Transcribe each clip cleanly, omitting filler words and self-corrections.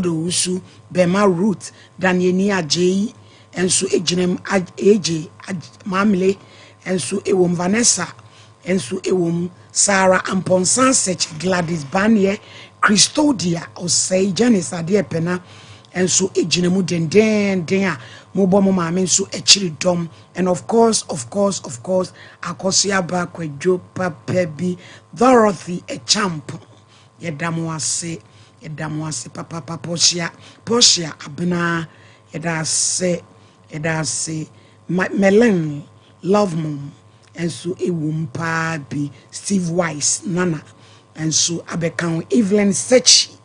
Usu Bema Root Danienia J and so Ejinem AJ Mamle and so Ewum Vanessa and so Ewum Sarah Amponsan Sech Gladys Banye Christodia or say Janice Adia Pena and so Ejinemu den Mobomo Mamin so Echiri Dom and of course Akosia Bakwe Jopa Pebi Dorothy a champ Yedamuase papa Portia abena yeda se Melen love mom and so ewum pa bi Steve Wise Nana and so abekan Evelyn Sechi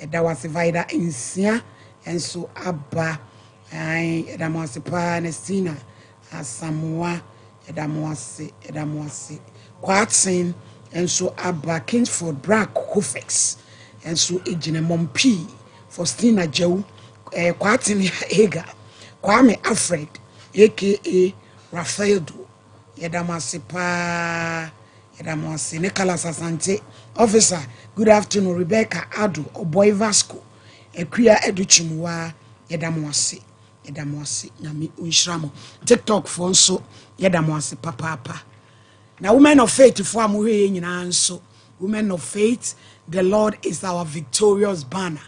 yeda was vida insia and so abba yeda mwase pa Nestina Asamoah yeda mwase Kwatin and so abba Kingsford Brack Hofex and so ejine mompi Faustina Joe Kwatin Hager Kwame Alfred aka Rafaeldo Yedamase Nicholas Asante officer good afternoon Rebecca Adu Oboy Vasco Equia Educhimwa Yedamwase Nyami Unshramo TikTok phone so Yedamwase papa now women of faith for amuhe nyina so women of faith the Lord is our victorious banner.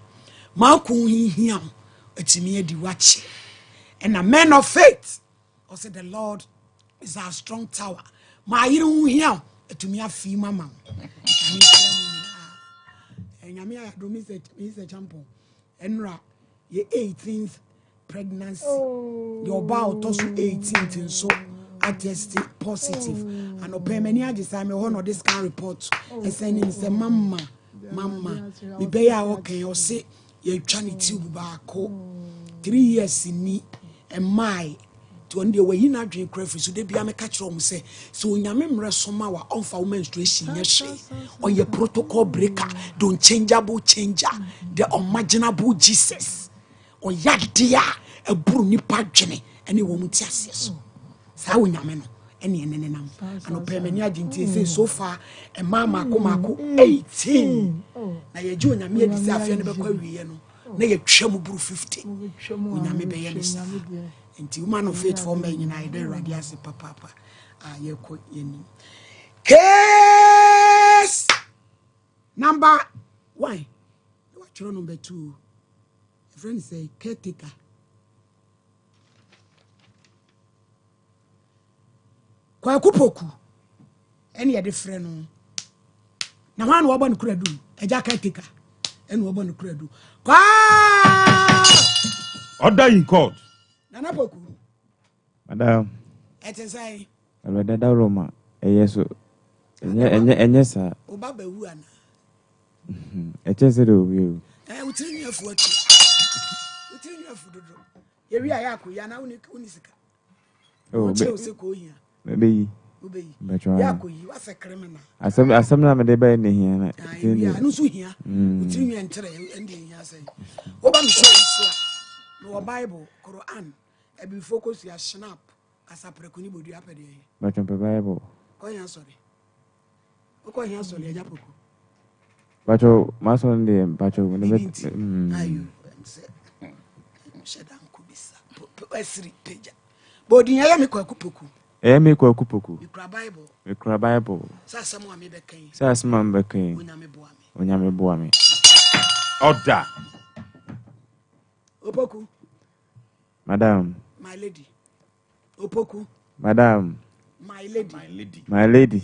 Malku hiam etimi edi wache. And a man of faith also the Lord is our strong tower. Ma yiru hiam etumi afi mama. Enyame ado mi se champion. Enra ye 18th pregnancy. Your bow to 18th and so attest positive. And open many adisame honor this can report. And send him say mama me be ya okay o say ye twa ne tube baako 3 years ni and my to on the way you na drink coffee so dey bia me ka kire o say so onyame mre soma wa on fa menstruation ye on your protocol breaker don't changeable changer the unimaginable Jesus on yadia e buru nipa dwene ene wo muti ase so sa onyame no ene nam and opemani agenti say so far e mama ko 18 na ye ji onyame edi say afia ne bekwa wiye no na ye twam buru 50 onyame be ye ne sa enti woman of faith for me nyina ide radi ase papa ye ko yeni case number 1 what number 2 a friend say caretaker kwa kupoku ene ye de frɛ no na wan wo bɔ kradu eja caretaker ene wo bɔ kradu kwa order in court nana poku madam etensai alwada da roma eyeso enye sa o baba wu ana echese do wi utiri nyafu ati utiri nyafu dodo ye wi aya akoya na uni sika oh be se ko hia be obeyi betwa ya koyi wa se criminal asem na me de ba ne hia na ya no so hia utiri nwa ntere ende hia sai o ba mi so no Bible Quran e be focus ya snap asa prekuni bodu apede betwa Bible ko hia sorry ko hia sorry eja poku bacho maso ndi bacho ne ayo shedan kubisa esri peja bodi ya mi kwa kupoku me kwa kupoku me kra Bible sasa mo ame bekan onyame boa me order opoku madam my lady opoku madam my lady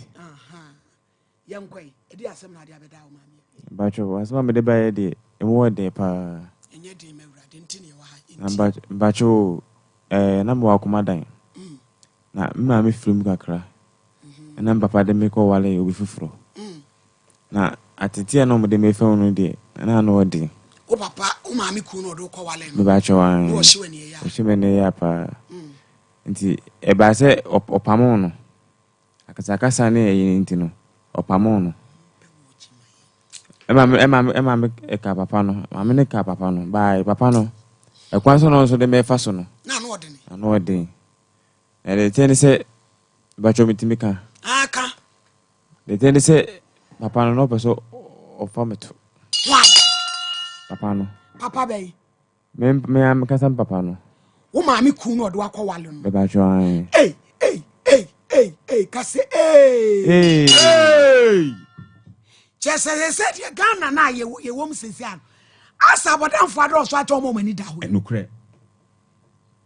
yankwai edi asem na dia beda o mami bacho asema me de ba ye de emo de pa enye de mewrade ntini wa ha bacho na mo akomadan na mma me film kakra na papa de me ko wale obi fufuro na atete na mo de me fa no de na no de o papa o ma me ku no do ko wale me bacho an o shiwani ya o shimene ya pa nti e ba se opamo no akasakasa na ye nti no opamo no ema me ka papa no ma me ne ka papa no bye papa no e kwanso no so de me fa so no na no odin ele tene se bacho mitimika aka de tene se papa no peso o fa meto why papa no Papa Bay. Me am kasam papa no. O mami kuno do akowale no. Be ba cho an. Hey, kase hey. Hey! Just as I said, you Ghana na ye wom sesian. Asa bodam father so ato mo mani da ho. Enukre.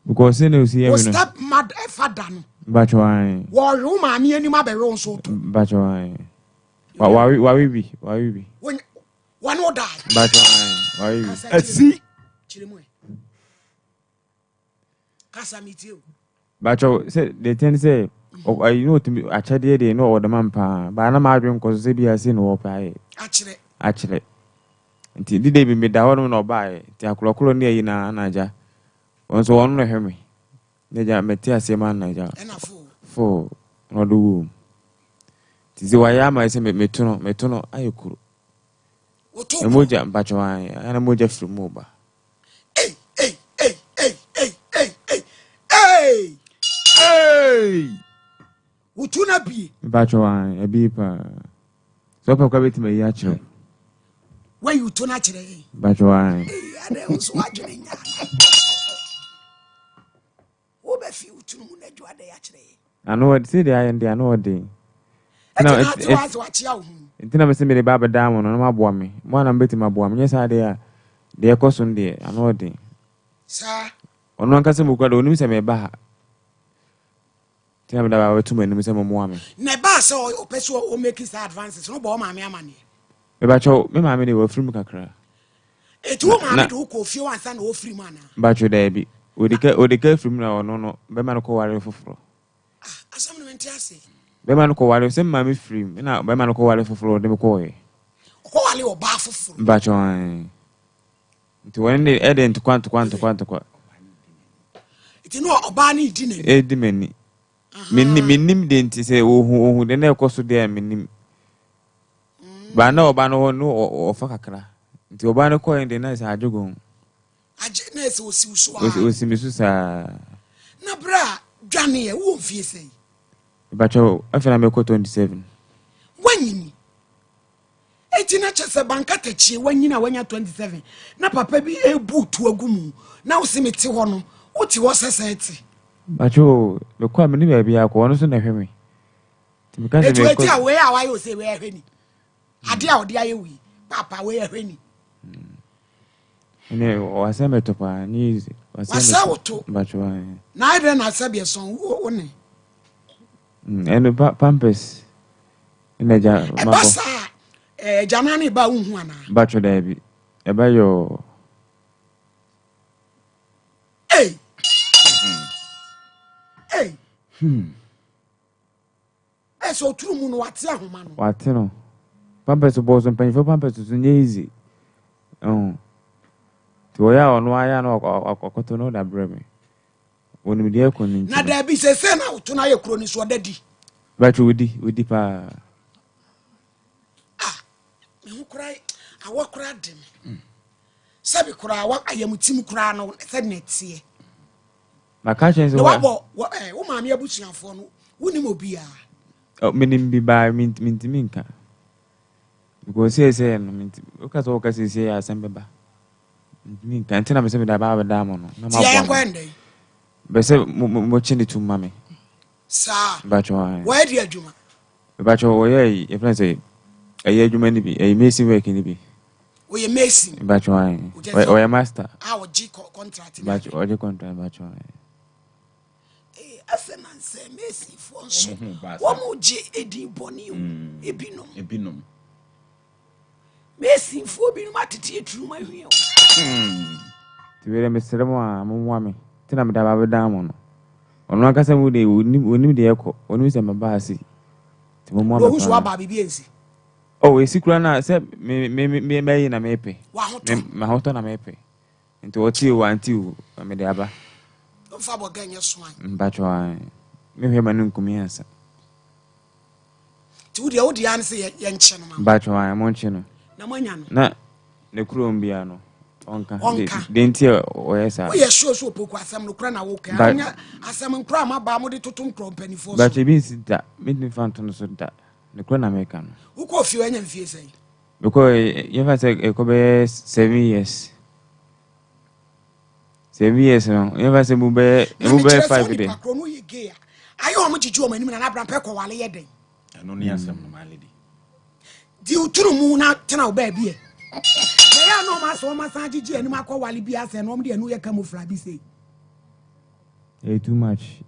Because say no see O me no. step mad father no. Ba cho an. Wo ru mami anim abere so to. Ba cho an. Wa we bi. One or die. Ba cho an. Wa we bi. Asi. Chirimu. Kasa meet you. Ba cho say the thing say you know to me achade dey no the man pa. Ba na ma adwen ko say bi ase no wo pa e. Achire. Nti di dey bi me da ho no ba e. Ti akolokolo ne yi na anaja. Onso won no hweme. Ne ja meti ase ma anaja. Ena Fo no do wo. Ti se wa ya ma say metu no ayekuru. Emoja ba cho an. Ana moja firi mu ba. Hey! Utuna bi. Bacho an e bi pa. So pa kwa beti me ya chire. When you tuna chire. Bacho an. Ade unso adwene nya. Wo be fi utunu mu na dwa de ya chire. Ano what say dey and dey ano what dey. Na ati wa chia wo. Ntina me se me dey ba da mo no ma boa me. Mo na beti ma boa me. Nyesa dey a dey ekoso dey ano what dey. Sa. Ono anka se mo kwa do oni se me ba ha. Tina me da ba wetu me ni se mo mo me. Na ba se o peso o make his advances no bo ma me amane. Me bacho me ma me dey wa firi mu kakra. Etu o ma me do ko fie wansa na o firi mu ana. Bacho da bi. Odika firi mu na ono no be ma no ko ware foforo. Asam no mente ase. Be ma no ko ware se ma me firi mu na be ma no ko ware foforo de me ko ye. Ko wale o ba foforo. Bacho an. Nti wani ede nti kwanto. Iti no oba ni di na. Edi mani. Minim de nti se ohu de na ekoso de minim. Ba na oba no ofa kakra. Nti oba no ko de na sa ajogo. Aje na se osi uso a. Osi misu sa. Na bra dwane e wo mfie sei. Bacho afena me ko 27. Wanyini. Eti na chese banka tachie wanyina wanya 27. Na papa bi ebu tu agumu. Na wo se meti ho no. Wo ti wo seseti. Bacho me kwa me ni ba bia ko ono so na hweme. Ti me ka se me ko. Eti a we a wa yo se we ahweni. Ade a odi aye wi. Papa we ahweni. Ne o aseme to pa ni wasa woto. Bacho an. Na ide na sabie son wo ne. Eno pampers. Ina ja mako. Basa janani ba unhu ana. Bacho da bi. E ba yo. Hey. So true mu no wate ahoma no. Wate no. Pampers bo so mpanyi fo pampers so nye easy. Ti o ya ono aya no akoto no da breme. Woni mi de ko ni. Na da bi se na uto na ye kro ni so dadi. Bacho udi pa. Me hu krai awo kra dem. Sabi kra awo ayamutim kra no se netie. Maka chen so. Wo ma me abusuafo no woni mo bia. Minim bi ba mintiminka. Because say no minti. O ka so ka say ya sembe ba. Mintiminka ntina me se me da ba da mo no. Na ma bo. Ya kwende. Be se mo chindi tu mame. Sa. Bacho an. Where di adwuma? Bacho o ye e friend say e adwuma ni bi e mason work ni bi. O ye mason. Bacho an. O ye master. O G contract. Bacho o G contract bacho an. Afenanse Messi fonso wo mu je edi boni ebinom Messi fo bi no matete eturu ma hwie o ti wele mesere mo a mo wa me tina me da ba da mo no ono aka se mu de onim de ekọ onim se me ba asi ti mo mo ba wo so aba bibi ensi o esi kura na se me yi na me pe ma hoto na me pe nti o ti o anti o me de aba fa bo ganye soan bacho an me hwe manu nkumi ansa ti wo de an se ye nche no ma bacho an mo nche no na manya no na ne kuro mbia no onka de nti o yesa o ye so poku asem no kura na wo ka anya asem nkura ma ba mo de totum kro mpanifo so bacho bi si da me ni fanto no so da ne kuro na me ka no wo ko fi anya mfie sei because you fa say e ko be 7 years 7 years no never say move 5 day no ye gay ayo mo jiju o mani na abram pe ko wale ye den eno ne asem no maledi di uturu mu na tena oba bi e na ya no ma so ma san jiji ani ma ko wale bi ase no mo de enu ye camouflage bi say too much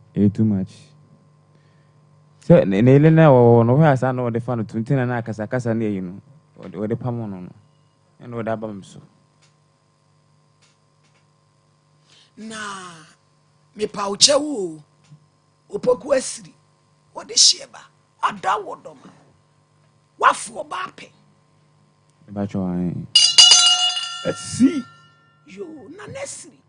so ne ile na wo no hwa asa no de fa no tuntina na akasa na yi no o de pamo no eno o da ba mso na me pa uchewu opoku asiri o de sheba ada wodoma wafu oba pe ba cho an asi yo na nesiri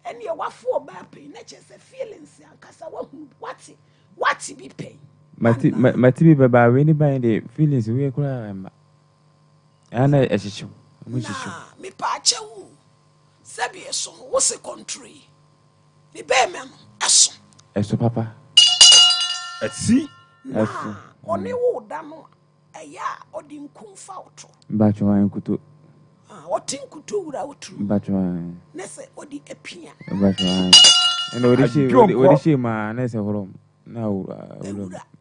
eni e wafu oba pe na chese feelings ankasa wati bi pe mati bi baba we ni ba de feelings we kura mba ana echichu mu chichu na me pa achewu sabi eso wo se country ni be me no eso papa asi eso oni wo da no eya odi nkumfa oto ba cho an kuto oti nkuto wura otu ba cho an na se odi apia ba cho an eno odi shi ma na se horom na wura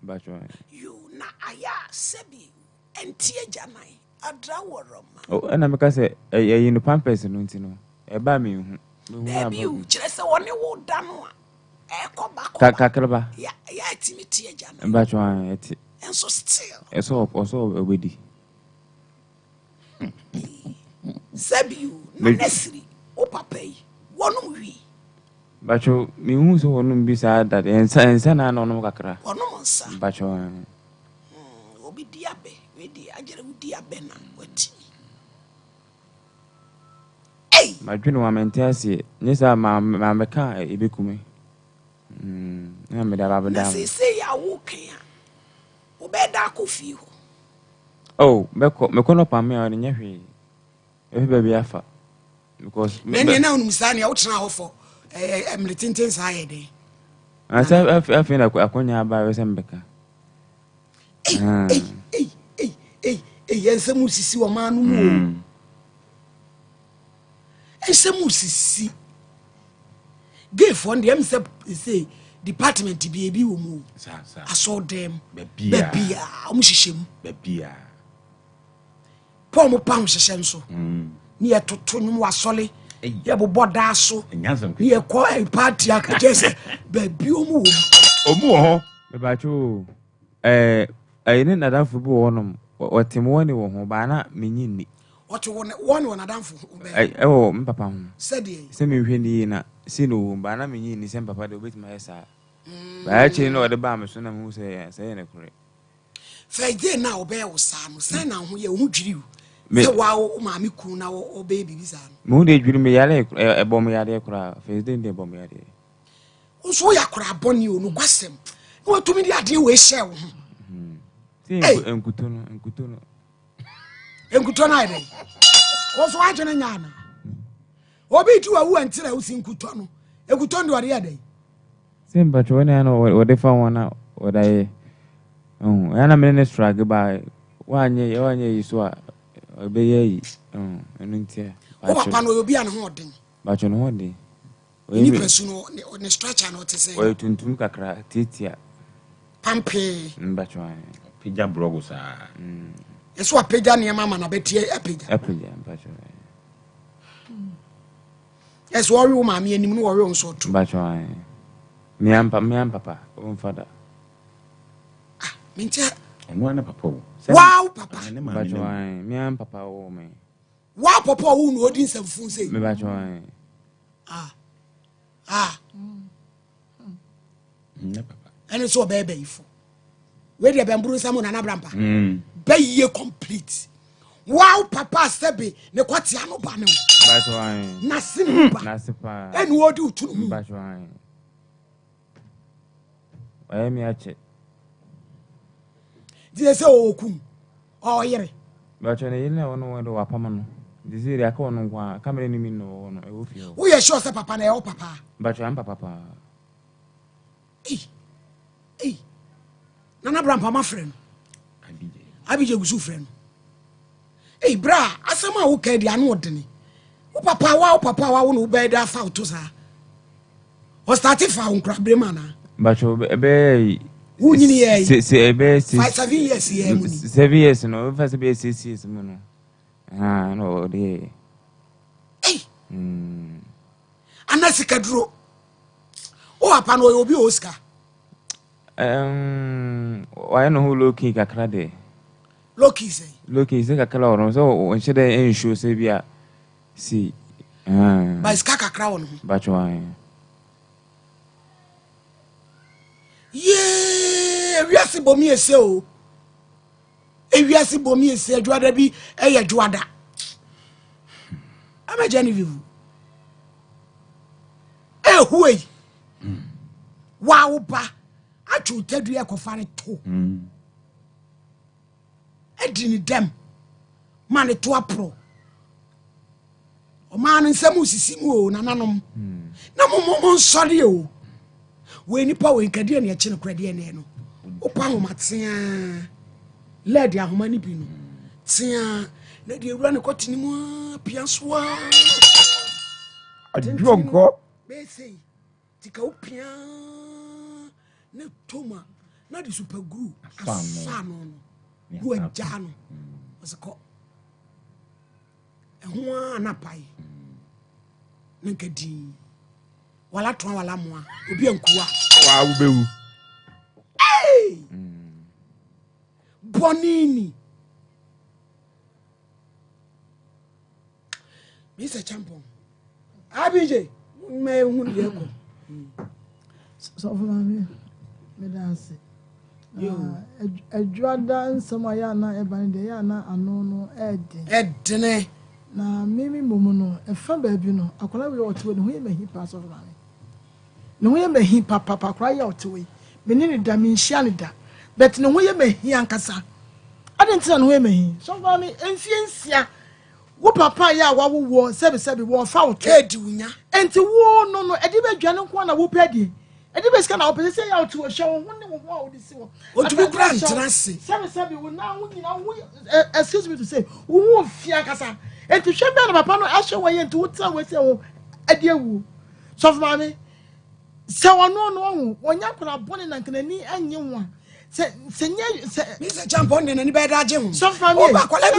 ba cho an you na aya sabi entie janai adra woroma ana meka se eyi no pampers no ntino e ba me hu Baby, you just want to done one. Echo back. Kakraba. Yeah, timidity, Jan. But one, And so still. it's also a wedding. Sabi you, necessary. O papa, one we. But you, me who's one beside that, and son, I don't know Kakra. One monster. But you, Obi diabe, we diagere diabena, what? my dream woman tells you, yes, I'm a car, a bikume. I'm a dabba. Say, I walk here. Obeda coffee. Oh, Mekono Pammy or the Navy. Everybody afa. Because many now, Missani, out now for I'm letting things higher day. I said, I feel like I couldn't buy Rebecca. Yes, some musisi or man. And some musisi gave one the say department to be a will move. I saw them, Bebia, Mushim, Bebia. Pomo Pam Shenso, near to Tunum was solid, Yabo Bodaso, And Yansam, near quiet party, I could just Bebu. Omo, About you, I didn't know football on them or Timoni or Hobana, Minini. What you want one done for? Oh, Papa Said he. Send me when you see no Bana Mini, send Papa to wait my side. But actually, no, the Bama soon I'm saying, saying a correct. Fair day now, bear was Sam, send out who you drew. Wow, Mammy Kuna or baby Bizan. Moody drew me a bomb yard crowd, face the bomb yard. Also, ya crab on you, no question. What to me the idea we shall. And Kutono and Kutono. And Kutona. Also, I don't know. Obi to a woo until I was in Kutono. A Kutono the other day. Same, but when I know what they found one out, what I. Oh, and I'm in a struggle by 1 year, you saw. Obey, and intia. Oh, Papa will be unhoarding. But you know what day? Any person on the stretcher not to say. Well, to Kakra, Titia. Pampe. But you Pija Brogos. It's what Peja near Mamma, I bet ye a pig. Apple, but As worry, mammy, and you know, so true. but you me and Papa, own father. Mintia. And one papa. Wow, Papa. But you me and Papa, oh, me. Wow, Papa, who know this and fool say. Me, but you And it's so baby. Where the bamboo salmon and Abrampa. Bay ye complete. Wow, Papa, Stebby, Nequatiano Bano. but you Nothing. Nasipa, And what do to me? but you I am a check. There's oh, cum. Oh, yeah. But you know, no, do a permanent. This is the account one, come in me no, I will feel. We are sure, Papa, and oh, Papa. But you am Papa. Nana Brampa, my friend. I be your friend. Hey, bra, as some who carry the unordinary. papa wa no be da fa to sa o start fa on kra bremana but ebe who nyini ye se ebe 7 years ye mu 7 years no first be 6 years mu no no de anasika duro o apa no obi Oscar why no loki kakra de Loki say kakra ono so on shede ensure say bia si ba iska kakra ono but why ye wiase bomi ese o wiase bomi ese adwada bi eye dwada ama Genevieve huey wow ba atu tadu e kofare to edini dem man to apro o man nsam usisi mu o nananom na mo nsori o we nipa we nkade ne echi ne krade ne no opa homa tia lady ahoma ni bi no tia na de ewura ne kotini mu piansoa adwogo bese tika upia ne toma na de super glue asano no wo ajano osako ehua anapai nkadi wala ton wala moa obi ankuwa wa ubewu bonini Mr. Champion abije me hun de ko so for me dance adwada nsama ya na eban de ya na ano no edene na mimi momu no efa baabi no akola we otewe no ye mahi pa so for me no ye mahi papa akola ya otewe menini da mi nhia ne da but no ye mahi ankasa adentina no ye mahi so for me enfiensia wo papa ya wa wo sebe wo fa wo edi wunya enti wo no edi be dwane nko na wo pedi edi be ska na wo pese se ya to hwe wo ne wo wo di si wo o to be grand trance sebe wo na wo nyina wo excuse me to say wo fia kasa enti hwe be na papa no ahwe wo ye enti wo tra wo se wo edi awu so for me se wono no wo wonya kora bone na kanani anye wo se Mr. Champion ne ni be da je hu so for me o ba kwala bi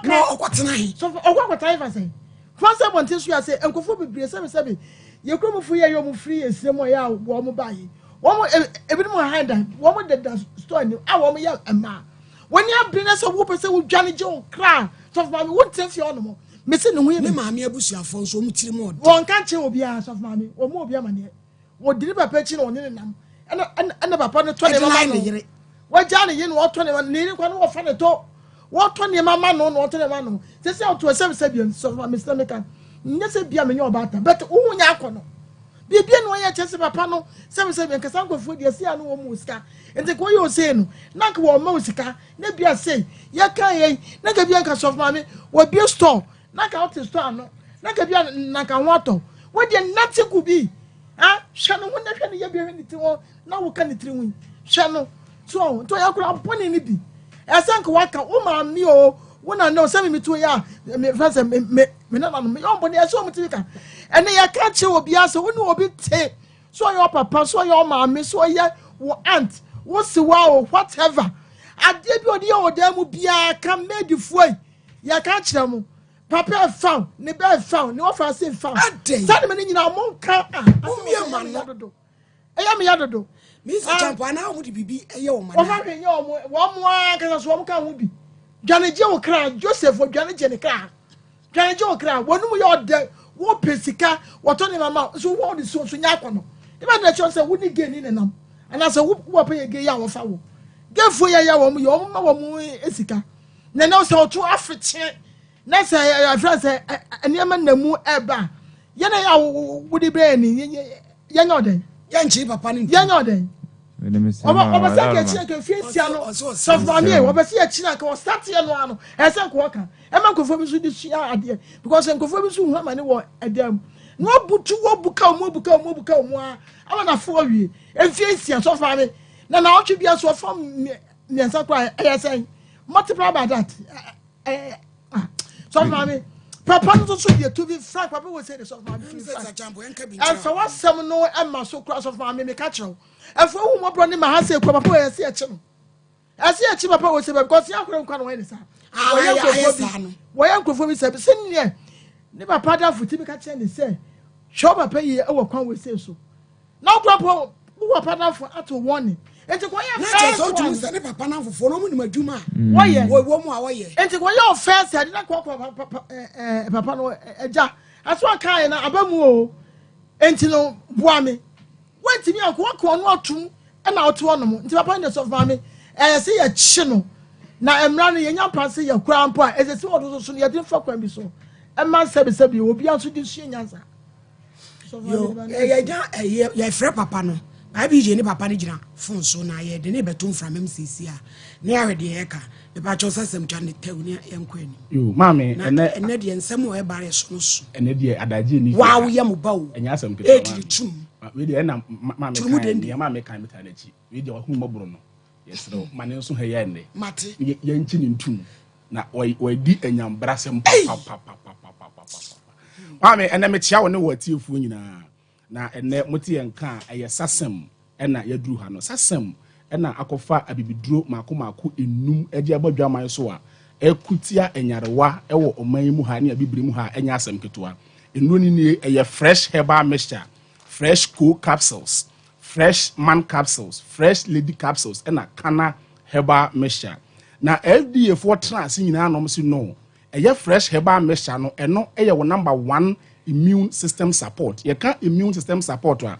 no okwatena hi so okwatena fa say fancy bontin so ya say enkofo bibire sebe yekromufu ye yo mu free esemo ya wo mu bayi wo mu ebinim handa wo mu de store ni a wo mu ya ema woni abrina so wo pese wo dwane je wo kra so for me wo tenfi ono mo me se ne ho ye me maami abusuafo nso mu tiri mu won kan che obi a so for me wo mu obi amane wo diri papa chi na oni ne nam ena papa no to ne mama no wo ja ne ye no to ne ma ne kwa no wo fa ne to wo to ne mama no to ne mama no se se o to sebe so for me Mr. Mekan nyese bia me nyo bata but wo nya akono bibia no ye chese papa no sebe nkasa nkofo de sia no wo mu sika ente ko ye o se no na ko wo ma sika na bia se ye kan ye na ka bia nka sof mame wo bia store na ka out store no na ka bia na ka wato wo de nati ku bi ha hwe no na hwe no ye bia ni ti wo na wo ka ni tiri wi hwe no to ya kura boni ni bi esanka waka wo ma mi o wona no sebe mi to ya me fanse me na no me yon boni eso mutika ene ya ka che obi ase woni obi te so your papa so your mama so your aunt wo si wa o whatever ade bi odi o da mu bia ka made foi ya ka kire mu papa found ne be found ne ofa say found sade me ni nyina mo ka umie ma no eya me ya dodo Mr. Champion na wo di bibi eye wo ma o fa hwenye wo mo aka so wo ka ho bi dwane je wo kra Joseph dwane je ne kra dwane je wo kra wonu mu ye ode wo pesika wo to ne mama so wo di so nya akono e ba na cho se wo ni geni ne nam ana se wo pa ye ge ya wo fa wo gefo ya wo mu ye wo ma wo mu esika na na so to afiche na se afra se eniema na mu eba ye na ya wo di bre ni ye nya oden ye nchi papa ni ye nya oden oba se ke chi ke fiesia no so for me oba se ya chi na ka start ye no ano e se ko ka e ma nkofo bi so di sua ade because nkofo bi so hu amane wo edam no butu wo buka mu a ama na fo wie e fiesia so for me na otwe bia so for me nsa kwa e se multiply by that so for me Papa no so dey to be frank, Papa will say this of my and for what some no and my so cross of my me catch you. And for whom my brother my house Papa will see a chim. I see a chim Papa will say because you can't win it. Why uncle for me said sitting here. Never pardon for Timmy catch and say, show Papa ye our con will say so. Now Grandpa who are pardon for at warning. And to quiet Papa now for no money Juma. Why yes, why and to quiet first I did not call Papa no a jar. As one kind of abamu. And to know Buame. Went to me a walk on what two and out one into a point of mammy. And I see a channel. Now I'm running a young person, your grandpa, as a sort of so you didn't fuck me so. And man said, you will be out to this answer. So, you're free papa no. I be Jenny Papa Nijina, phone so na ye, the neighbor tune from MCC. Near the Eka, the Bachos has some Johnny Tony and Queen. You, mammy, and Neddy and Samuel Barrios. And Neddy at Dajini. Wow, Yamubo, and Yasam, 82. With the end of Mamma kind maternity. With your humor Bruno. Yes, no, my name is Hayane. Matty, Yanchin in two. Now, why did and young brassam papa. Mammy, and I'm a chow no what you funa. Na ene moti enka eye sasem ena yadru ha no sasem ena akofa abibiduro mako enum ede abadwaman so a ekutia enyarewa ewo oman mu ha ne abibiri mu ha enya asem ketoa enuro ni eye fresh herbal mixture, fresh cool capsules, fresh man capsules, fresh lady capsules ena kana herbal mixture. Na FDA for trans nyina no so no eye fresh herbal mixture no eno eye wo number 1 immune system support. You can immune system support wa.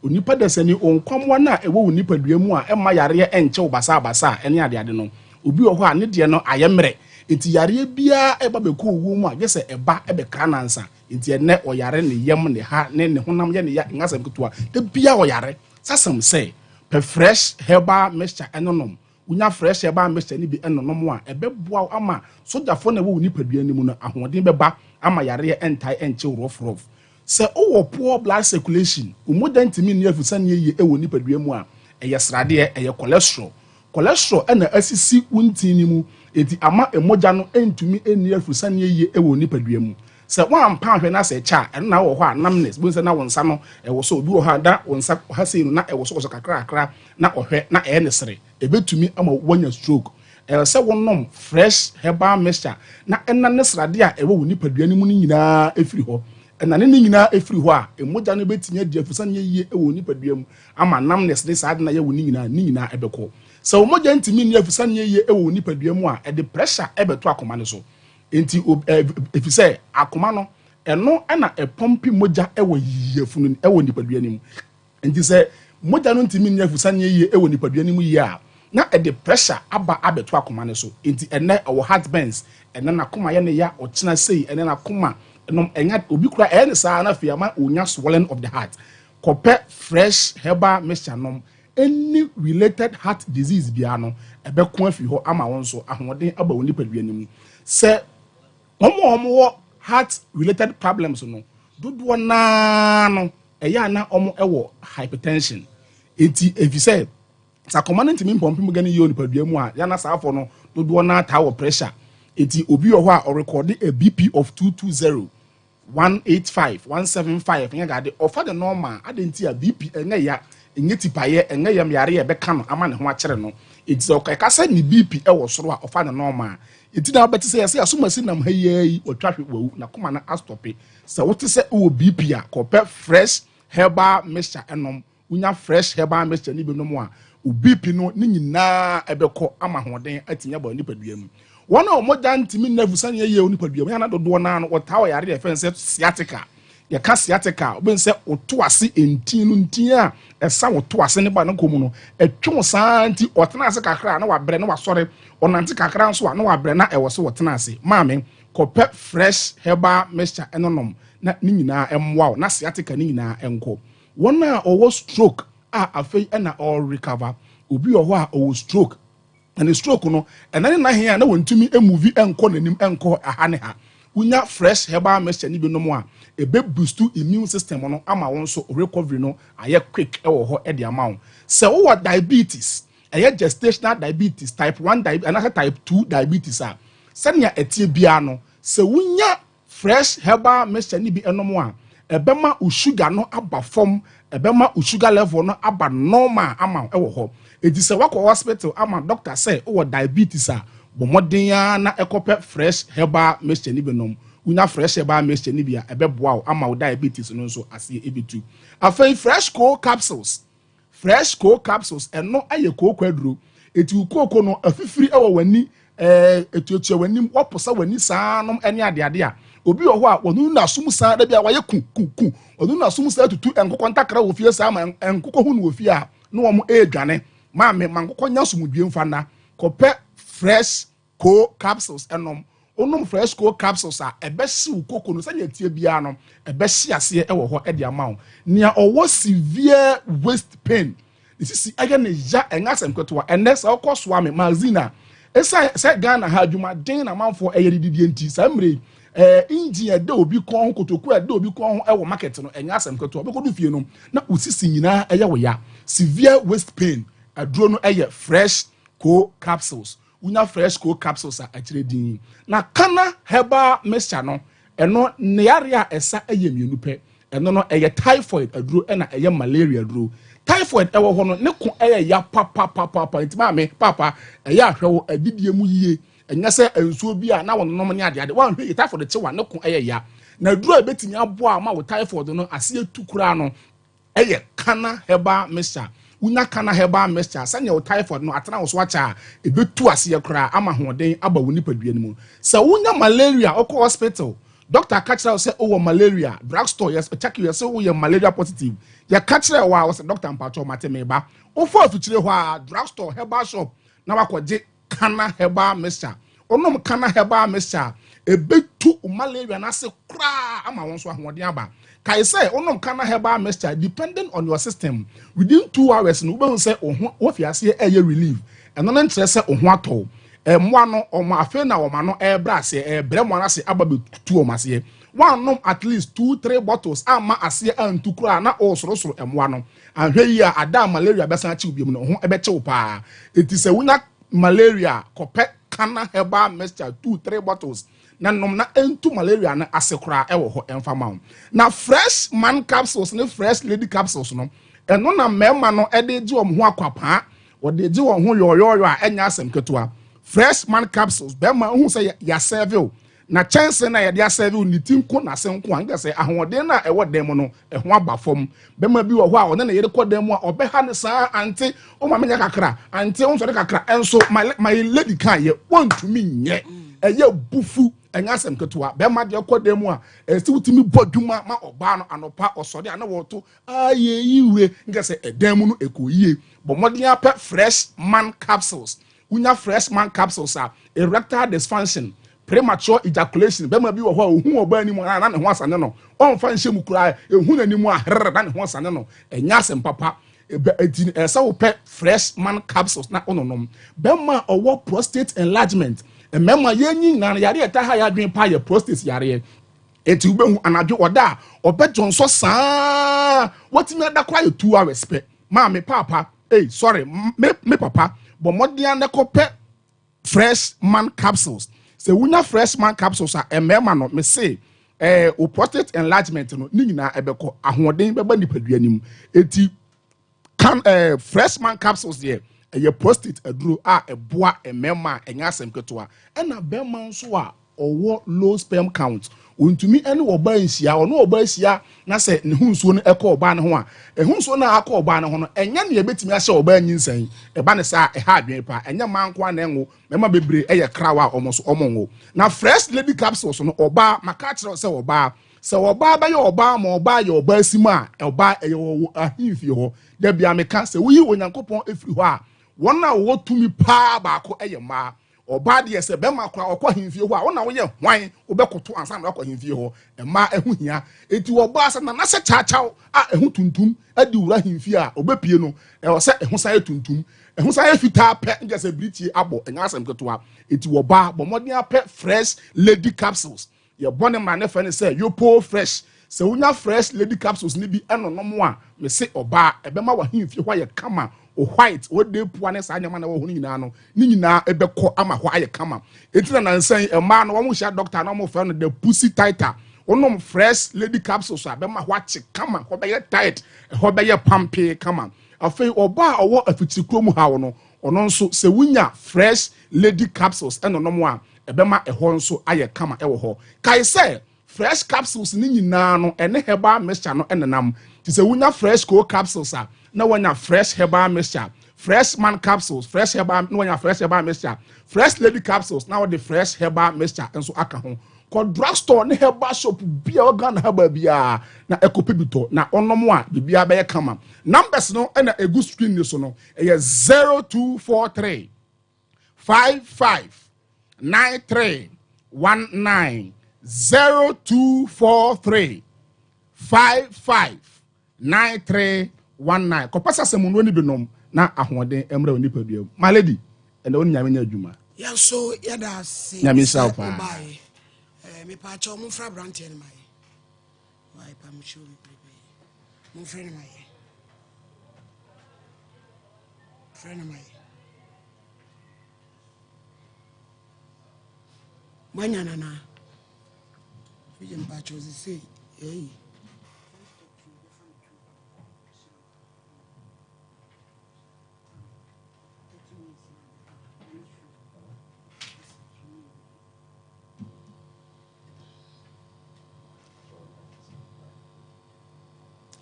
Onipa desani onkwamwa na ewo onipa duamu a ema yare enche basa ene ade ade no. Obi wo ho a ne de no ayemre. Enti yare bia eba beko owo mu a gese eba ebe kanansa. Enti ene oyare ne yem ne ha ne honam ye ne ya ngasam ketua. De bia oyare. Sasam say per fresh herbal mixture enonom. Unya fresh herbal mixture ni bi enonom a ebe boa ama sojafo na ewo onipa duani mu no ahoden beba ama yare entai enche rough se o poor blood circulation umoda ntimi ne afusane ye ewo nipadua mu a eye srade eye cholesterol na asisi untini mu enti ama emoja no entumi eni afusane ye ewo nipadua mu se wan pa hwe na se cha eno na wo ho a namness bo se na wonsa no ewo so obi wo ha da wonsa ha se no na ewo so kakra na ohwe na ne sere ebetumi ama wanya stroke se wonom fresh herbal mixture na enna ne srade a ewo woni padua ni mu ni nyina efiri ho enna ne nyina efiri ho a emoja no betinya di afusane ye ewo ni padua mu ama namness ne saade na ye woni nyina ebeko se omoja ntimi ni afusane ye ewo ni padua mu a e de pressure ebeto akoma ne so enti efise akoma no eno na epompi moja ewo yiyefunu ewo ni padua ni mu enti se moja no ntimi ni afusane ye ewo ni padua ni mu ye a na the pressure aba abeto akoma ne so enti ene o heart burns ene na koma ye ne ya o kina sei ene na koma no enya obi kura ene saa na fiama onya swelling of the heart kope fresh herbal mixture nom any related heart disease bia no ebe ko afi ho ama won so ahoden aba woni padua ni mu se omo heart related problems no dodo na no eya na omo ewo hypertension enti if you say sa commandant mi pompi mu gani yo ni padua mu a ya na saafo no dodo na ta wo pressure enti obi wo ho a o record a BP of 220 185 175 nya gade offer the normal adenti a BP enga ya enye tipaye enga ya yare ye beka no ama ne ho akere no enti so ka sa ni BP e wo soro a offer the normal enti na obeti say asoma si nam hayi otwahwe wawu na koma na astope sa wote se wo BP a kope fresh herbal mixture enom unya fresh herbal mixture ni bi no mo a BP no ni nyina ebeko ama hoden atinya ba nipadua mu wona omoja ntimi navusan ye nipadua mu ya na dodo na no wota yare de fense sciatica ye ka sciatica obense otoase entin no ntin a esa otoase ne ba no komu no etwe santi otena ase kakra na wabre na wasore onante kakra nso a na wabre na ewo so wotena ase maame kope fresh herbal mixture enonom na ni nyina emwa na sciatica ni nyina enko wona owo stroke afei na all recover obi oho a o stroke and stroke no enane na hia na wontumi emuvi enko nanim enko ahane ha unya fresh herbal mixture ni bi no mo a ebe boost immune system no ama won so recovery no aye quick ewo ho e de amount se wo diabetes aye gestational diabetes type 1 diabetes and type 2 diabetes a senya etie bia no se wunya fresh herbal mixture ni bi enom a ebema u sugar no aba form ebema u sugar level no aba normal ama ewo ho edi se wakọ hospital ama doctor say o diabetes a bomodin ya na ekope fresh herbal mixture ni bi nom unya fresh herbal mixture ni bi a ebeboa o ama o diabetes no nso ase ebitu afei fresh co capsules eno aye ko kwaduro eti ukoko no afifiri ewo wani etuetua wani woposa wani saanom ene ade a obi wo ho a wonu na sum saa da bia waye ku wonu na sum saa tutu enkoko ntakra wo fie saa ma enkoko hu no wo fie a no wo mo edwane ma me mankoko nya sumdue mfana kope fresh co capsules enom onum fresh co capsules a ebehye ukoko no sanya tie bia no ebehye ase ewo ho ede amawo nia owo severe waist pain isisi age ne ja engasem ketoa enes okoso ame magazine esa se Ghana ha adwuma den na manfo eyedidie nti samre engine de obi kon kotoku de obi kon ewo market no engasem ketoa bekodu fie no na usisi nyina eye wo ya severe waist pain aduro no eye fresh co capsules unya fresh co capsules a akire din na kana herbal mixture no eno neare a esa eye mienu pe eno no eye typhoid aduro ena eye malaria aduro typhoid ewo ho no ne ko eye ya papa ntima me papa eye ahwewo adidie mu yie enya se ensuo bi a na wono no ne ade wan hwe typhoid chewa ne ko eye ya na aduro ebetimi aboa ma wo typhoid no ase etukura no eye kana herbal mixture unya kana herbal mixture sanya wo typhoid no atena wo so acha ebetu ase kura ama hoden aba wo nipadua mu se unya malaria okọ hospital doctor catcher say oh malaria drugstore yes check you say oh malaria positive ya catcher wa was doctor mpacho matemeba o for afichire ho a drugstore herbal shop na wakoje kana herbal mixture onom kana herbal mixture ebetu malaria na se kura ama won so ahoden aba kai say onom kana herbal mixture depending on your system within 2 hours no be say o fiase relief eno na ntre say oho ato mwa no omo afe na omo no bra se bre mo na se aba betu o mase one nom at least 2-3 bottles ama ase antukura na o sorosoro mwa no ahwe yi a ada malaria besan chi obiam no ho ebeche pa eti se wunya malaria kope kana herbal mixture 2-3 bottles na nom na entu malaria na asekura ewo ho emfama na fresh man capsules ne fresh lady capsules no eno na mema no ede ji om ho akwapa wo de ji wo ho yoyoyo a enya asem ketua fresh man capsules be ma hu say ya serve na chance na ya dia serve ni tinko na senko anga say ahode na ewo dem no eho aba fom be ma bi wo ho a one na yere kodem a obe ha ne saa ante o ma menya kakra ante o so de kakra enso my lady kan ye want to me nye eye bufu enya asem ketua be ma de kodem a esi wutimi bodwuma ma oba no anopa osode ana woto aye yiwe nga say edem no ekoyie bo modern apɛ fresh man capsules unya fresh man capsules a erectile dysfunction premature ejaculation be ma bi wo ho ohu oba ani mu na ne ho asane no on fa nhye mu kura ehu na ni mu ahrere na ne ho asane no enya asem papa eti esa wo pɛ fresh man capsules na ononom be ma owo prostate enlargement emema yenyi na yare eta ha ya dwen pa ya prostate yare eti ube hu anadwo oda obejonso saa watimi ada kwa 2 hours pe ma me papa sorry me papa but modern na kope fresh man capsules se wunya fresh man capsules a emema no me say o prostate enlargement no ni nyina ebeko ahoden beba nipadua nim eti can fresh man capsules there ye prostate aduro a eboa emema enya asem keto a na bema nso a owo low sperm count ontumi ene oba nhia ono oba nhia na se ne hunsuo no ekọ oba ne ho a ehunsuo na akọ oba ne ho no enya ne ebetimi ahye oba nyinsan eba ne sa eha adwen pa enya manko na enwo mema bebre eye krawa omoso omonwo na fresh lady capsules no oba maka kire se oba ba ye oba ma oba ye oba asima oba eye wo ahimfie ho da bia meka se wuyi onyankopon efiri ho a wona wo tumi pa ba ko eye ma oba de se be makwa okwa himfie ho a wona wo ye hwan obekoto ansa na okwa himfie ho ema ehu hia eti oba asa na se chachaw a ehu tuntum adi wura himfie a obepie no e se ehu sa tuntum ehu sa fita pe nje se britie abo enya asem keto a eti oba bomodin apɛ fresh lady capsules ye bonem na ne fa ne se yopo fresh se unya fresh lady capsules ni bi enonom a me se oba ebe ma wa himfie ho ye kama white what dey pu ane sa nyama na wo hu nyina no ni nyina ebekọ ama ho aye kama etina na nsan e ma no wo mo sha doctor na mo fa no the pussy tighter onom fresh lady capsules abema ho ache kama ho be tight ho be pampe kama afei oba owo afitikro mu ha wo no ono nso se wunya fresh lady capsules enonom a ebema eho nso aye kama ewo ho kai say fresh capsules ni nyina no ene herbal mixture no enenam ti se wunya fresh co capsules a na wanya fresh herbal mixture fresh man capsules fresh herbal no wanya fresh herbal mixture fresh lady capsules now the fresh herbal mixture enso aka ho ko drugstore ne herbal shop bia organ herbal bia na ekopebito na onomo a bia be kama numbers no na egu screen ni so no e 0243 55 93 19 0243 55 9319 ko pasa semuno ni binom na ahoden emra oni padua my lady and oni nyame nya adwuma ya so ya da se nyame salfa me pa cho mo fra branch en mai why pa mo show mo friend mai manya nana we pa cho say hey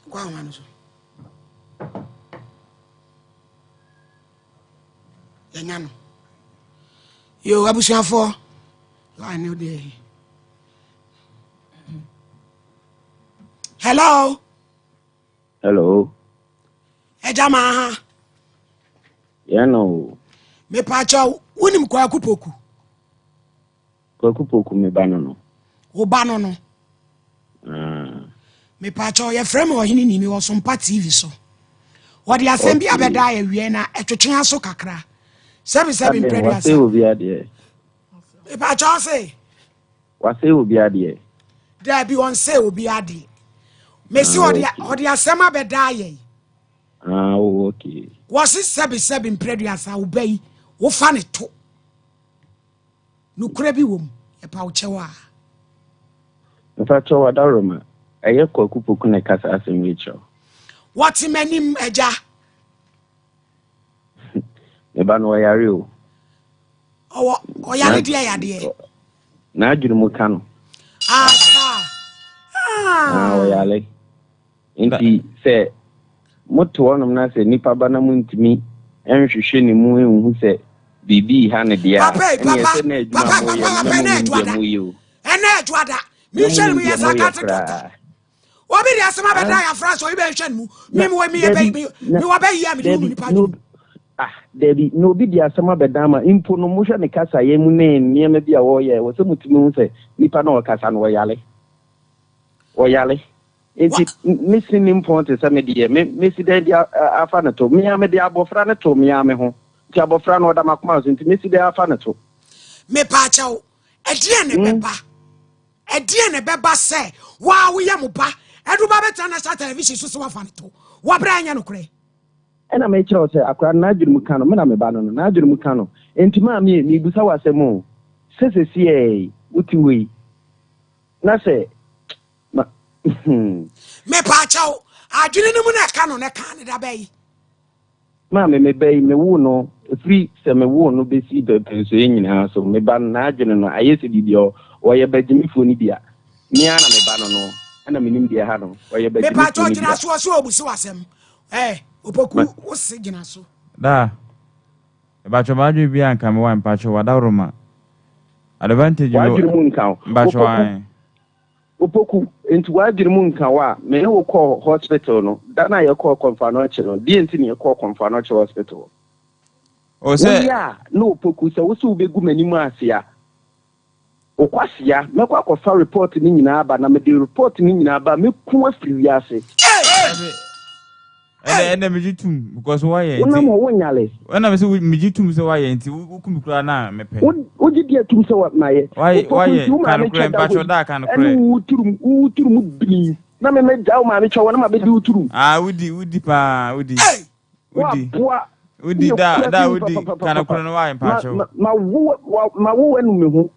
kwa manu yanyano yo abusuafo line dey hello ejama ha no me pacha wonim kwa kupoku me banono wo banono me pacha ye frame o hini ni me wo Sompa TV so wo de asem bia beda ya wie na etwetwe aso kakra 77 previous wase obi ade me pacha say wase obi ade there be one say obi ade me si o de asem abeda ye okay was 77 previous a obey wo fa ne to no kura bi wom e pa wo chewa nfa chewa daroma eye kwakupoku na kasa asem richo what manim eja e ba no yare o yare dia yade na adwuru mu ka no o yale inti se moto wonom na se nipa bana mu ntimi enhwehwe ne mu enhu se bibi ha ne dia papa ena adwada mi hwel mu yesa ka tete obi dia sema beda ya France obi be hwel mu mi wo mi wo be yi mi du nipa ni Debbie no bi dia sema beda ma impo no mo hwe ne kasa ye mu ne niam bia wo ye wo se mutimi hu se nipa na wo kasa no wo yale enti missing important se me die me si den dia afa na to me ame dia abofra na to me ame ho ti abofra na oda makoma so enti me si dia afa na to me pa cha wo edie ne beba se wa wo ye mo ba edu ba beta na sa television so wa fa na to wa bra anya no kure ena me kire o se akra na adwuru mu ka no me na me ba no na adwuru mu ka no enti ma me busa wa se mo se uti we na se me pa cha wo adwene no mu na ka no ne ka ne da bayi ma me bayi me wu no free se me wu no be si de penso nyina so me ba na adwene no ayese bibio o ye bagimifo ni bia me ana me ba no ana me nim dia ha no o ye bagimifo me pa cha gina so obusi wasem opoku o se gina so da e ba choma adwe bia nka me wan pa cha wada roma advantage yo ba chwa opoku enti wadiri mu nka wa me wo call hospital no da na ye call confirmation no di enti ne ye call confirmation hospital o se ya no opoku se wo se ubegu manimu asia o kwasia me kwa fa report ni nyina aba na me di report ni nyina aba me ku afiri ase ene mejitum because why enti una mo wonyale na me se mejitum se why enti ukumi kura na mepe oji dia tum se wa na ye why kan kura mpacho da kan kura uturum bini na me jaw ma me chwo na ma be di uturum udi pa udi Udi da udi kana kura no wa mpacho. Ma wo enu me hu.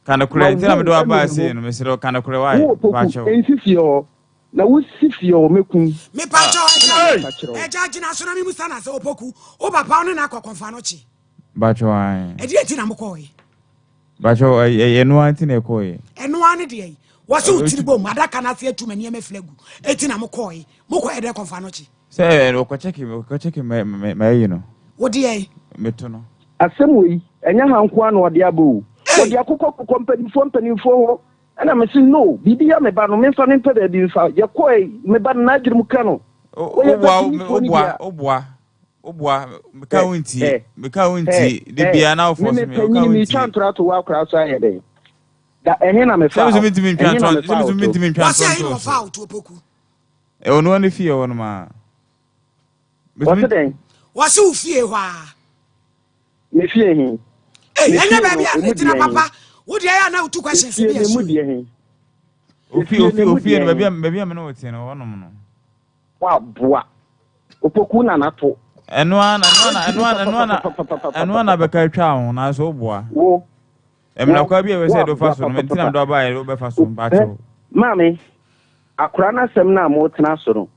Kana kura ntina me do aba se no me sero kana kura wa mpacho. Ensifio na wo sifio mekum. Me pacho eja jina so na me musa na se opoku. O papa no na kokonfa no chi. Bacho ai. E di eti na mokoi. Bacho enu anti na ekoi. Enu ane de yi. Wo se utiri bom adaka na se etu mani e meflagu. Eti na mokoi. Mokoi de konfa no chi. Say ko check me you know. Wo de yi. Meto no. Asɛm enya hanko ano ɔde abo. Ɔde akokɔ kompanifo ho. Ana me say no, bibi ya me ba no me fa ne pede bi mfa. Ye koi me ba na adwiri mu ka no. Obwa me ka wonti de bia na ofo so me ka wonti. Me chantra to wa kra so ayede. Da ehena na me fa. Say me timi twa What's your in fa to opoku? E onu ani fie wonu ma. What's then? What's you fie hwa? Me fie hin. Eh, anya ba bia etina papa. Wo de ya na two questions bi asu. Ofi no bia me no wote no wonom no. Wa boa. Opoku na nato. Enu ana beka twa ho na so boa. Wo. Emna kwa bia we say do fa so no mentina do ba ye be fa so mpacho. Mami, akura na sem na mo tena so no.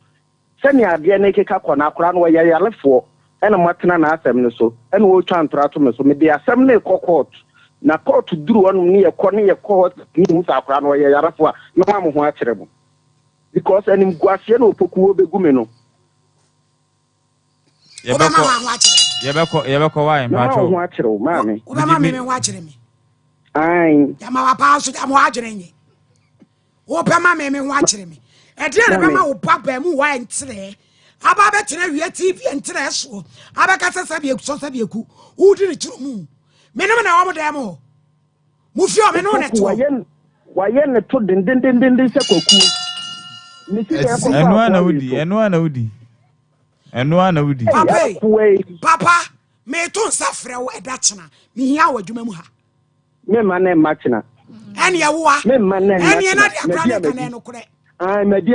Sani ade na keka kɔ na akura no yɛ yarefo ɛna mo tena na asɛm no so ɛna wo twa ntora to me so me de asɛm na ekɔ court na court duru wɔn ne yɛ kɔ ni mu sa akura no yɛ yarefo a na mo ho akyerɛ mo because anim guasie na opokuo begu me no yɛbɛkɔ wa mpacho ho akyerɛ wo maame wo ba ma me ho akyerɛ me ai ya ma papa so ya mo adwene nye wo ba ma me ho akyerɛ me e de na ma wo papa mu wa ntere aba be tena wie tv ntere so aba ka sesa bi ekuso sa bi eku wo di ne chiru mu me no na wo mo dem ho mu fi o me no ne to waye ne to den se koku me si ya ko enu ana wudi papa me to nsa frɛ wo ɛda kyena me hia wo adwuma mu ha me ma na ma kyena ene ye wo a me ma na ene ye na de akra ne kan no kure ai medi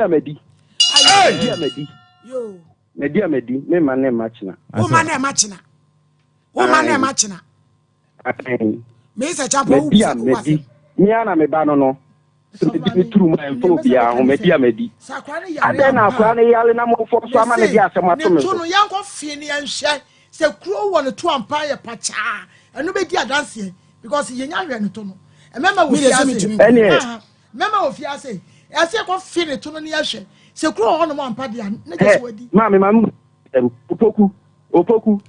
yo medi me ma na ma kyena wo ma na ma kyena me se chapo wo medi mi ana me ba no me turu ma enfo bia ho medi ade na akra ne yale na mo fo so ama ne dia asem ato me so no yanko fie ne yanhye se kuro wo ne to ampa ye pacha eno be di adanse because ye nya hwe ne to no emema wo fiase ase ko fie ne to no ne yahwe se kuro ho no ampa dia na je so wadi ma opoku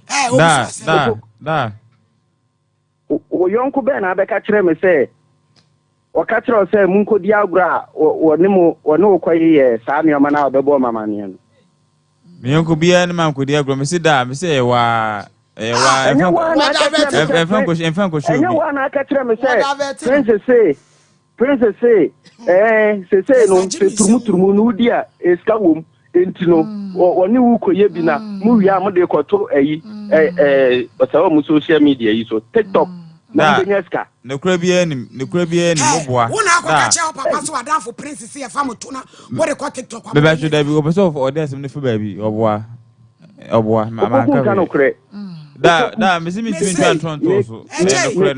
da o yonko be na abeka kire me se o ka kire se mu nkodi agura woni okoye saa ne oma na obebo mama ne no me yonko bia ne man kodi agura me se da me se wa enfan ko show enya wa na ka kire me se princess say no se turmu no dia eska wom entino woni wu koye bi na mu wi am de koto basawo mu social media yi so TikTok na benyeska ne kura bi ani mo boa wo na akota che papa so adanfo princess ye fa moto na wo de ko TikTok be ba should be opeso of orders me fi ba bi oboa mama ka da me si mi twan so ne kura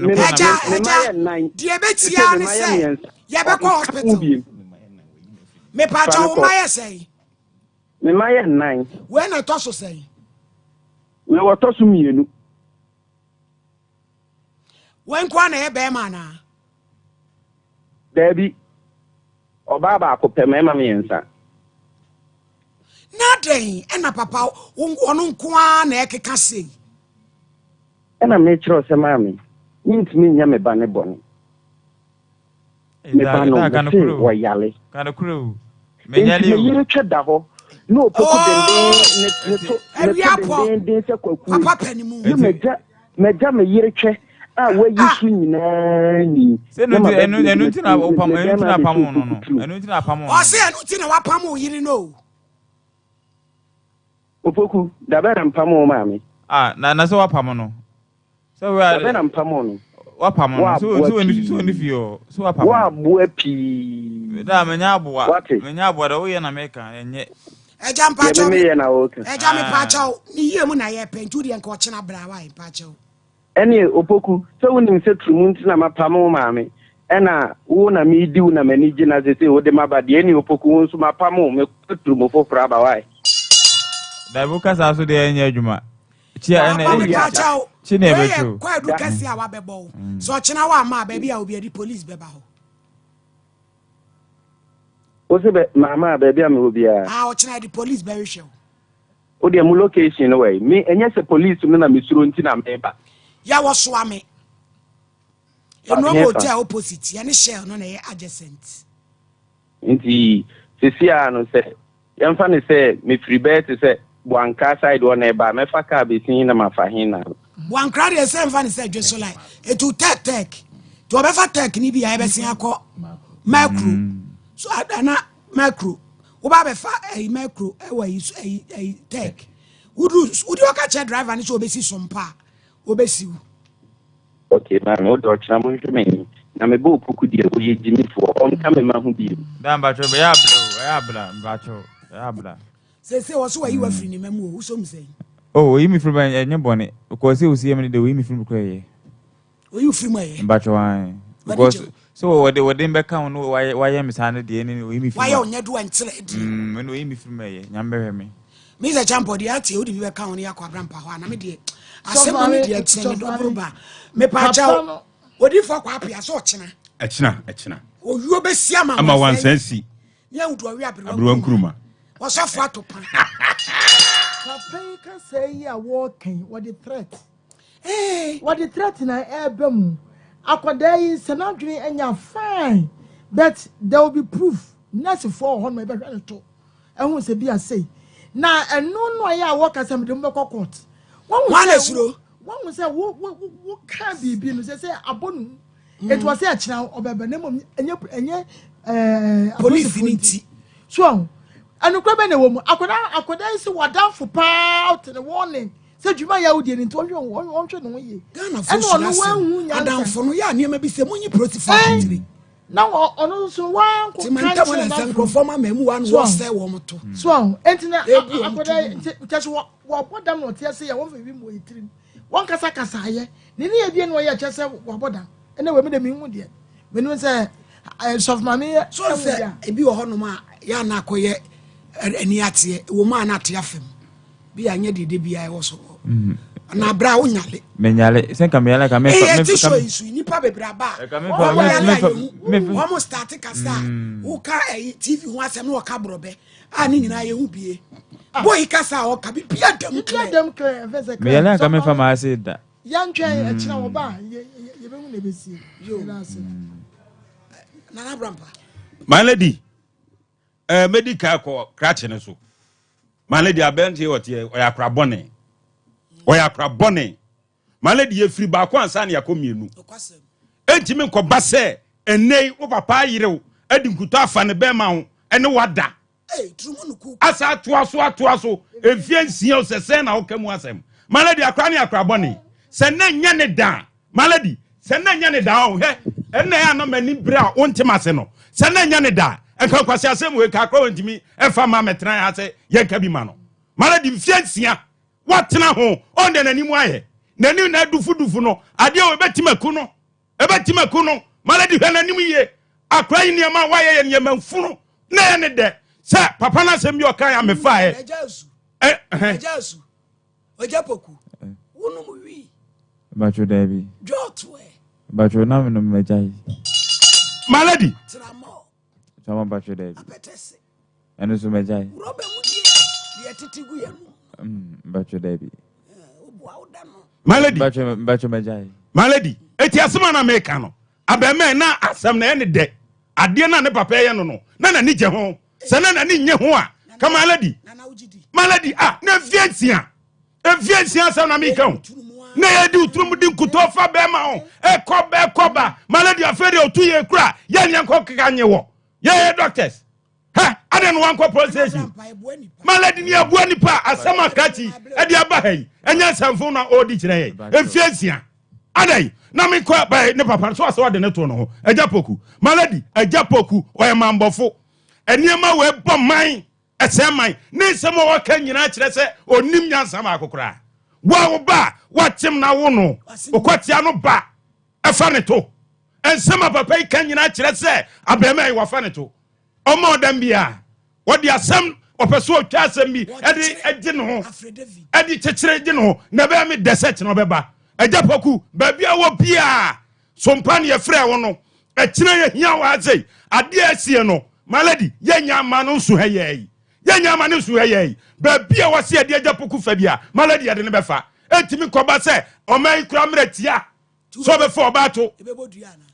die betia ne say ye be ko hospital me pa cha wo ma ye say me ma ye 9 we na to so say we wo to so mienu wen kwa na ye be ma na Debbie Obaba ko pe me ma me nsa na den na papa ono nko na ekeka sei ena me kiro se mami ntimi nya me ba ne boni me ba no se wo yale kana kuro me nyale me yire tweda ho no opoku dende ne se kwaku papa panimu meja me yire twe we yisu nyina ni se no enu tina opam no o se enu tina wapam o yiri no opoku da bera mpam o mami na se wapam no so we da bera mpam no wapam no so ni fio so wapam wa bo api da menya aboa da wo ye na meka enye Eja mpacho. me na okay. Eja me pacho. Ni ye mu na ye pentu de nka ochena brawa mpacho. Eni opoku so wonim se trumunti na mapamo maame. Ena wo na me di wo na mani gina se wo de mabade eni opoku wo nso mapamo me trumo fofra ba wai. Da buka sa so de enya adwuma. Chia ena e pacho. Chi na ebetu. Kwa du kasi a wa bebo. So ochena wa ma ba bia obi adi police beba ho. Osibe mama baby am obia. Ochena di police be hwe. O de mu location no way. Me enye se police no na misuro nti na meba. Ya wo so ame. Eno hotel opposite. Ya ne share no na ye adjacent. Nti sisia no se yemfa ne se me free bet se Bwanka side one eba me fa ka be sin na mafahina. Bwanka de se mfa ne se dweso like etu tek. To be fa tek ni bia e be sin akọ macro. So adana macro. Wo ba be fa macro e wa yi tek. Udi waka che driver ni so obesi sompa. Obesi. Okay, man, no do chna mo me. Na me bo poku die wo ye jimi fo. On ka me ma hu bi. Dan ba cho be ya bla ba cho. Ya bla. Se wo so wa yi wa free ni mamu wo so mu sei. Oh, yi mi free ba enye bone. Ko se o si yem ni de wo yi mi free ko ye. O yi free ma ye. Ba cho wan. Because so what they be count no why am sana de ni wo yi mi free. Why on yedu antre di. Me no yi mi free ma ye. Nyam be hwe me. Me ze champo de ati o de be count ni akwa brampa ho na me de. Asem ni de ati do proba. Me pa cha odi fo kwa apia so ochena. Echina. Oyuo be sia ma. Ama wansansi. Nya wudu awi Abro nkruma. Wasafo atopa. Papa can say ya walking what the threat. What the threat na ebem. Akwada yi sanadwene enya fine. But there will be proof. Nasi for hon me be hwe to. Ehun se bia say. Na eno no ya work asem de mbekọ court. One esuro. One say wo can be no say abonu. It was say achina obebe na mom enye police finiti. So anu kwa be na wo mu akoda isi wadanfo pa out the warning say djuma ya wodi ni to onhwe no ye Ghana for so adanfo no ya niam bi se munyi protify na ono so wan ko kan se na sankrofoma mamu wan wo say wo moto so entina akoda just wo bodam no tie say ya wo fa bi mo yitrim won kasa kasa ye ni ne ebie no ye che say wo bodam ene we me de mi hu de me no say soft mami so say ebi wo hono ma ya na akoye eni atie wo ma na atia fem bi anya dede bi ai wo so na bra wo nyale me nyale sen ka me yala ka me so isu ni pa bebra ba wo mo start kasa wo ka TV ho asem no ka brobe ani nyina ye hu bie boy kasa o ka bi bia dam clear me yala ka me fa ma ase da yan twen akina wo ba ye be hu na besi yo na brampa My lady medical ko crash ne so my lady abenti wote oya krabone my lady ye free ba ko ansa na yakomienu entimi nkoba se enei wo papa yirew adi nkuto afa ne be ma ho ene wada asa atoa so efie nsia osese na wokamu asem my lady akra ne akrabone se na nya ne da my lady se na nya ne da ho he ene ya no mani bra wontimase no se na nya ne da enka kwase asem we ka akra wontimi efa ma metran ha se ye ka bi ma no my lady fie nsia watena ho on de nanimu aye nani na dufu no ade o ebetimaku no maladi hwe nanimu ye akra yi niam waye ye niam mfunu na ye ne de se papa na sem bi o kan ya me fa e ejasu ojapoku wonu mu wi bacho dabi jotwe bacho na me no mejai maladi tramo chama bacho dabi apetese eno so mejai robe mu die titigu ye bacho dabi malady bacho mejai malady eti asema na meka no abeme na asem na ye ne de ade na ne papa ye no na ni je ho se na ni nye ho a ka malady na fiensia asem na meka ho na ye di utrum di nkuto fa be ma ho ekoba malady afere otu ye kura ye nyanko keka nye wo ye doctors I don't want compensation. Malady ni abu nipa asama kati edi aba hai enya samfo na odi kire efiesia adai na me kwa ba ne papa so aso de ne to no ejapoku malady ejapoku o e mambofo eniema we boman ɛsɛman ne nsɛm a wɔka nyina kyerɛ sɛ onim nyansa ma akokora wo ba watem na wo no okwatia no ba ɛfa ne to nsɛm a papa yi ka nyina kyerɛ sɛ abɛma yi wafa ne to ɔma ɔdam bia wɔde asɛm ɔpɛ so ɔtwa asɛm bi ɛde agye ne ho ɛde kyekyere gye ne ho na bɛyɛ me dɛsɛt na ɔbɛba agya paku baabi a wɔ bia sompa ne yɛfrɛ wo no ɛkyena yɛhia wɔ asɛi adeɛ asie no maladi yɛnya ama no nso ha yɛi yɛnya ama no nso ha yɛi baabi a wɔse adeɛ agya paku fa bia maladi yɛde ne bɛfa ɛtumi kɔba sɛ ɔma yi kora mmerɛ tia so ɔbɛfa ɔba to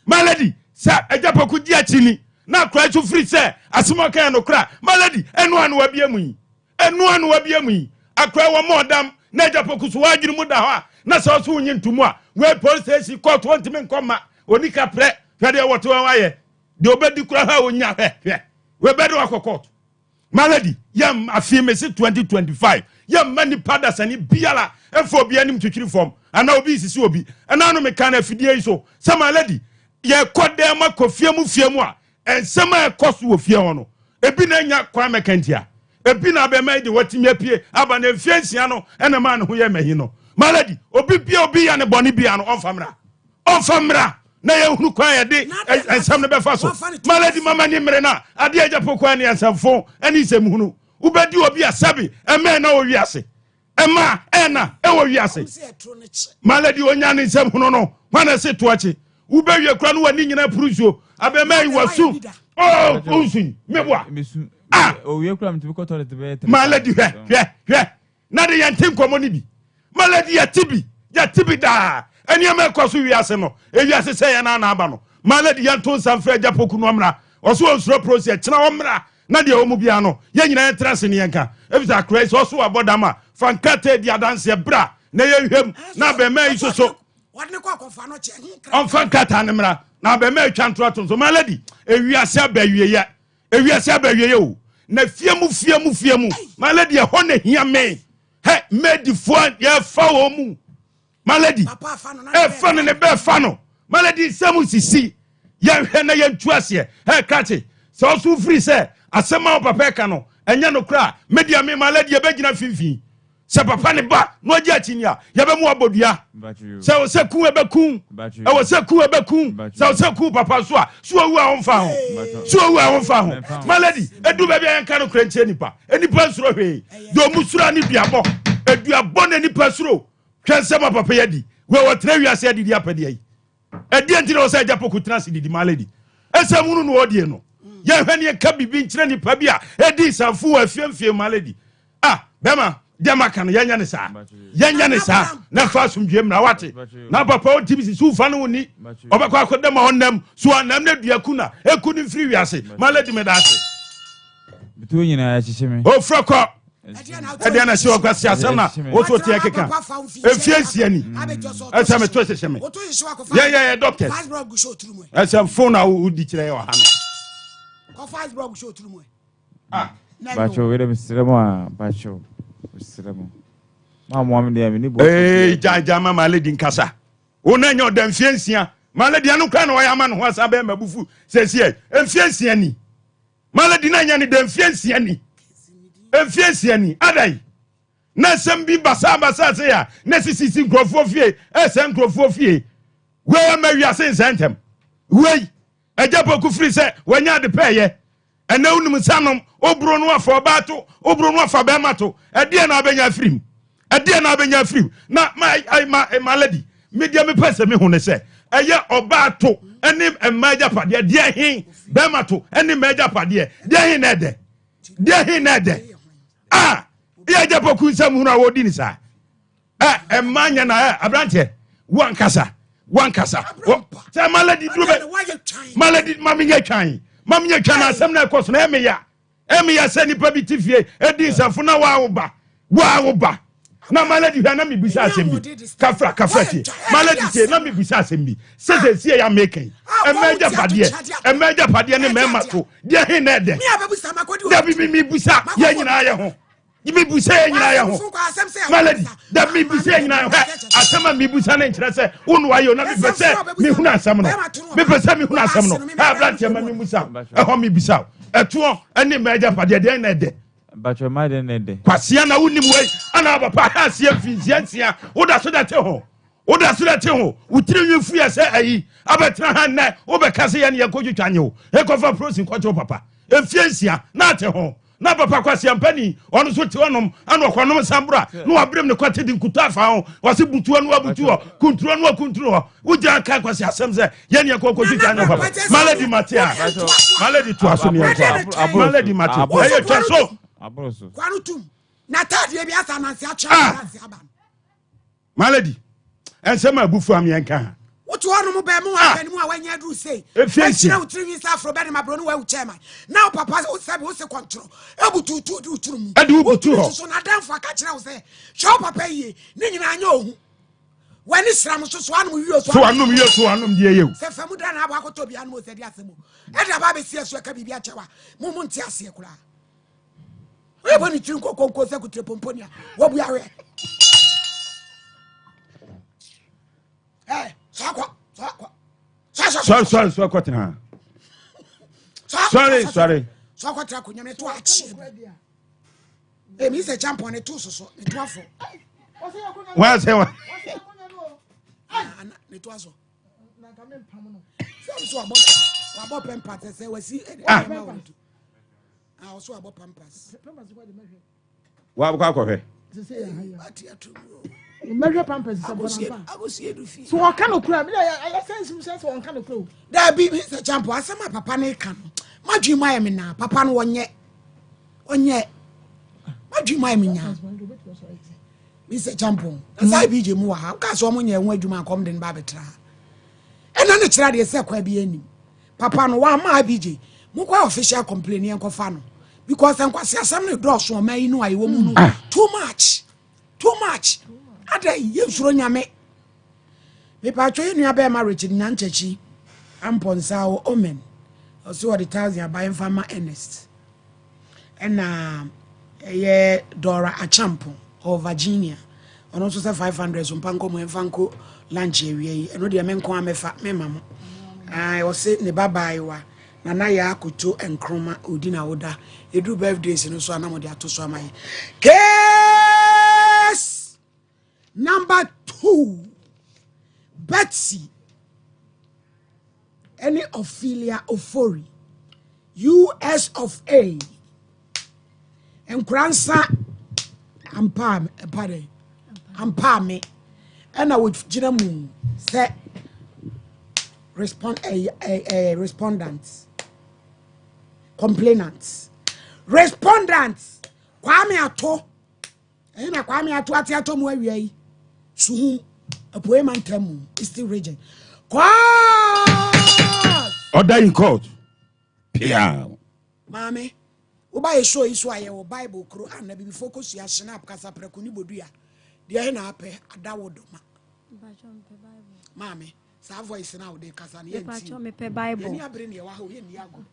maladi sɛ agya paku gye akyi ni na kora so firi sɛ asɛm ɔka no kora maladi ɛnoa no wabia mu yi ɛnoa no wabia mu yi akora wɔ ma ɔdam na agya paku so waadwene mu da hɔ a na sɛ ɔso wonye ntomu a wei police station court wɔntimi nkɔma onika prɛ hwɛdeɛ wɔto wayɛ deɛ ɔbɛdi kora ha ɔnya hwɛ wɛbɛde wakɔ court maladi yɛm afei mesi 2025 yɛmma nipa dasane biara ɛmfa obi anim twitwiri fam anaa obi sisi obi ɛna no meka no afidie yi so sɛ maladi yɛkɔ dɛn ma kɔ fie mu a ɛnsɛm a ɛkɔ so wɔ fie hɔ no ebi na anya kwan mɛkantia ebi na abɛma yi de wɔtumi apie aba na mfie nsia no ɛna ma ne ho yɛ mahi no maladi obi ya ne bɔne bia no ɔmfa mmra na yɛhunu kwan yɛde ɛnsɛm no bɛfa so maladi mama ni mmere na adeɛ agya po kwan ne ɛnsɛmfo ɛne nsɛm hunu wobɛdi obi a sabi ɛmɛ na ɔwi ase ɛma ɛna ɛwɔ wi ase maladi onya ne nsɛm hunu no hwana se to akyi wobɛwie kora no wani nyina purusuo abɛma yi wasu unsun meboa maladi hwɛ na de yɛnte nkɔmmɔ no bi maladi yɛtibi daa ɛnneɛma ɛkɔ so wiase no ewiase sɛ yɛn na aba no maladi yɛnto nsamfrɛ agya poku no ɔmmra ɔso ɔnsuro prosi ɛkyena ɔmmra na deɛ ɔmu bia no yɛn nyinaa yɛtra ase ne yɛnka ɛfisɛ akora yi sɛ ɔso wabɔdam a fa nkata di adanseɛ bra na yɛhwɛm na bɛma yi soso ɔmfa nkata ne mmra na bɛma atwa ntorato so maladi ewiase abɛwieyɛ o na fie mu maladi ɛhɔ na hia me medifoɔ yɛfa wɔ mu maladi ɛfa no ne bɛfa no maladi nsɛm sisi yɛhwɛ na yɛntu aseɛ krate sɛ ɔso firi sɛ asɛm a wo papa ɛka no ɛnyɛ no kora media me maladi yɛbɛgyina fimfini sɛ papa ne ba na ɔgye akyini a yɛbɛmu abɔdua sɛ wo sɛ ku ɛbɛku ɛwɔ sɛ ku ɛbɛku sɛ wo sɛ ku papa so a so awu a wɔmfa ho maladi ɛdu baabi a yɛnka no kora nkyɛ nipa nsuro hwee deɛ ɔmu suro a ne duabɔ na nipa suro hwɛ nsɛm a papa yɛdi wɔtena wiase adidi apɛdeɛ yi ɛdeɛ nti na wɔ sɛ agya poko tena se didi maladi ɛsɛ mu no na ɔdeɛ no yɛhwɛ ne yɛka bibi nkyerɛ nipa bi a ɛdi nsamfo wɔ afiemfie maladi bɛma deɛ maka no yɛnyɛ ne saa na fa asomdwe mmra wate na papa ɔtimi si so wofa no wo ni ɔbɛkɔ akɔda ma ɔnam so anam na duaku na ɛku no mfiri wiase maladi meda ase ɔfrɛ kɔ ɛdeɛ na hyɛ ɔkwasi asɛm na woso teɛ keka ɛfie nsia ni ɛsɛ meto hyehyɛ me yɛyɛ doctors ɛsɛ phone a wodi kyerɛ yɛ ɔha no bacho wede mesrɛ mu a bacho mesrɛ mu mamoa me deɛ mene gyama maladi nkasa wo na nyɛ ɔda mfie nsia maladi ano kora na wɔyɛ ama no ho asa bɛyɛ mabufu sɛsiɛ mfie nsia ni maladi na nya ne da mfie nsia ni mfie nsia ni adai na sɛm bi basa sɛ ya na sisisi nkurɔfoɔ fie ɛsɛ nkurɔfoɔ fie wei ma wiase nsɛntɛm wei agya poku firi sɛ wɔanya ade pɛɛyɛ ɛna wonim sanom oburo no afa ɔbaato oburo no afa bɛma to ɛdeɛ na abɛnya firim na maladi media mepɛ sɛ mehu ne sɛ ɛyɛ ɔbaato ɛne ɛma agyapadeɛ deɛ he bɛma to ɛne ma agyapadeɛ deɛ he na ɛdɛ yɛ agya poku nsɛm hunu a wɔdi ne saa ɛma nyɛ na aberanteɛ wankasa sɛ maladi duro bɛ maladi mamenyɛ twan na asɛm na ɛkɔ so na ɛmeya sɛ nipa bi ti fie ɛdi nsɛmfo na waawo ba na maladi hwɛ na mebisa asɛm bi kafra tie maladi tie na mebisa asɛm bi sɛ sie ya mekan ɛma agyapadeɛ ne mɛma to deɛ he na ɛdɛ da bi mebusa yɛ nyinaa yɛ ho maladi da mebisa yɛ nyinaa yɛ ho asɛm a mebusa no nkyerɛ sɛ wo no wayɛ na mepɛ sɛ mehunu asɛm no aberanteɛ ma mebusa ɛhɔ mebisa ɛtoɔ ɛne ma agyapadeɛ deɛ na ɛdɛ But your mother nede. Kwasia na unim we ana papa ha sia fiziantia woda so da te ho wutiri nwifu ya se ayi abetra ha na wo be kase ya ne yakodwetwa nye ho e kofa prosin kwacho papa efiansia na te ho na papa kwasia mpani ono so te onom ana okwanom sambra na wabrem ne kwate di nkutu afa ho wase butu anu abutu ho kunturo anu akunturo ho wugya ka kwasia asem ze ye ne yakodwetwa nye papa malady matia malady to aso ne malady matia ayo twaso Abroso. Kwarutum. Na tade bi asa na se acha ase aba. Malady. Ensema abufu am yenka. Wotu hono mo be mu afani mu a wanya duru sei. Efiansia. Na utiri wi sa afro be na mabro no wa u chairman. Now papa o sabe o se control. Ebutu tu du turu mu. Ade ubutu ho. So na danfo aka kire wo se. Show papa yi. Ni nyina anya ohu. Wani sram so so anum wi so anum die yew. Se famu da na aba akoto bia no se di asemo. E da ba be sie so ka bibia chewa. Mu nti ase kura. We boni tiri konko se kutre pomponia. Wo bu yare. Sorry. So kwatra ko nyame to achi. Me say champion to so me to afo. Wa say wa. Me to aso. Na ga me pam no. So abo pampas say wasi. So abo pampas. Wa ko akọ Measure pampers is a so what kind of crab? I sense one kind of clue. There be Mr. Champo, I said my papa ne can. My dream, my na papa no one yet. My dream, my mina. Mr. Champo, as I be you more, how can someone you when you man come in Babitra? And then the child is a quite be any. Papa no one my BJ, Muka official complaining and cofano. Because I'm quite some draws from me, no, I won't know. Too much. Ada yefuro nyame me pa twa enu aba marriage ni nyanchechi amponsa o omen also what the 1000 buy farmer Ernest and Dora Achampo of Virginia and also say 500 Sompa Nkomo enfanko lunch ewie eno de menko amefa me mamo I was say ne baba wa na ya akoto enkroma odina oda edu birthdays no so anamo de ato so amaye case number 2, Betsy, any Ophelia Ofori, US of A, and Kransa Ampame, and I would Jinamu say respondents, complainants, respondents, Kwame Ato, and a Kwame Ato Atiato Mwe. Suhum a poem and tamu is still raging. Order in court. Pia. Mammy, who buy a show is why your Bible crew and be focused ya snap casa precuni bodia. The end up a dawodoma. Mammy, some voice now de Casani. Bible. You bring your waho in Yago.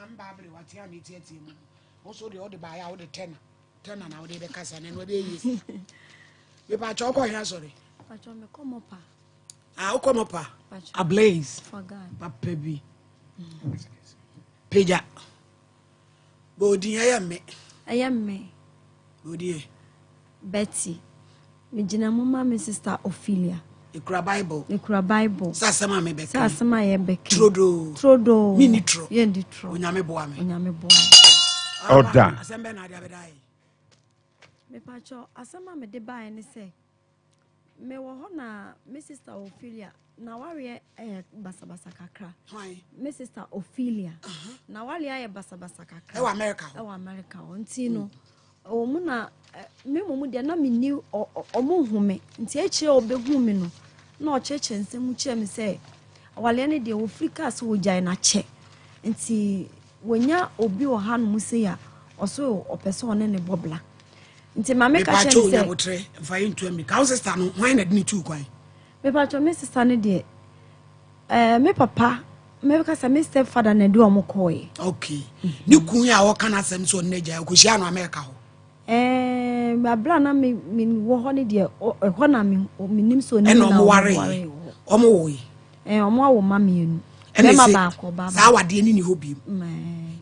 I'm Babri, what you need to also the order by out the 10. Turn now they the casa and what they use. You patch all here, sorry. Come up, a blaze for God. Baby. Peja. Body, I am me. Body. Betsy. Mijina mama, my sister Ophelia. The Bible. Sassama me beck. Trodo. Minitro. Yenditro. Unyame boy. Order. Assemble na dia bedai. Me pacho asama me de ba ni say me wo ho na me sister Ophelia na ware basabasa kakra. Me sister Ophelia na wale basabasa kakra. E wa America onti no o mu na me mu de na me ni o mu hume nti e kire obehu me no na o cheche nsem kire me say wale ne de Africa so ojai na che nti wonya obi o ha no mu say ya oso opese one ne bobla nti mama ka chen say wotre fa into me ka sister no why na ni tu kwan me pa cho me sister ne de me papa me ka say me step father na do omo koy okay ni kun ya wo kana sem so ne ja ko sia no America ho babla na me wo ho ne de ho na me nim so ne na omo ware omo wo omo awo mama enu be ma ba ko baba sa wade ni ho bi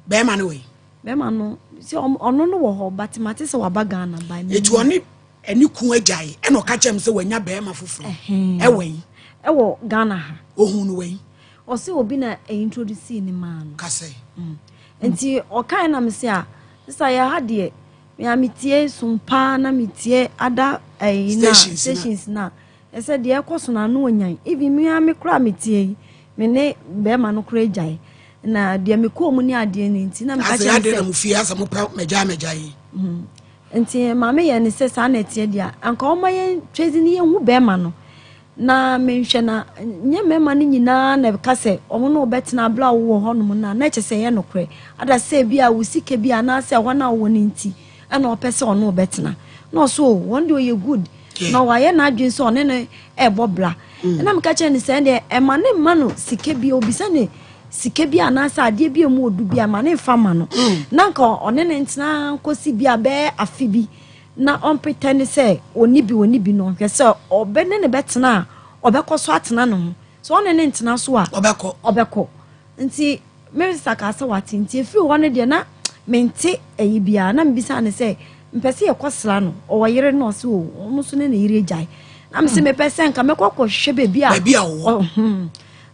be ma ne we bema no si ono no wo ho but mate se wabaga na by me etu oni eni kun agyae e no ka chem se wanya bema foforo ewen ewo Ghana ha ohun wen o se obi na introduce ni man ka se enti o kan na me se a sister ya ha de me amitie Sompa na mitie ada na stations na ese de ekoso na no onyan even me amekura mitie me ne bema no kura agyae na de me ko mu ni ade ni nti na me ka ade na mu fie asa mo pa meja yi nti mama ye ne se sa na tie dia anka o maye twezi ni ye hu bema no na menhwe na nye mema ni nyina na ka se o no betina bla wo ho no na na che se ye no kure ada se bia wo sike bia na se ho na wo ni nti na o pese o no betina no so one day you good na wa ye na adwen so ne ne e bobla na me ka che ni se de e ma ne ma no sike bia obisa ne sike bia na sa ade bia mu odu bia ma ne fa ma no na nka one ne ntina kosi bia be afi bi na on pretend say oni bi no hwe say obe ne betena obekọ so atena no so one ne ntina so a obekọ nti me saka sa wati nti efi wo ne de na mente eyi bia na mbisa ne say mpese ye kwosra no o wayere no so o muso ne yire jai na mse me pese nka mekọkọ hwe bebi a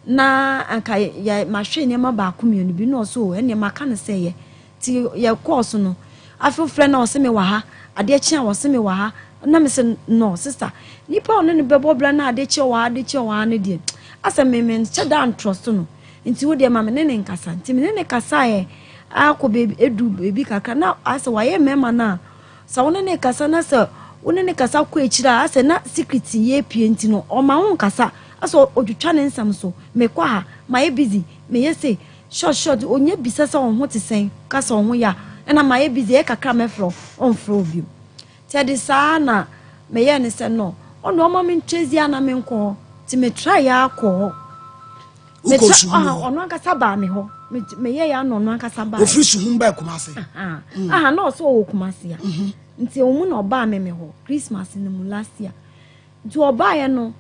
na anka ya mahwe ne ma ba komionu bi no so ene maka ne say ye ti ye course no afofre na o se me wa ha ade chia wo se me wa ha na me se no sister nipa ono ne bebo bla na ade chia wa ne de asa me che dan trust no nti wo de ma me ne nkasa nti me ne kasa ye akọ baby edu baby kaka na asa wa ye mema na sa wo ne kasa na sa wo ne kasa ko echira asa na secret ye pie nti no o ma wo kasa asa odwutwa ne nsam so me kwa ha ma ye busy me ye say short onye bisa sa wo ho te sen kasa wo ho ya na ma ye busy e kakra me fro on fro bi ti de sa na me ye ne se no ono ma me ntrezi ana me nko ti me try ya akọ me ono nkasa ba me ho me ye ya no nkasa ba ofiri suhun ba Kumase no so wo Kumase ya nti omu na oba me ho Christmas ni mu last year nti oba ye no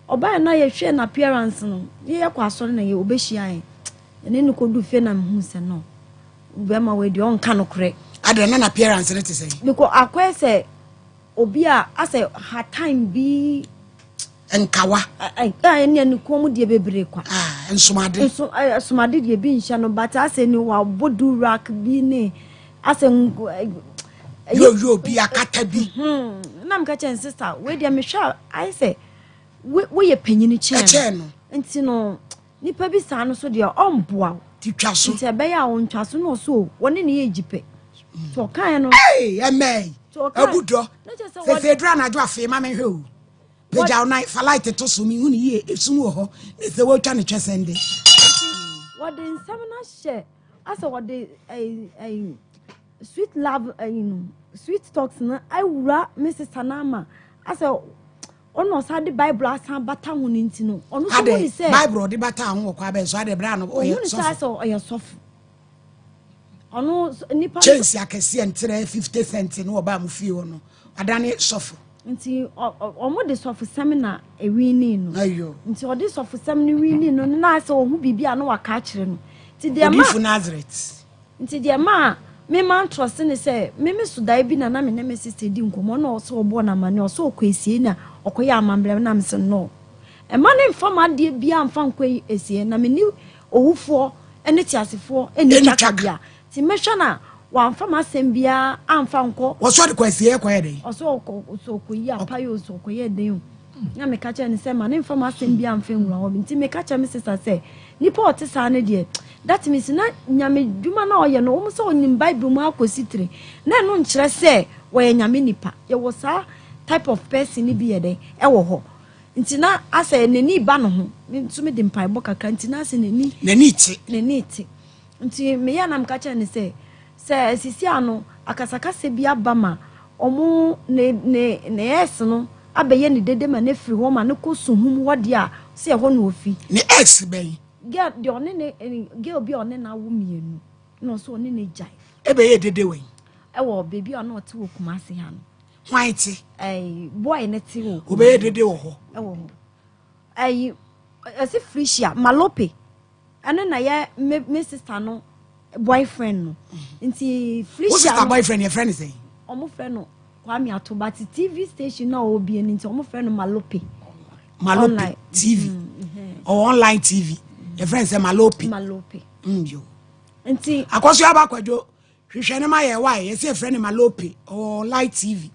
oba na ye hwe na appearance no ye kwa asori na ye obehia ye ene ni ko du fe na me hu se no be ma we de on ka no kure ada na appearance ne te say because akwa se obi a ase ha time bi enkawa ene ni ko mu de bebre kwa nsumade de bi nhya no but ase ni wa bodu rack bi ne ase yo bi akata bi na mka chen sister we de me hwa I say we ye panyini che no nti no nipa bi sa no so de omboa ti twa so nti be ya won twa so no so woni ne ye jipe to kan no emei abudo se fedra na jo afi ma me hwe o peja na fa light to so mi hu ni ye esum wo ho se wo twa ne twesende what the seminar share as what the sweet love sweet talks na I wura Mrs. Sanama as ono sa de Bible asan bata hu ni ntino ono so ni say Bible de bata hu kwa be so ade bra no oye soft ono nipa chance akese entere 50 cents no oba mu fie no adane soft nti omo de soft seminar ewini no ayo nti ode soft seminar wini no na ase ohu bibia no waka kire no nti de ma Nazareth nti de ma me man trust ni say me sudai bi na me na sister di nkomo na so obo na mane so okwesie na okoya amamble na me se no e ma ne mfama de bia mfa nkwe esie na me ni owufo ene tiasefo ene twakabia ti mehwa na wa mfama sembia amfa nko wo so de kwasie kwa yede so okoyi apayo so okoye den na me ka cha ni say ma ne mfama sembia amfa nwura ho nti me ka cha me sister say nipa otisa ne de that means na nyame dwuma na oye no wo so onyim Bible mu akositire na no nkire se wo ye nyame nipa ye wo sa type of person ni bi ye de e wo ho nti na ase nani ba no ho nso me de mpai bo kaka nti na ase nani ti nti me ya na mka cha ni se sisi ano akasakase bi abama omu ne yes no abeye ni dede ma na firi ho ma ne kosuhum wode a se ho no ofi ni ex ben girl de one ne girl bi one na wo mienu no so one ne jai ebe ye dede we e wo baby ona ote wo Kumase ha no white boy ne ti wo obe ye dede wo ho e wo ase frishia malope ane na ye me sister no boyfriend no nti free what's your boyfriend your friend is saying omo friend no kwame atoba TV station na obi ni nti omo friend no Malope TV or online TV your friend say Malope yo nti akoso abakwadwo hwehwe ne ma ye why you say friend Malope or light TV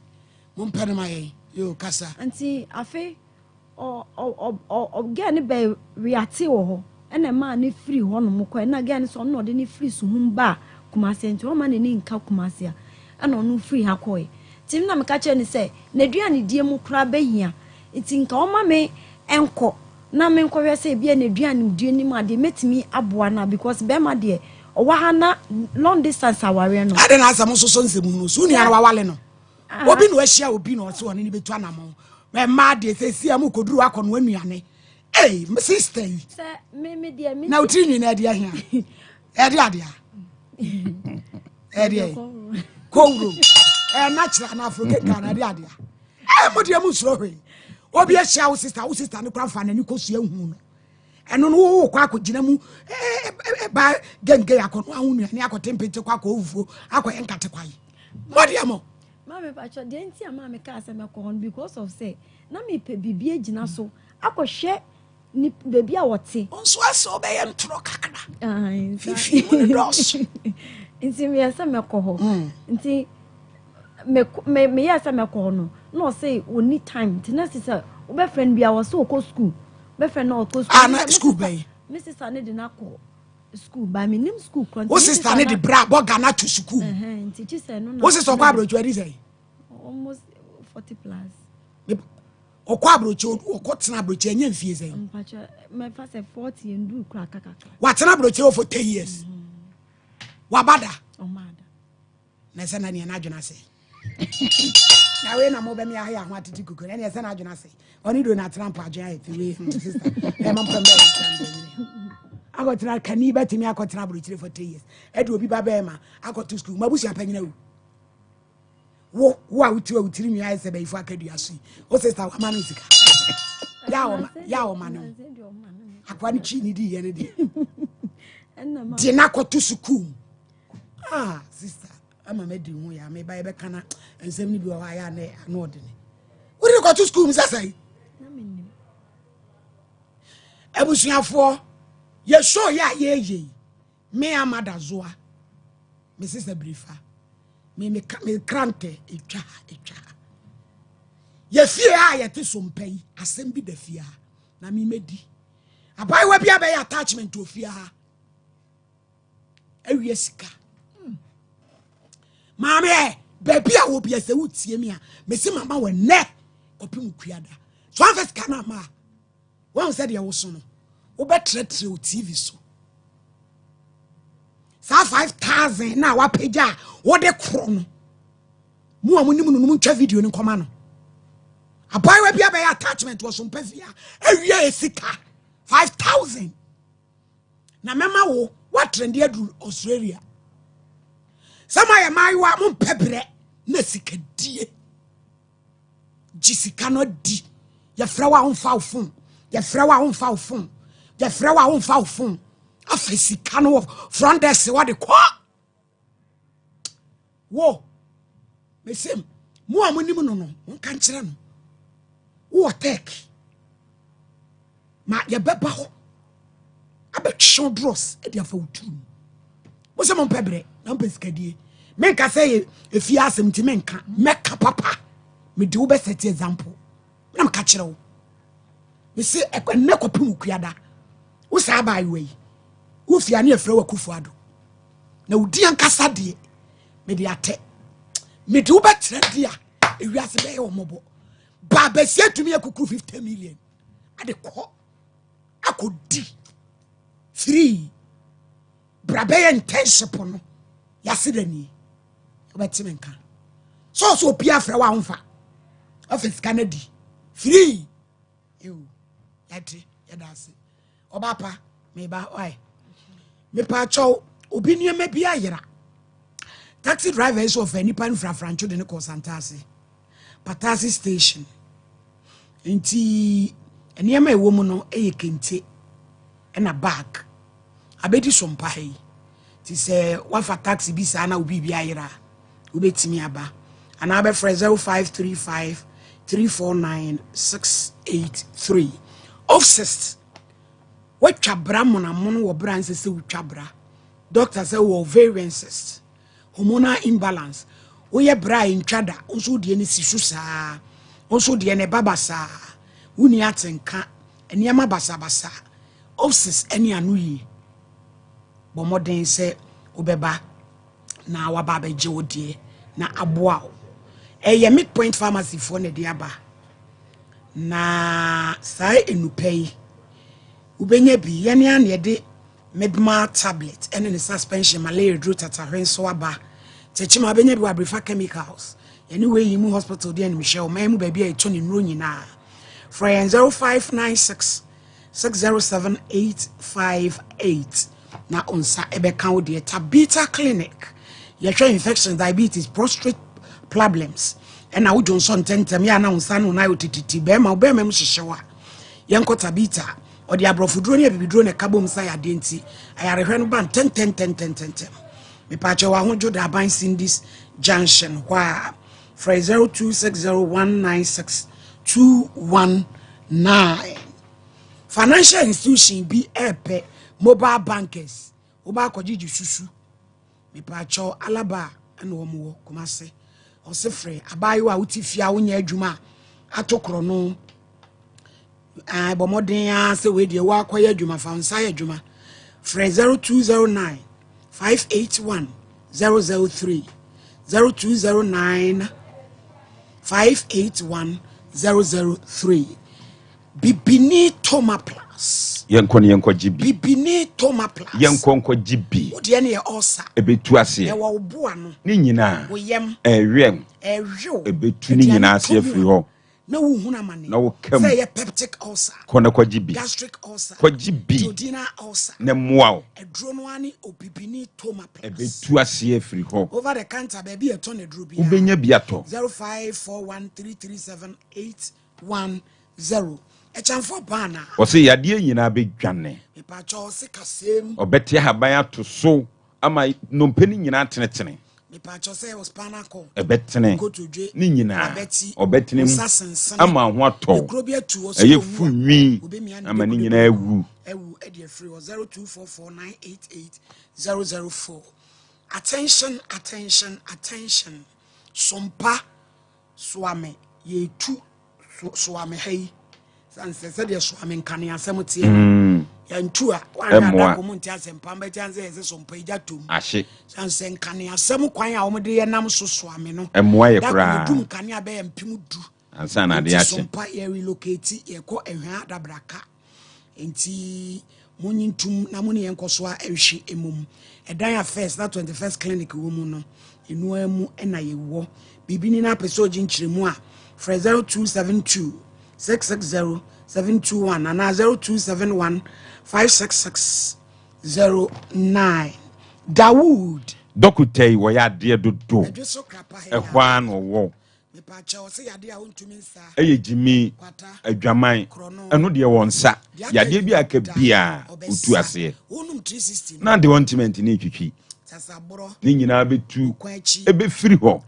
mo mpene ma ye yo kasa nti afi o get ne be react wo ho ena ma ne free ho no mo kwa na get ne so no de ne free so humba kumase nti o ma ne nka kumase a ena no free ha koy tim na me ka che ne say na duane die mu kra behia nti nka o ma me enko na me nko hwe say bia na duane die ni ma de metimi aboa na because be ma de o wa ha na long distance aware no ade na asam so so nsem no so nia na wawale no obi no ahia obi no so one ni betu anamo me ma de say sia mu koduru akono anuane eh my sister say me de me na utri ni na de ahia e de ade a e de kowro natural na afro ke na de ade a mo de mu suro hwe obi ahia wo sister ne kwa fa na ni kosu ehu no eno no wo kwa akogina mu ba genge akono ahunu ani akotempete kwa ovuo akoye nkate kwaye modi mo mama pacho de nti ama me ka ase me ko because of say na me pe bibie gina so akohwe ni baby a wote onso aso be ye ntro kakra fifi mo dos nti me ase me ko ho nti me ya ase me ko no no say oni time tinasi say wo be friend bia wo so ko school be friend no ko school na school bay Mrs. Ane de na ko school by me nim school kon wo sister ne de bra boga na to school nti chi say no wo sister kwa abrochu adi say almost 40 plus okwa abrochu okwa tena abrochu anya mfie say mpacha my first 40 ndu kra kakaka wa tena abrochu for 10 years wabada omada na se na ne na adwena say na we na mo be me ahia ho atiti kuku na se na adwena say oni do na tramp adwen ayi we sister e mam pembe akotra kani betimi akotra abrochu for 10 years e do obi ba be ma akoto school mabusi apanyina wo a wutiri mi ayi se be ifu akadua so o sister wa manu sika ya o manu akwa ni chi ni di ye ne di di na koto school sister ama me di hu ya me ba ye be kana ensem ni bi wa ya na no de ni wo di koto school mi sasai na me nim ebusuafo ye show ya ye me amada zoa me sister brifa me krante etwa ye fie a ye te sompai asem bi da fie na me medi abai wa bia be attachment to fie ha awie sika mama baby a wo bia se wutie mi a me se mama we ne opim kuada so an first kana ma won said ye wo so no wo betre o TV so sa 5,000 na wa peja wo de kro no mu amunim no mu twa video ni koma no abai wa bia be attachment was mpafia awie esika 5,000 na mema wo what trend adu Australia sama ya mai wa mu pebre na sika die jisika no di ya fra wa onfa ofun ya fra wa onfa ofun ya fra wa onfa ofun afa sika no front desk what the ko wo mesim mu amunim no nka nkire no wo tek ma ya beba ho abetwe dross e dia fa utu wo se mo pebre na mpesikadie menka say efi asem ti menka meka papa me di wo be set example na mka kire wo me se ekwane kopim kuada wo sa ba yi wo fia na efra wa kufuado na udi ankasa de me di ate me di wo be tere dia ewiase be yo mobo ba be se tumi akukuru 50 million ade ko akodi free brabe intensive no yasidani obetimenka so pia fra wa honfa office canada free you yati yadase obapa me ba oi me pa chow obi niam bia yera taxi drivers of any pan francho de ko santase patasi station enti eniam ewo mu no eye kente na bag abedi sompa hai ti say wafa taxi bi sa na obi bi ayira wobetimi aba ana abe frɛ 0535 349 683 offset watwa bra monamono wo bra nsese wotwa bra doctor say wo ovarian cyst hormonal imbalance woyɛ bra ntwada nso de ne sisu saa nso de ne babasa wuni atenka eniama basabasa offset eni anu yi bo moden sɛ obeba na waba beje wodie na aboa eye midpoint pharmacy for ne de aba na sai enupei ubenya bi yene an yede medma tablet ene ne suspension malaria dro tatahwen so aba techima benya bi wabrifa chemicals yene we yi mu hospital de enimhye o man mu ba bi a eto ne nuro nyina for 0596 607858 na onsa ebeka wo de Tabita clinic yehwe infection diabetes prostate problems and now Johnson tentem ya na onsa no na otititi be ma be mem hyehyewa yenko Tabita or the abrofudro ne bibidro ne kabom sa ya de nti ayarehwe no ban 10 me pache wa ho joda ban sindis junction kwa for 0260196219 financial institution bi epe mobile bankers oba akogiji susu me pacho alaba na wo mo kumase o se frɛ abayo a utifia wonya adwuma atokro no bomoden a se we de wa akoya adwuma fa nsa ya adwuma frɛ 0209 581 003 0209 581 003 Bibini Toma Plus yenko jibi Bibini Toma Plus yenko jibi odi ene osa ebetu ase e wo bo ano ni nyina woyem ewem ewo ebetu ni nyina ase afiri ho na wo huna mane na wo kam say peptic ulcer ko jibi gastric ulcer ko jibi duodenal ulcer ne moa edro no ani Bibini Toma Plus ebetu ase afiri ho over the counter baby e ton edro bi ubenya biato 0541337810 echanfo bana o se yade nyina bedwane me pa cho se kasem obete haban ato so ama nompeni nyina tenetene me pa cho se ospana ko ebetene ni nyina obetene ama ho ato eye funwi ama ni nyina awu e de free 0244988004 attention sompa swame ye tu swame hey sanse de swame nkane asem tie yantu a wanda ko munti asem pamba chanze ese sompa ijatum ahye sanse nkane asem kwan a wo de yenam so swame no emoa ye kra da dum nkane abe empim du ansa na de ahye sompa ye relocate ye ko ehwa adabraka enti munyintum na muni yenkoso a ehwe emum edan ya first that 21st clinic wo mu no enu amu na ye wo bibini na peso ginchiremu a 0272 660 721 and 0271 56609 Dawood dokutei wo ya de dodo ehwa no wo me pa cha o se yade a wontumi nsa eye jimi adwaman eno de wonsa yade bi aka bia otu ase wonum 360 na de ontiment ni twitwi sasaboro ni nyina betu ebe firi ho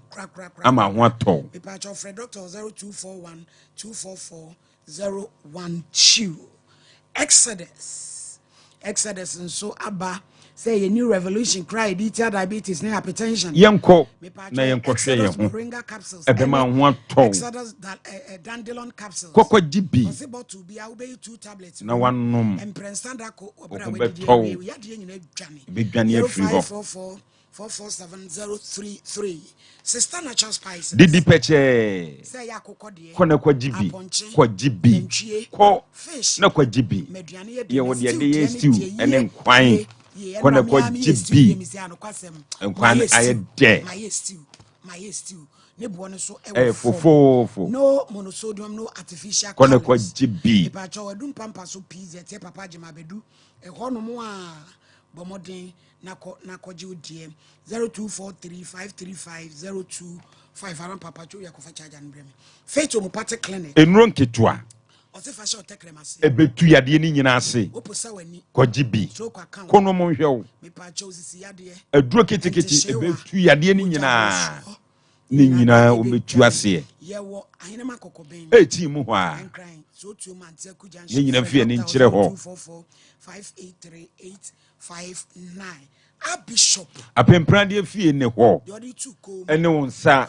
ama ho ato me pa cha Fred Doctor 0241 244 012 Exodus nso aba say a new revolution cry detailed diabetes na hypertension yenko na yenko hwe ye ho ebema ho ato Exodus dandelion capsules koko jibi possible to be obey 2 tablets na wanom emprensanda ko obra we we yade nyina dwane bedwane afiri ho 444447033 sister natural spices didi peche say yakoko de kona kwa jibi ko fish na kwa jibi meduane ye wo de stew ene nkwan kona kwa jibi nkwan ayede my stew ne bo so fofofo no monosodium no artificial kona kwa jibi pa cho wadum pampa so pizza tie papa jema bedu hono mo a bomoden na koji udie 0243535025 aran papa cho yakofa charge an breme faith mu party clinic enro nketua ebetu yadeɛ ni nyina ase kɔgye bi kono mo hwɛ wo aduro ketekete ebetu yadeɛ ni nyinaa ni nyinaa obetu ase eti mu hɔ a ye nyina fie ni nkyerɛ hɔ 583859 Bishop apemprade fie ne hɔ ene wonsa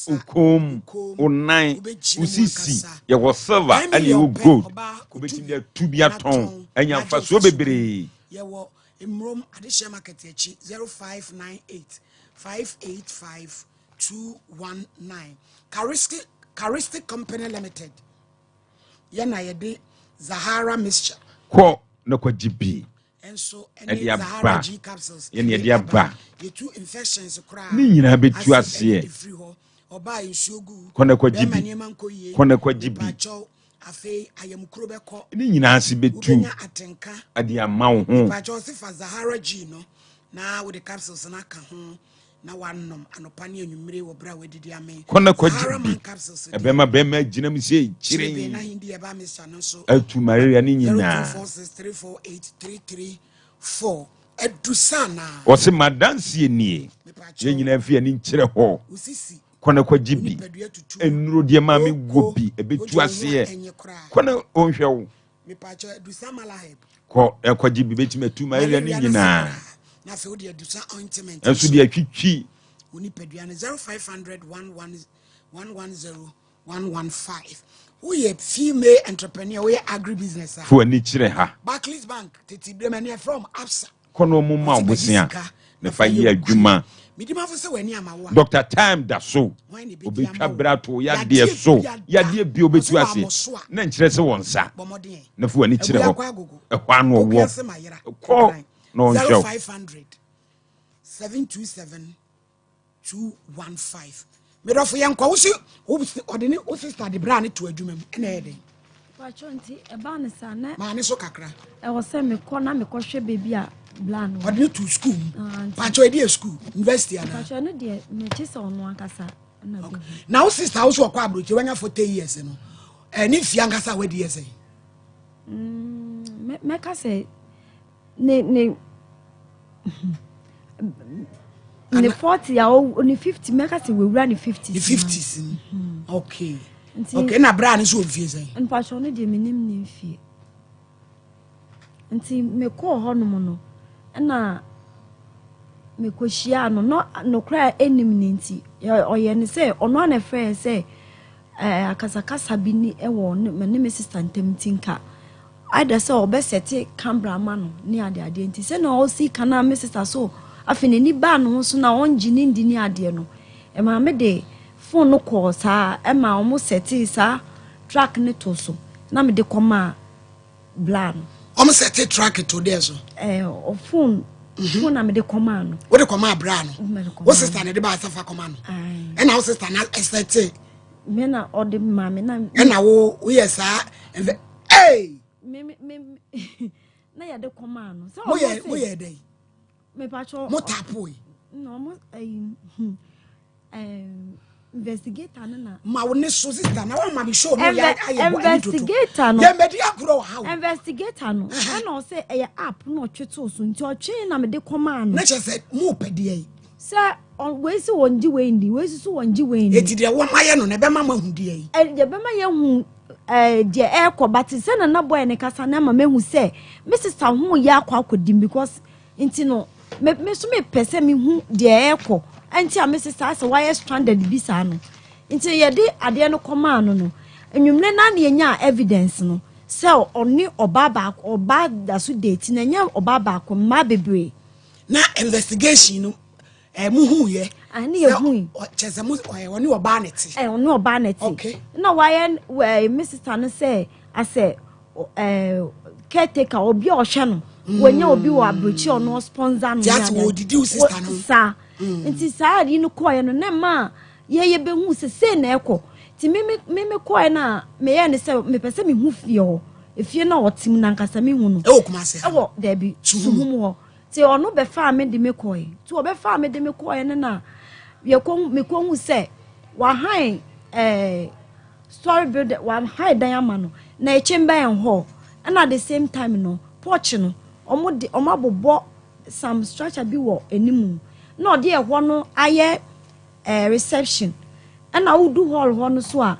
ukom onan usisi ye wo silver ene ye wo gold obetimi ya tubia ton enya mfaso bebre ye wo imrom adehye market echi 0598 585 219 Charistic Company Limited ye na ye de Zahara mixture ko na kwa GB and so any Zahara G capsules ye dia ba ye two infections kra ni nyina betu ase oba insuogu kona kwa GB kona kwa GB afei ayamkuro beko ni nyina ase betu ade ama wo ho pacho sifa Zahara G no na with the capsules na ka ho na wanom anopa ne anwumire wo bra wadidi ame kona kwa GB ebema bema ginam se chire na hindi e ba Mr. no so atu malaria ni nyina 0246348334 edusana o se madanse nie ye nyina fie ni nkyere ho usisi kona kwa GB enuro de ma me gobi ebetu ase kona onhwe wo me pacho edusama la heb ko kwa GB betime atu malaria ni nyina na fe odi edusa ointment enso de atwitwi oni pedua ne 0500 110 who ye female entrepreneur we agribusiness fo ani kire ha Barclays Bank teti bremane from Absa kono mu ma obusia ne fa ye adwuma midima fo se wani amawo Dr. Time da so obetwa brato ya de so ya de bi obetu ase na nkire se wonsa na fo ani kire ho ehwa no wo ko no show 0500 727 215 medofo yankwa wo si odene wo sister de bra ne to adwuma mu na ede pachonti e ba ne sana ma ne so kakra e wo se me ko na me ko hwe bebi a plan odene to school pacho edi school university ana pacho no de me chise ono ankasa na bebi na wo sister wo so kwa abrochi wanya 40 years no ni fia ankasa we de years me ka se ne 40 ya ni 50 meka se we wura ni 50 the 50s okay okay na bra ni so ofie say npacho no de minim ni fie nti me ko ho no mo no na me ko hia no kra enim ni nti oye ne say ono na frɛ say akasakasa bi ni ewo ne me sister ntem tinka ada say obesete camera no ni ade nti say na o si kana me sister so afine ni ba no so na onji ni ndi ni ade no e ma me de phone no call sa e ma o mo seti sa track ne to so na me de koma blan o mo seti track to there so o phone na me de koma no wo de koma bra no wo sister ne de ba safa koma no e na wo sister na seti me na o de ma me na e na wo yesa hey me na ya de koma no so wo ye dey me pacho mo tapo no mo investigator na ma wo ne so sister na wa ma be show no ya investigator no ya me dia kuro how investigator no na o say e app no tweto so nti o twe na me de command no na che say mo pede ai say we si wonji we ndi we si so wonji we ndi eti de wo maye no na be ma mahudi ai je be ma ye hu de ekobati say na boy ne kasa na ma mehu say me sister hu ya akwakodim because nti no me so me pese me hu de eko anti a me sister say why stranded bisa no nti ye de ade no command no enwumre na na nya evidence no say oni oba da so date na nya oba ba ko ma bebre na investigation no mu hu ye ani ye hu chese mu oni oba neti oni oba neti okay na why me sister no say I say caretaker obi o hwe no wonya obi wo abrochi ono sponsor no just wo didi u sister no sa nti sa ri no koye no na ma ye be hu se na ekọ ti me koye na me ye ne se me pese me hu fie ho efie na otim na nkasa me hu no e wo kuma se wo da bi suhum ho ti ono be fa me de me koye ti obe fa me de me koye na ye ko me ko hu se wa han story builder wa han dan ama no na chamber and hall and at the same time no porch no omo some structure bi wo enimu na ode e ho no aye reception and I would do hall ho no so a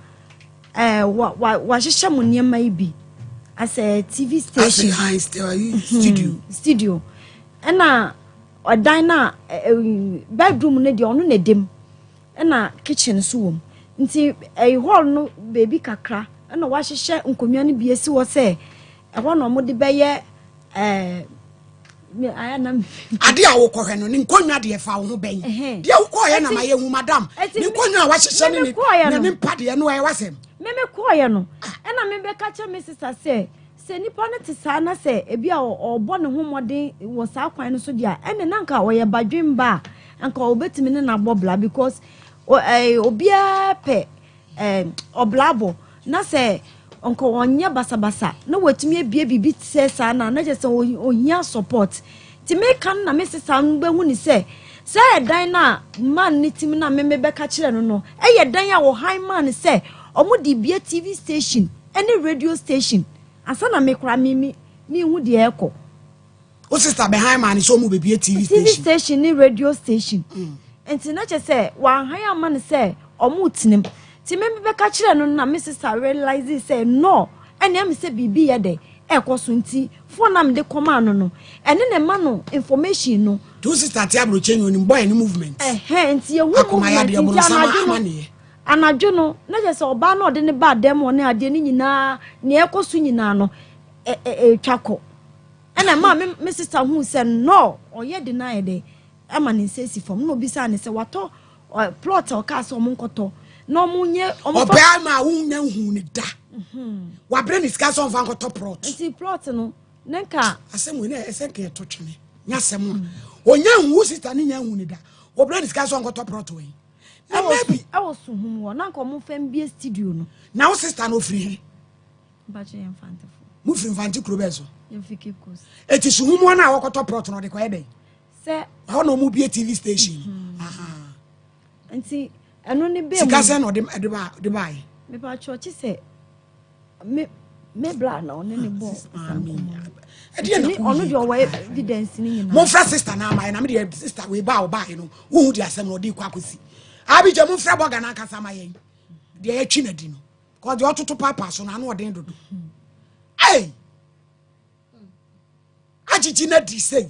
wa hyehyɛ mo niema ibi as a TV station studio and odan na bedroom ne de ono na dem na kitchen so wom nti hall no baby kakra na wa hyehyɛ nkonwa no bi esi wo se ho no mo de beye ade a wo kɔhwɛ no ne nkonwa de fa wo ho bɛn de wo kɔhwɛ na ma ye hu madam ne nkonwa wa hyehyɛ ne mpa de no wa wasɛm me kɔhwɛ no na me be ka che me sister se nipa no te saa na se ebi a ɔbɔ ne ho mɔden wɔ saa kwan no so dia ɛne nanka ɔyɛ badwemba anka obetimi ne na bɔbla because obia pɛ oblabo na se onko onye basabasa na watumi ebie bibi tse saa na je se ohia support ti me kan na me sesa ngbe hu ni se dan na man ni tim na me be ka kire no eye dan a wo high man se omo di bie TV station any radio station asa na me kura mi hu de ekọ o sister behind man so mo be bie TV station ni radio station enti na che se wa high man se omo tinim ti me be ka kire no na me sister realize say no ene am say bibi ye de ekoso nti fo na me de command no ene ne ma no information no two sister ti abro change oni boy ni movement nti ye hu movement anadwo no na je say oba na ode ne ba dem one ade ni nyina ne ekoso nyina no twako ene ma me sister hu say no oye deny de ama ne sesi form no bi sa ne say wato plot o ka so mo nkoto no munye oba ma wunya hu ne da wa bre ni ska so fan ko top plot nti plot no nenka asemu ne esenke to twene nya semu onya hu sister ni nya hu ne da wo bre ni ska so ko top plot we na maybe I was hum wo nanka mo fam bia studio no na wo sister no free ba che infante mu free infante kro be so you fike kos eti su hum wo na wo ko top plot no de ko e dey se ho no mu bia TV station nti eno ne be sika se no de ba me pa church se me bla na one ne bo ni ono de owa evidence ni nyina mo fra sister na mai na me de sister we ba no wo hu di asem no de kwa kosi abije mo fra boga na kasa mai de ya twi na di no ko de ototo papa so na no odin dodo ajiji na di sei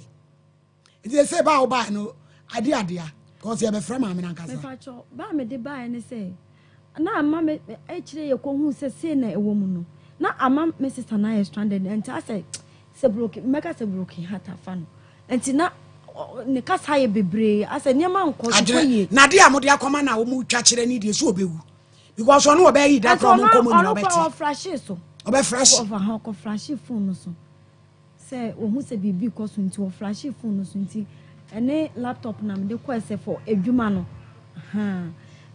de say ba no ade cause you be from am na kasa me fa cho ba me de ba ne say na ama me e kire ye ko hu se na ewo mu no na ama me sister na is stranded and I say se broken meka se broken heart afa no enti na ne kasa ye bebre ase niam nko so ye na de amode akoma na wo mu twa kire ni de so obewu because ono obe yi da from nkomo ni obeti ono flash so obe flash over ha ko flash phone so se wo hu se bibi ko so nti wo flash phone so nti ene laptop na me de ko ese for edwuma no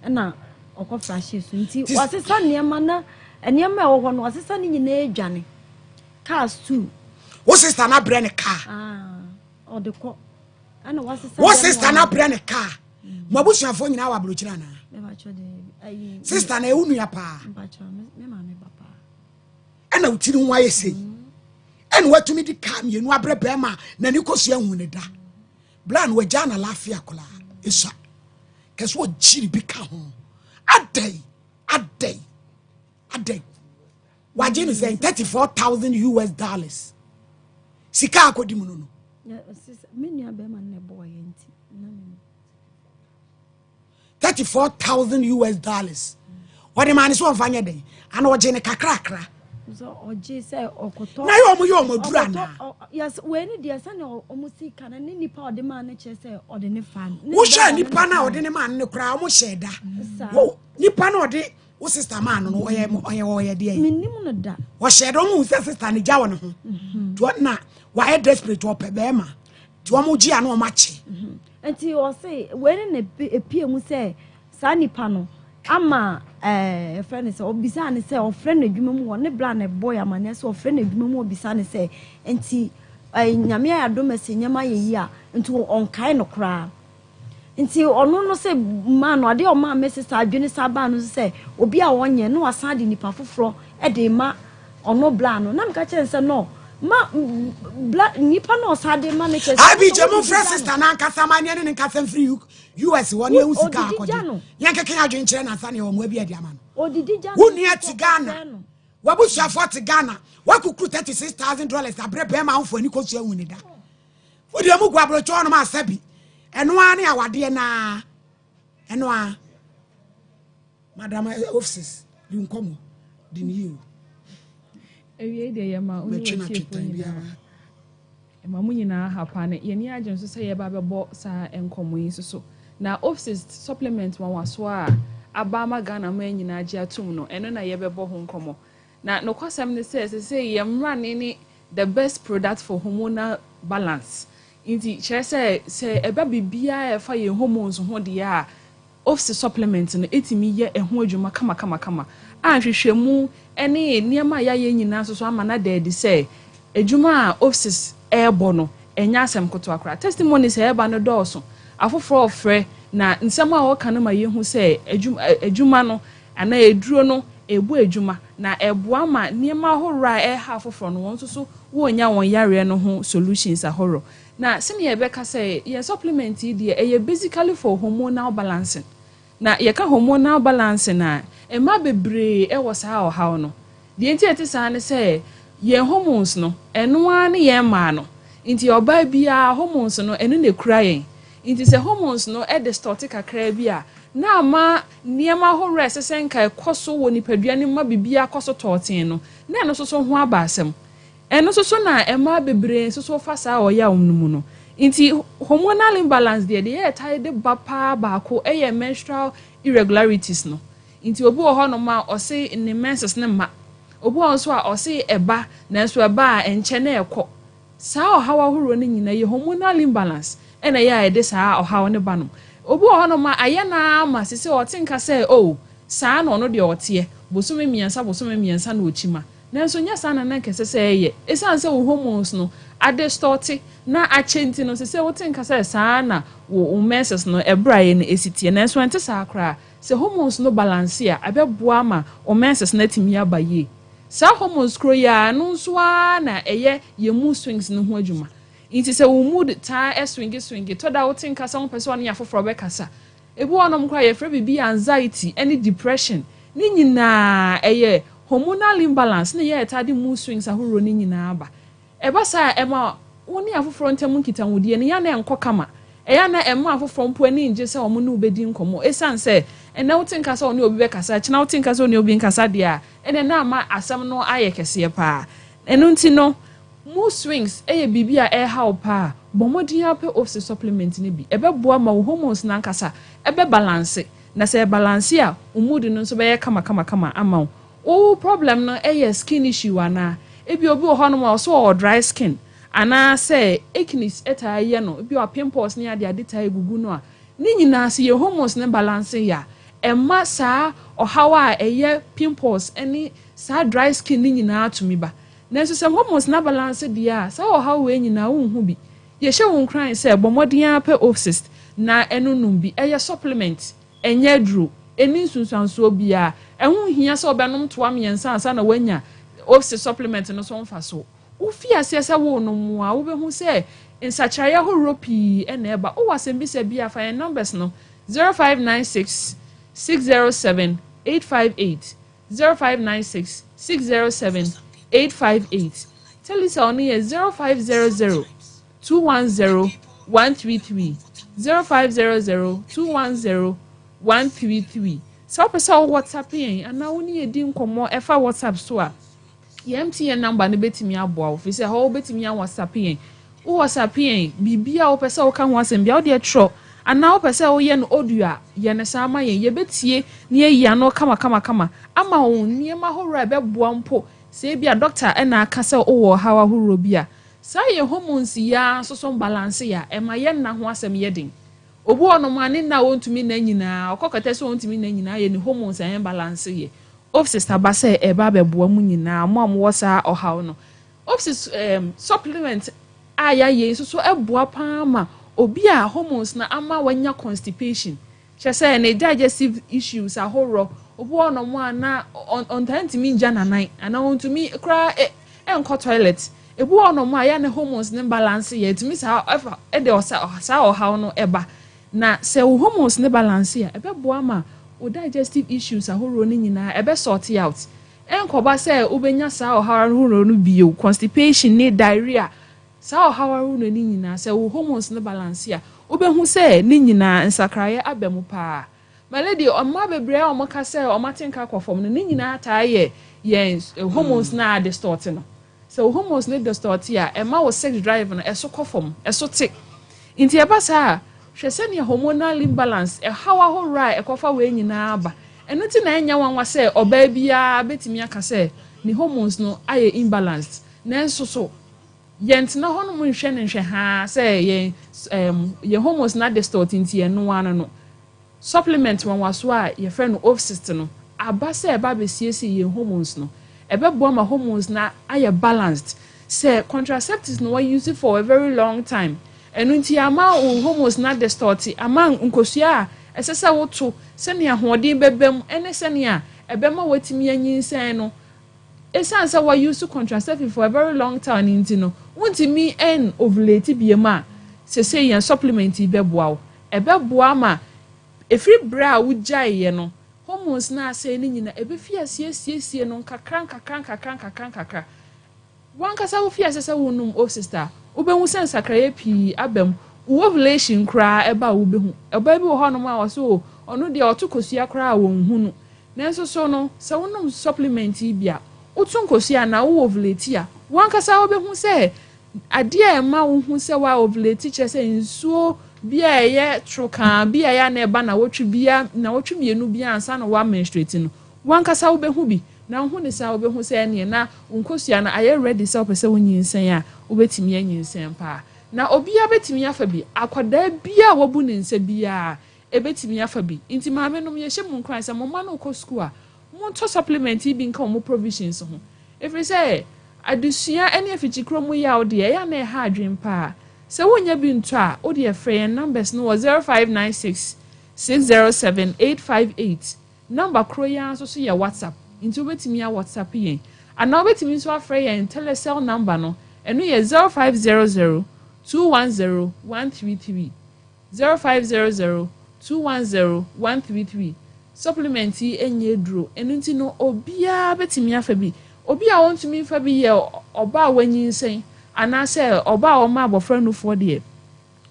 na okọ flash so nti wasesa niam na niam e wo ho no wasesa ni nyina edwane cars too wo sister na bre ne car o de ko ana wasesa wo sister na bre ne car mabusuafo nyina wa blochira na me ba cho de ayi sister na ehunu ya pa ba cho me ma me papa ana utiri nwa yesi ene watumi di car mienu abre be ma na ni kosu ehunu ne da plan we jana lafia kola isa keso jiri bi ka ho adai wajini say $34,000 sika akodi mu no menu abema ne boy enti na me $34,000 what the man is one fanya dey ana ojene kakrakra so oje say okoto na yo mo dura na yes we ni dia say omo sika na ni nipa ode man ne che say ode ne fan wo sha nipa na ode ne man ne kra omo sheda wo nipa na ode wo sister man no oye de minnim no da wo sheda omo sister ne jawo ne ho to na wa desperate o pe be ma ti omo ji ana o ma che enti o say we ni na epie mu say sa nipa no ama friend say obisa ne say o friend adwuma mu ne bla na boy ama ne say o friend adwuma mu obisa ne say enti nyame adom ase nyama yeyi a enti on kai no kra enti ono no say man ade o ma me sister adwene sa ba no say obi a wonye no wasan de nipa foforo e de ma ono bla no na mka chense no ma bla nipa no sade ma ne chese abi jemo fresh sister na nkasa manye ne nkasa free US won ye usika akodi yen keke adwen kire na asa ne o mo abi adi ama no odidi jano woni ati Ghana wabusu afoti Ghana wakukru $36,000 abre be ma anfo ani kosu ahuni da wodi amu gwa bro cho no ma sabi eno a ne awade na eno a madam offices di Nkomo di new ewie de yema unu ema mu nyina hapa ne ye ni agye nso se ye ba bebo sa Nkomo yi so na offices supplement wan waso a abama Ghana ma nyina agye atum no eno na ye bebo ho Nkomo na no kwasam ne say ye mra ne the best product for hormonal balance inti chere say eba bibia e fa ye hormones ho de a office supplement no etimi ye eho adwuma kama ahwehwemu ene niema ya ye nyina so ama na de say adwuma a offices ebo no enya asem koto akra testimonies eba no dooso afoforo ofre na nsem a woka no ma ye hu say adwuma no ana eduro no ebu adwuma na eboa ma niema horra ha afoforo no won so wonya won yare no ho solutions ahoro na sene ye beka say ye supplement dey e basically for hormonal balancing na ye ka hormonal balancing na ema bebre e wo sa o hawo no de enti eti sa ne say ye hormones no eno a ne ye ma no enti oba bia hormones no eno ne kura yen enti se hormones no e distort kakra bia na ma niema horre sesenka ekoso wo nipadua ne ma bibia koso toten no na eno so ho aba asem eno so na ema bebre so fa sa o ya onmu no inti hormonal imbalance de ye tie de bapa baako eye menstrual irregularities no inti obi wo ho no ma o se ne menses ne ma obi wo so a o se eba na so eba a enche na ekọ sa o hawa horo ne nyina ye hormonal imbalance ena ye de sa o hawa ne ba no obi wo ho no ma aye na ma se o tinka say oh sa no no de o tie bosome miensa na ochima nanso nya sa na na kese say ye esan say wo hormones no adistorti na achenti no se wo tinka say sa na wo menses no ebrae no esitie nanso ente sa akra se hormones no balance a abeboa ma o menses na timi abaye sa hormones kro ya no nso na eye ye mood swings no ho adwuma inti se wo mood ta swing to da wo tinka sa wo pese won ya foforo be kasa ebu wonom kra ye fra bibi anxiety any depression ni nyina eye hormonal imbalance na ye ta di mood swings ahoro ni nyina aba eba sa ema woni afoforo ntem nkitanwodie ne ya na enko kama eya na ema afoforo mpo ani nje se omo na obedi nkomo esan se ena wotinka se oni obi be kasa china wotinka se oni obi nkasa dia ene na ama asam no aye kese pa enu nti no mood swings eye bibia e how pa bomodin ape office supplement ne bi ebeboa ma wo hormones na nkasa ebe balance na se balance a mood no so be ye kama ama o problem no eye skin issue ana ebi obi ho no ma so dry skin ana say acnes etaye no ebi o pimples ne ade tai gugu no a ni nyina se ye hormones ne balance ya emma sa o hawa eye pimples any sa dry skin ni nyina atumi ba na so se hormones na balance dia sa o hawa nyina wo hu bi ye hye won kran say bomodin ape office na enunum bi eye supplement enye duro eni sunsanso bia ehun hia se obenom toa miensa ansa na wanya office supplement no so mfa so ufi asese wo no mu a wo be hu se insachaya horopi ena eba o wasem bi se bia fa numbers no 0596 607 858 0596 607 858 tell us on here 0500 210 133 0500 210 133 so pesa WhatsApp yen ana woni edi nkomo efa WhatsApp so a MTN number ne betimi aboa ofi se ho betimi an WhatsApp yen wo WhatsApp yen bibia wo pesa wo ka ho asem bia wo de tro ana wo pesa wo ye no audio a ye ne sama yen ye betie ne ye ano kama ama wo niema horo beboa mpo se bia doctor na aka se wo hawa horo bia sa ye hormones ya so balance ya ema ye na ho asem ye den obu ono mane na wontumi na nyina okokata se wontumi na nyina ye ne hormones en balance ye office tabase eba beboa mu nyina mo wo sa ohaw no office supplement aya ye so eboa pa ma obi a hormones na ama wanya constipation che say na digestive issues ahoro obo no mo ana on time timi nja nanan ana on tumi kra enko toilet ebu no mo aya ne hormones ne balance ye tumi sa efa e de sa o how no eba na se wo hormones ne balance ya ebe boa ma o digestive issues ahoro ni nyina ebe sort out enko ba se ubenya sa o how ahoro no bio constipation ne diarrhea sa o how ahoro ni nyina se wo hormones ne balance ya obehu se ni nyina nsakraye abemu pa my lady omma bebre o maka se o matenka kwofom no ni nyina ta ye hormones na distort no so hormones ne distort ya emma wo sex drive no eso kwofom eso te inti eba sa hwese ne hormonal imbalance how ahora ekofa we nyina aba eno ti na enya wanwa se oba bia betimi aka se ni hormones no aye imbalanced na enso so yent na hono mu nhwe ne nhwe ha se ye hormones na distort inti eno anu no supplement wan waso a ye friend no off no aba se eba besiesi ye hormones no ebe bo ma hormones na aye balanced se contraceptives no we use it for a very long time enu nti ama hormones na distort ama nkosua esesa woto se ne ahoden bebem ene se ne a ebe ma watimi anyinsen no esanse we use contraceptive for a very long time nti no wontimi en ovulate biema se yan supplement beboa ebe boa ma efri bra wujaye no hormones na ase ni nyina ebe fia sie no kakran wan kasa wo fia sesa wonum o sister obehu sense kraye pi abam ovulation kra eba obehu eba bi wo hono ma waso ono de otokosua kra wonhunu nanso so no se wonum supplement bia otunkosua na wo ovulate a wan kasa obehu se ade e ma wo hu se wa ovulate chese nsuo bia ye troka bia ya na eba na wotwe bia na wotwe mienu bia ansa na wa menstruate no wan kasa obehu bi na hu ne sa obehu se ne na nkosua na aye ready se opese wonyinsen a obetimi anyinsen pa na obia betimi afa bi akwada bia wobu ne nsa bia ebetimi afa bi inti maame no ye hyem nkran se mama no ko school a mo to supplement bi nka mo provisions ho efri se adusua ene afichikro mu ya ode ya na ha adwen pa se wonya bi nto a ode e frɛ numbers no 0596 607 858 number kro ya so so ye WhatsApp inti obetimi ya WhatsApp yen ana obetimi so afrɛ yen telecell number no eno ye 0500 210 133 0500 210 133 supplement enye duro enu nti no obia betimi afa bi obia wontumi fa bi ye oba wanyinsen ana se oba o ma abofra no fo de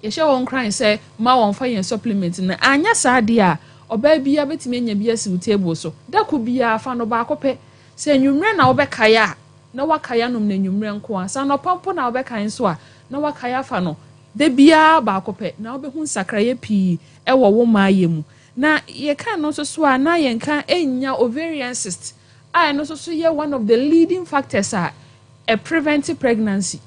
ye hye won kran se ma won fa yen supplement na anya sa de a oba bia betimi anya bia si table so da ku bia fa no ba akopɛ se nwumre na obekaya na wakaya nom na nwumre nko a sa no pompo na obekaya so a na wakaya fa no de bia ba akopɛ na obehu sakraye pi ewo wo maayemu na ye kan no so a na ye kan enya ovarian cyst I no so ye one of the leading factors a preventive pregnancy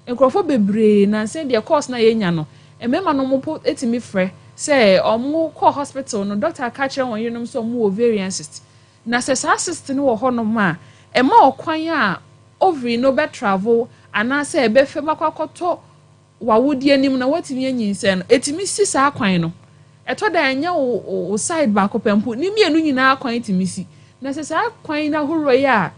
enkrofo bebre na say the cause na ye nya no emema no mo etimi frɛ say omo call hospital no doctor ka kire won yenom so mo ovarian cyst na say sa cyst no wo ho no ma ema okwan a ovary no be travel ana say be fe makwakoto wawudi anim na watimi anyinse no etimi si sa kwan no eto da anya o side back pempo ni mienu nyina kwan etimi si na se sa kwan na horo ya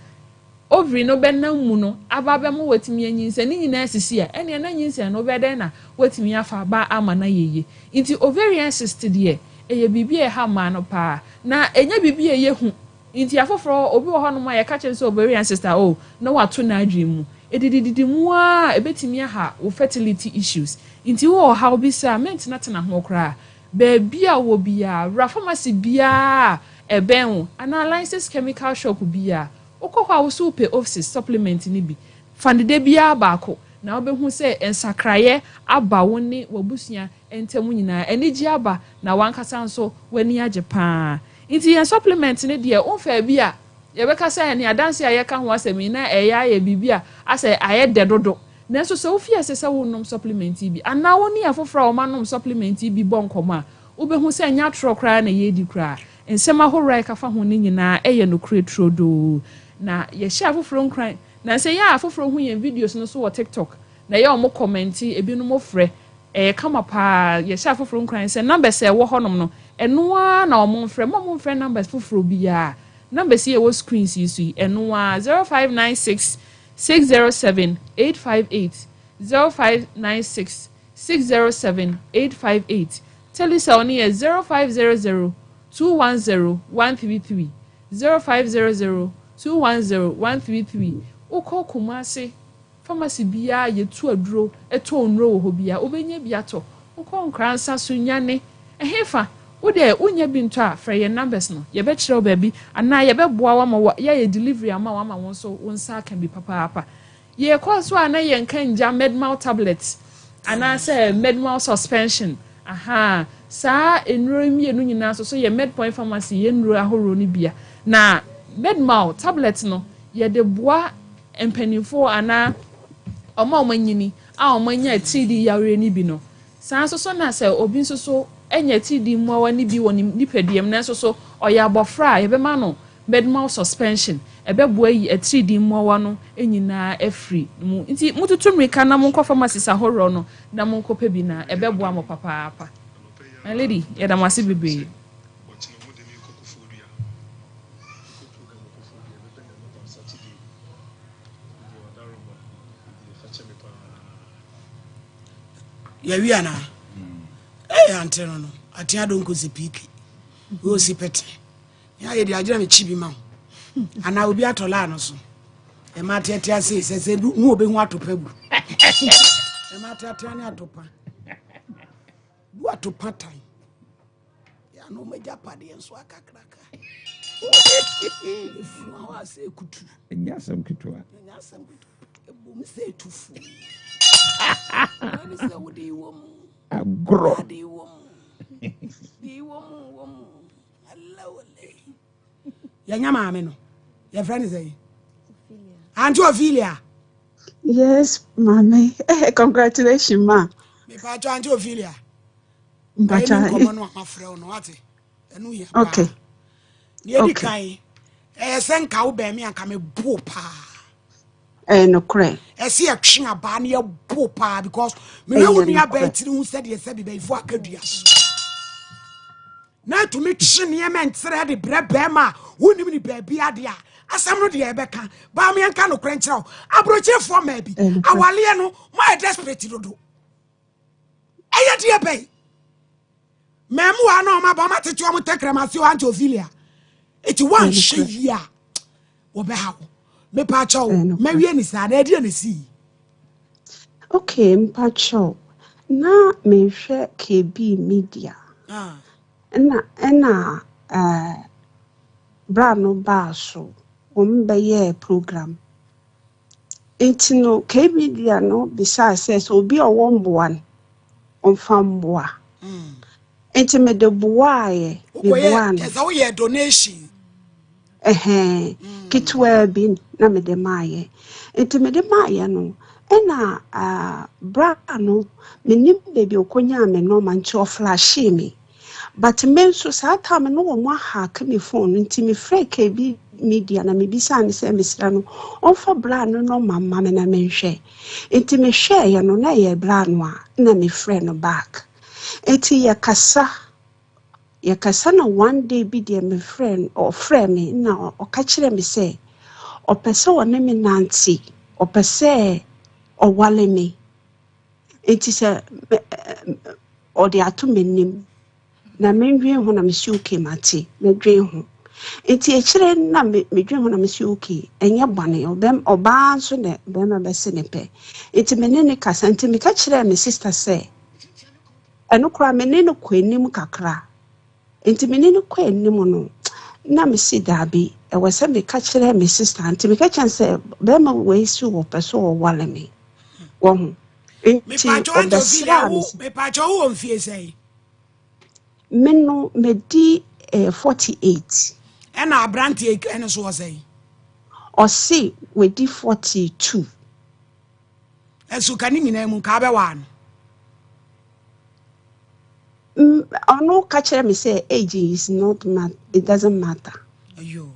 ovary no be na mu no ababe mo watimi anyinse ni nyina asisi a ene na anyinse no be den na watimi afa ba ama na yeye nti ovarian cyst de eye bibie ha ma no pa na enya bibie ye hu nti afoforo obi wo hono ma ye ka kire so ovarian cyst o na wato na adwen mu edididi mu a ebetimi aha wo fertility issues nti wo ha obi sa mentina tena ho kra baby a wo bia pharmacy bia eben analysis chemical shop bia okokwa wo super office supplement ni bi fandede bia baako na obehu se ensakraye aba woni wabusua entemu nyina enigi aba na wankasa nso wani age pa nti en supplement ni de onfa bia yebeka say ne adanse ayeka ho asemi na eya ya bibia ase aye dedodo nanso so ofi asese wonom supplement bi ana woni afofra o manom supplement bi bonkoma obehu say nya tro kra na yedi kra ensema hora ka fa ho ni nyina eye no kretro do na ye hia afofro nkran na say ya afofro hu yen videos no so wo TikTok na ye o mo comment ebi no mo frɛ kama pa ye hia afofro nkran say number say wo honom no enwa na omo frɛ numbers foforo biya numbers here was screens you see enwa 0596 607 858 0596 607 858 Telecell ni 0500 210 133 0500 210 133 Uko Kumasi pharmacy biya yetu aduro eto onro wo biya obenya biya to uko nkransa sunyane ehefa wode unya bi nto a frɛ ye numbers no ye be kyerɛ baabi ana ye be boa wa ma ye delivery ama wa ma won so wonsa kan bi papa ye kɔ so ana ye nka medmal tablets ana say medmal suspension aha saa enuro mienu nyina so ye medpoint pharmacy ye nuro ahoro ni bia na medmal tablet no ye de boa empanifo ana omanyini a omanya TD yawre ni bi no saa so na say obi so enya TD mwa ni bi woni nipadiem na so oya abofra ye be ma no medmal suspension ebe boa yi TD mwa no enyina afri mu nti mututumrika na monko pharmacy sahoro no na monko pe bi na ebe boa mo papa my lady ya da masi bebe ya wiana anteno no atia don ko sepiki o si pete ya ye di agire me chibi ma ana obi atola no so e ma tetia se mu obe hu atopa bu e ma tetia ni atopa bu atopa tan ya no meja pade enso akakraka fu wa se kutu nyasam kitwa ebu mi se tufu ani se wodi wo mu agro di wo mu Allah wallahi ya nyama me no your friend is aí Auntie Ophelia. Yes, mommy. Congratulations, ma. Me pa cho Auntie Ophelia. Mbacha. Okay. Ni kai. Sen ka wo be me anka me bo pa. No cray. Se atwe aba na ye bo pa because me na wo nia ba tiri hu se de se be befo akadua so. Na to me twe ne me ntere de brebe ma wonim ni ba bia de a asam no de e beka ba me anka no krenkyerɛ abroche fo ma bi awale no ma desperate dodo. Eye de e be memu wa na ma ba ma tete o mo tekremase o Auntie Ophelia. Eti wan hye ya wo be ha me pa cho me wie ni sa na de na si. Okay, mpacho. Na me hwe KB media. Na brano baso be program. Enti no KB media no bisa says obi o one on famboa. Enti me de boaye me boa no. Esa wo ye donation. Kitwa bin na me de maye. Enti me de maye no. Ena bra no menim baby okonya me no mancho flash me. But men so sa time no wo hack me phone nti me frɛ KB media na me bisa ne se mesra no onfa bra no no mama me na me hwɛ. Enti me hwɛ ye no na ye bra no a na me frɛ no back. Enti ye kasa na one day bi de me friend or friend me na o ka kire me say o pese wona me nanti o pese o wale me enti se o de ato menim na menwen ho na me si okay mate me dwen ho enti e kire na me dwen ho na me si okay enye bane oba nso ne be ma be se ne pe enti me ne kasa enti me ka kire me sister say eno kra me ne no kwanim kakra enti me ne no kwanim no na me si dabi e wese me ka kire me sister enti me ka chan say be ma we si wo peso wo wale me wo ho enti me pa cho wo mfie sei me no me di 48 ena abranti ene so wo sei o si we di 42 esu kani nyina mu ka be wa no no catch me say age is not it doesn't matter. Ayo.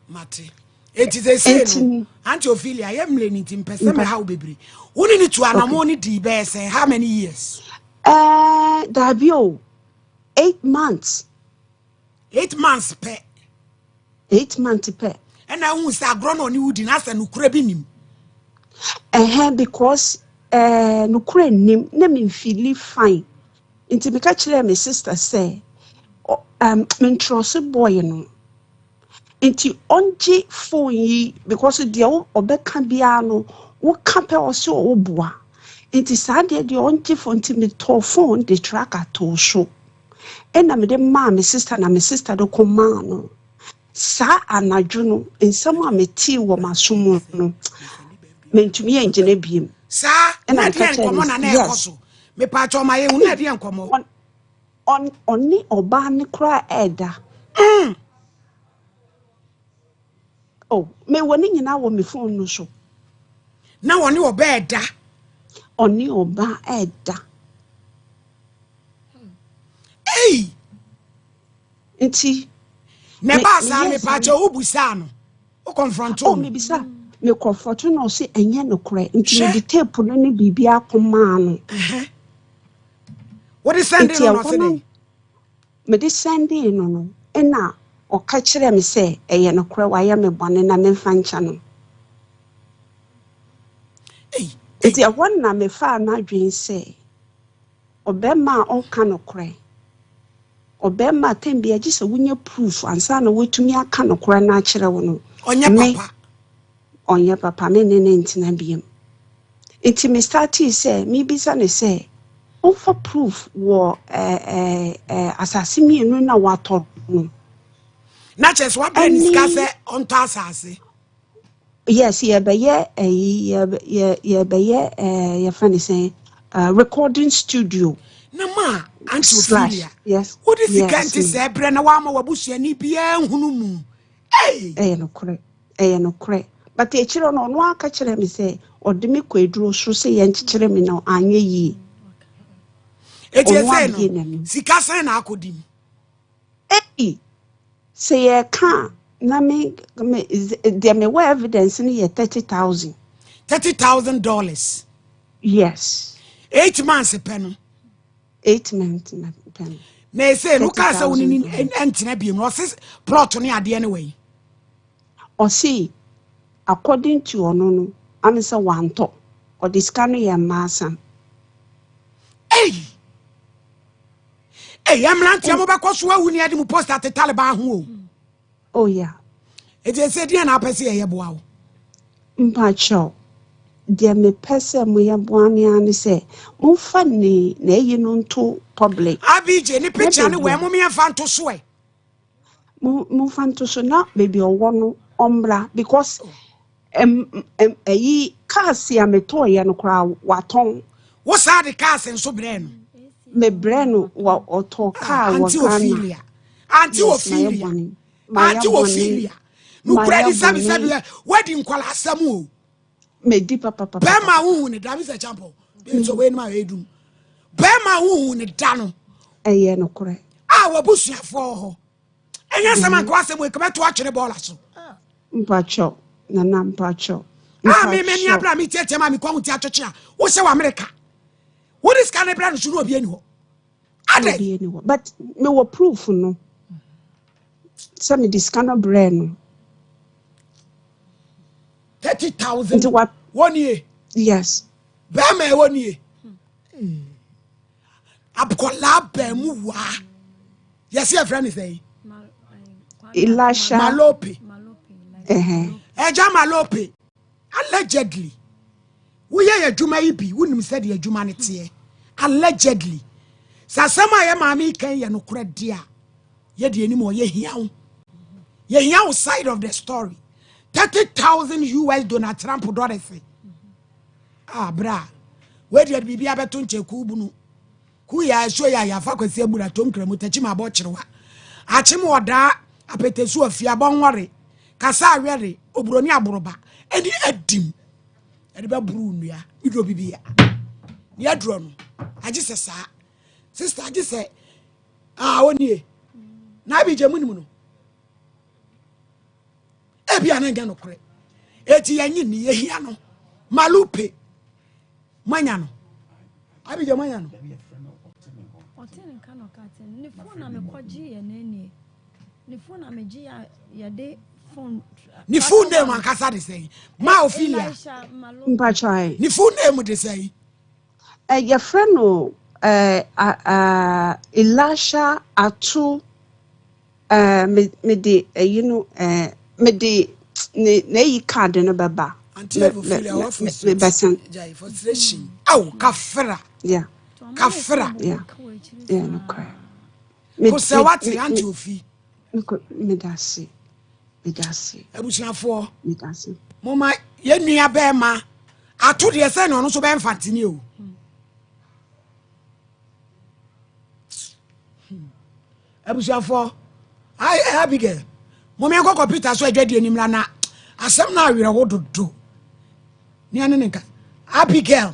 Mate. It is a say Auntie Ophelia, I am learning to person how baby. Woni ni to anamo ni di be say how many years? Dabio. 8 months. 8 months per. 8 months per. And I won't say grown on you didn't ask and crabbing him. Because no crane name me feel fine. Into me catch my sister say, me trust boy no. Into onji phone yi because the obeka bia no wo kape oso obua. Into Sunday the onji phone to me to phone the tracker to show. And I'm the my sister na my sister do command no. Sa anadwo no nsɛm a meti wɔ masom no mentumi engyina biem sa na de enkomo na na ekoso me pa cho ma ye hu na de enkomo ɔne ɔbaa ne kora ɛda oh me woni nyina wɔ me phone no so na wɔne ɔbaa ɛda ɔne ɔbaa ɛda ei nti ne ba sa me pa cho ubusa no o confront oh me bisa me confront no say enye no kore nti me de tape no ne bibia akoma no what is sending no say me de sending no na o ka kire me say eye no kore wa ya me bone na me fa ncha no nti e won na me fa na dwen say obema on ka no kore obema tembi agi se wunye proof ansa na wetumi aka no kora na akire wo no onye papa me ne ntina biem enti me start say me bisa ne say offer proof wo asase mi enu na wato no na chess wa be discuss on to asase yes ye be ye funny say recording studio na ma Antophilia. Yes. What if you can't say Brenna Wama Wabusiani Bien Hunumu? Eh, no correct. But the children on one catch them say, or the Miqua drew so say and children no anye ye. It is saying, Sicasa and Akodim. Eh, say a car, na me, there may wear evidence in here $30,000. $30,000. Yes. 8 months a penny. 8 months pen. Nay say no case woni entina biem no say plot no ade anyway. Or see according to ono no am say wanto or the scan ye massa. Hey am lanti am be koso awuni ade mu post at Taliban ho. Oh yeah. E dey say dia na apese ye boa wo. Mpacho dia me pese mo ye boane ane se mo fa ni na yi no nto public abije ni picture ni we mo me fa nto so e mo fa nto so na baby owo no ombra because ayi cars ya meto ye no kra waton wo sa de cars enso bre no me bre no wa oto car wa Antophilia no credit sabi wedding kwala asam o me di papa Bema hu ne da mi se champo so we no ma edum Bema hu ne da no eye no kore wabusuafo ho enya sama kwa asem we kebeto atwere ball aso mpacho na mpacho me ni abra mi tietie ma mi kwa huti atwetwe a wo se wa America wo dis kan ebra no sunu obi ani ho ade but me wo proof no some dis kan obra no 30,000 1 year. Yes. Bema 1 year. Abkola bemu wa. Yes, your friend is saying. Elisha Malope. Eja Malope. Allegedly. We ye juma ibi. Wouldn't said ye humanity. Allegedly. Sasama ye mami ken ye no kred dia. Ye di anymore ye hiao. Ye hiao side of the story. 30,000 US Donald Trump dollars. Bra. Where did be abeto nche kubunu? Ku ya so ya fa kwase abura tom kremu tachima bo chirewa. Achim oda apetesu afia bonwore. Kasa awere obroni aboroba. Eni adim. Eni ba buru nua. Idro bibia. Ni adro no. Agi se sa. Sister agi se onie. Na bi je munimu no. Ebia na ngano kure eti yanyi ni yehia no Malupe manya no abije manya no ne phone na me kwaji ye nani ne phone na me ji ya de phone ni full name ankasa de say ma Ophelia mpachai ni full name de say your friend no Elisha Atu me de you know me de ne yi card no baba Auntie Ophelia what frustration aw kafra yeah kafra yeah no cry ko se what Auntie Ophi me dasi abusuafo me dasi mama ye nua be ma ato de se no so be mfatini o abusuafo ai Abigail mo me ko Peter so adwade anim la na asem na awere wo dodo ni ane nka Abigail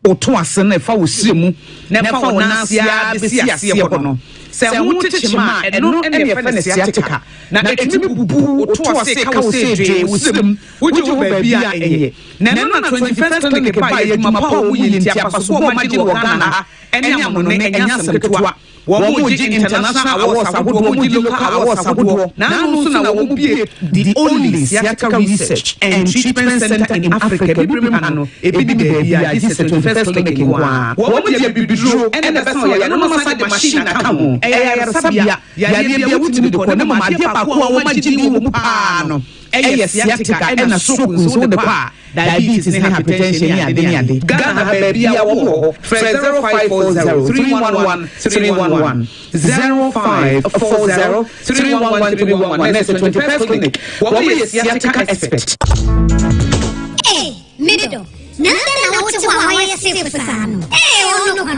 oto ase na fa wo siremu na fa wo nasia besi ase ho no se ho tetema eno ene fa na siatika na etimi bubu oto ase ka wo se dwe wo sirem woji wo ba bia enye na no na 21st clinic ba ye dwuma pa wo yin tia paso wo ma ji wo Ghana ene amono ne enya samketua wo mo ji international awards agodo wo mo ji local awards agodo na no so na wo mo bie the only sciatica research and treatment center in Africa bibrim ano ebi di bia ji 21st clinic kwa wo mo ji bibidro ene be so ya no ma de machine aka mo ya sabia ya bia wutimi de ko ne ma de pa ko wo ma ji wo mu pa no sciatica ena stroke so de pa diabetes and hypertension ni ade Ghana baby ya wo 0540 311 311 0540 311 311 next 21st clinic what we sciatica expert middle nana wote wa ya safe sano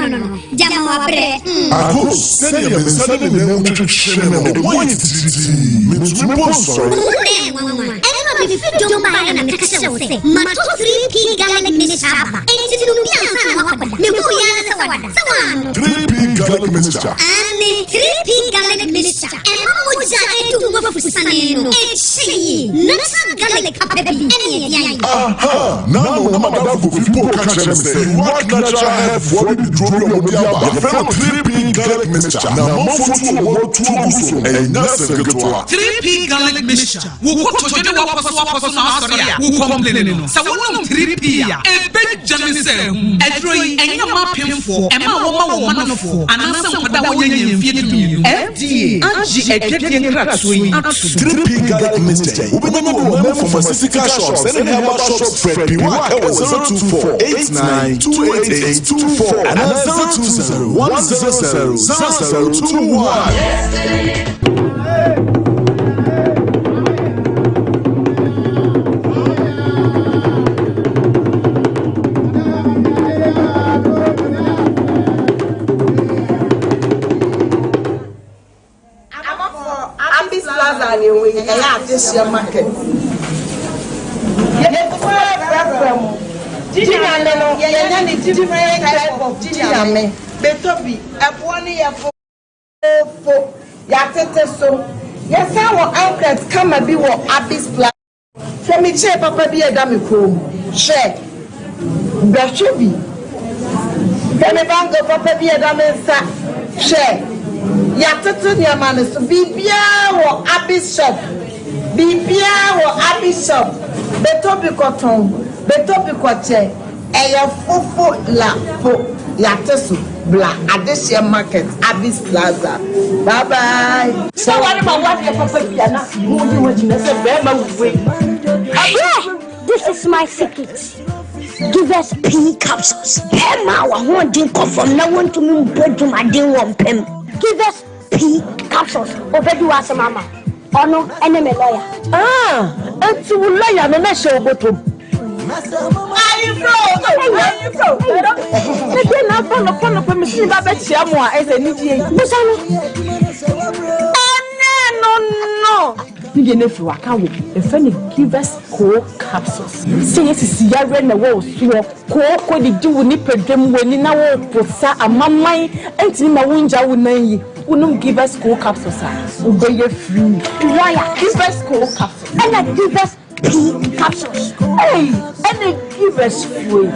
no jama wa bre ako send your message in the name to share me what is it me sponsor me don't buy na me kasa wo se ma to 3P garlic mixture ba enti no bia sana wa kwada me ko ya sa wada sawano 3P garlic mixture ani 3P garlic mixture e mo ja e tu mo fusane no e chi natural garlic apebi eni ya aha now no madam go fi po ka chere me say what natural health for the drop your diaba your friend 3P garlic mixture na mo fotu wo tu so e na se getwa 3P garlic mixture wo ko to de wa so na sorry wo complain no sa wonum 3P ya e be janise edroi enya ma pemfo e ma wo manofo anasa kwada wo nyanya mfie tumi FDA anji etwetwe nkratso yi 3P garlic mixture wo be no mo pharmaceutical shops and herbal shops Fred P. Wa 024 89 288 24 and 020 100 0021 this year market. Different type of ginger. Betobi, Aponi, Yafo, Yatete so. Yes, our outlets come and be what Abyss Plus. For me, chair Papa be a dummy crew. Share. Beshobi. For me, Bango Papa be a dummy share. Yatete Yamanis, Bibia or Abyss shop. Bibia or Abyss shop. Betobi cotton, Betobi coche. Eya fofo la po yatesu bla Adesia market Abyss Plaza. Bye bye. So what about what your papa piana? This is my secret. Give us P capsules. Emma, I want to come from no one to me bedroom. I didn't want pen. Give us P capsules. Over to us, Mama. Oh no, enemy lawyer. And to lawyer, no me show bottom. Are you from? Again, I follow permission that Chiamwa as a new no. You know, if you are coming, if any give us cold capsules. Say, yes, is Yarra and the walls. Cold, the do nip a dream when in our posa a mamma and in my winja will name you. Give us cold capsules. Obey your free. Why give us cold capsules? And I give us pea capsules. Hey, and they give us food.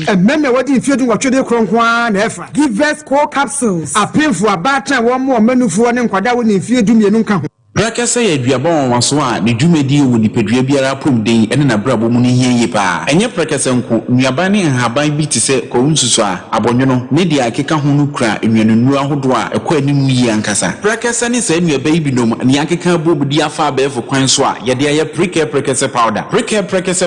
And men what if you do what you do, Cronkwan, Efa. Give us core capsules. A pin for a batter, one more menu for one and Quadawan if you do me a nunca. Brakasa ye duabon wansoa ne dwumadi wo nipadua biara pomden ene na brabo mu ne hieye pa enye brakasa nko nuabane nhaban bi tise kowunsusu a abonwono ne dia akeka ho no kura enwanunu ahodo a ekọ animu yi ankasa brakasa ne sa nuaba yi binom ne akeka bobudi afa abefo kwan so a ye de ye brakasa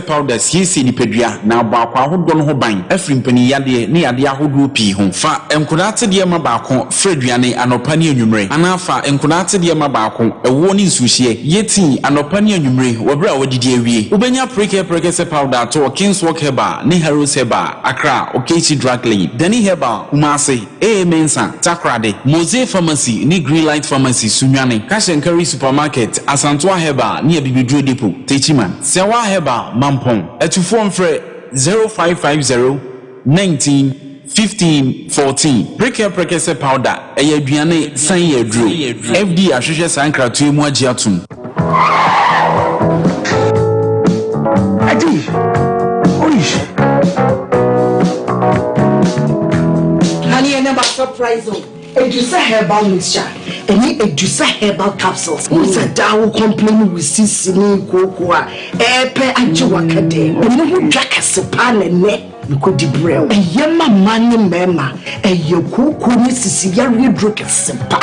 powder siesi nipadua na abakwa ahodo no ho ban afrimpani yade ne yade ahodo pi ho fa enkunate de ma baako freduane anopa ne anwumre anafa enkunate de ma baako woni nsuhie yeti anopani anwumre wobra wodidi awie ubenya prekese powder to Kingswalk Herbal ne Heroes Herbal Accra Okechi Drug Lane Dani Herbal Kumasi Mensa Takrade Mose Pharmacy ne Greenlight Pharmacy Sunwane Kashenkari Supermarket Asantwa Herbal ne Bibidro Depot Techiman Sewa Herbal Mampong etufo mfre 0550 19 15-14 prekese powder aduane san yedro FD ahwehwe sankratu emu agiatum Adi oish Honey and never surprise you Edusa herbal mixture any Edusa herbal capsules who's a down complain with sisini kokua epe anjiwakade omo hu dwaka sepa ne because the brew a yama money mema a yoku ni sisi yari drokesipa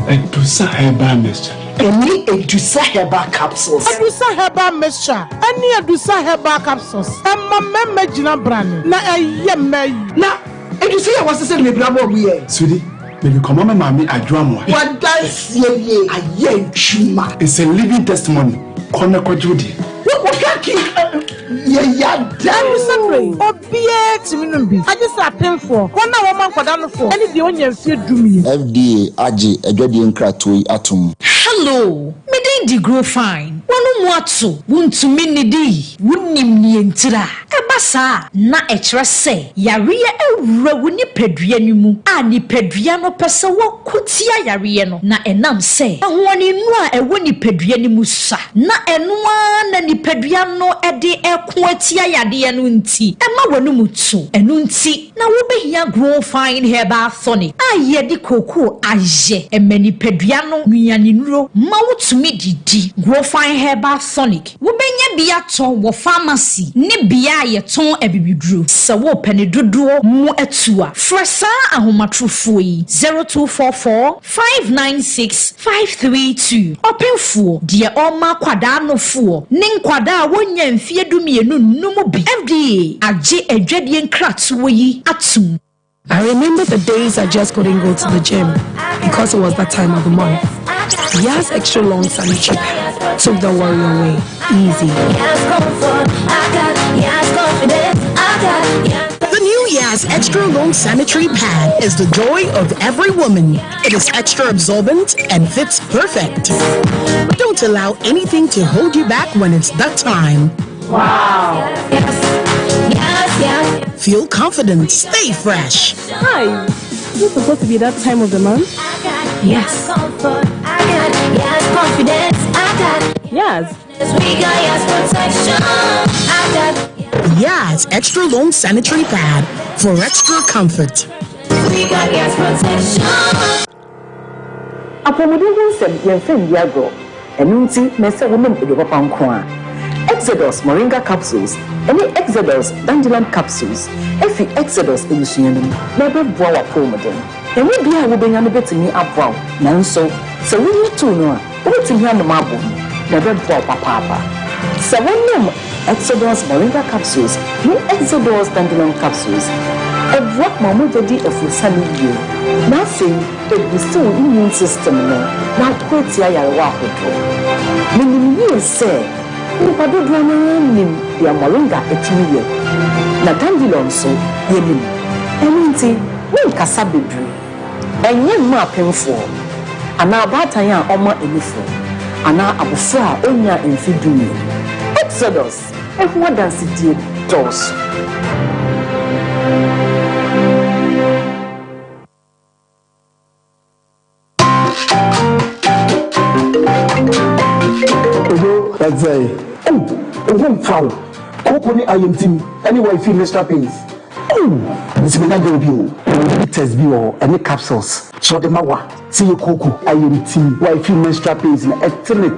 Edusa herbal mixture any Edusa herbal capsules Edusa herbal mixture any Edusa herbal capsules emma mema jina brand na yemme na Edusa ya wase se me brabo we Sudi maybe come on mama adwamwa what does ye aye chuma it's a living testimony kona kwajudi what can yeah damn sorry obie timinumbi I just append for kona woman kwadano for any the onye fie dumi FDA age adwade nkratoi atom hello the grow fine wonu mu ato wuntumi ne di wunim ne entira ebasa na ekire se yare ewura woni padua nimu a ni padua no pese wokutia yare no na enam se ahoni nu a ewo ni padua nimu sa na enu na ni padua no ede eko atia yade no nti ema wonu mutu enu nti na wo behia grow fine herbal tonic a ye di koko aje emani padua no nuane nuro ma wotumi di grow fine herbal tonic wo benya bia to wo pharmacy ne bia ye ton abibiduro se wo pene dodo mu atua fresa ahomatrofo yi 0244 596 532 openfo de oma kwada no fo ne nkwada wonya mfie dumienu numu bi FDA age adwadie nkratowo yi atum. I remember the days I just couldn't go to the gym because it was that time of the month. Yas extra long sanitary pad took the worry away. Easy. The new Yas extra long sanitary pad is the joy of every woman. It is extra absorbent and fits perfect. Don't allow anything to hold you back when it's that time. Wow. Feel confident, stay fresh. Hi. Is it supposed to be that time of the month? Yes. Yes. Yas extra long sanitary pad for extra comfort. Apomodin sem yenfen diago. Enunti mese women edopapa nko Exodus moringa capsules, any Exodus dandelion capsules. Efi Exodus elusuyenum, never boa wa pomodin. Emi bia wo benya no betimi aboa. Nanso, se woni tu no a, wo betimi anu mabo. Never boa papa. Se wonum Exodus moringa capsules, ni Exodus dandelion capsules. Ebwa mamo jadi efusani bio. Na say ebusu immune system no. Na kweti ayarewa ahodo. Minimie say Nipado drama nim ya moringa etimiye na dandelion so yenim eninti we kasa bebre enye ma pemfo ana abatan ya oma enifo ana abofra onya emfidumi Exodus ehwo dance die dos Let's say, oh, foul. Company I am team. Anyway, feel Mr. Pace. Oh, this may not go test view or any capsules. So the mawa, see you cocoa, I am team, wifey menstrual pains in a clinic.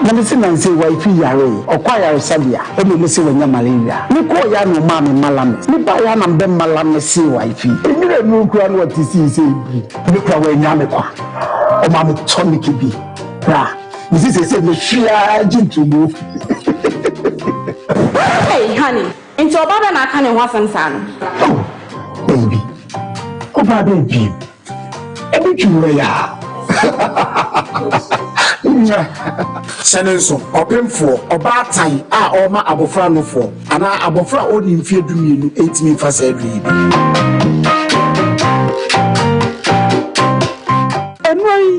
Medicine and say wifey yare, or choir sabia, and you listen when you're malaria. No call yan no mammy malamis, no buy yan and ben malamis, see wifey. And you don't know what to see, say, look away Yamekwa, or mammy tonic be. Bra, this is a said the sheer to move. Hey, honey, into a baba na can want some son. Oh, baby. Oh, baby. Everything we are. Senenso, open for a bad time. Ah, Oma Abofra no for. And I Abofra only in fear to me 8 minutes for surgery.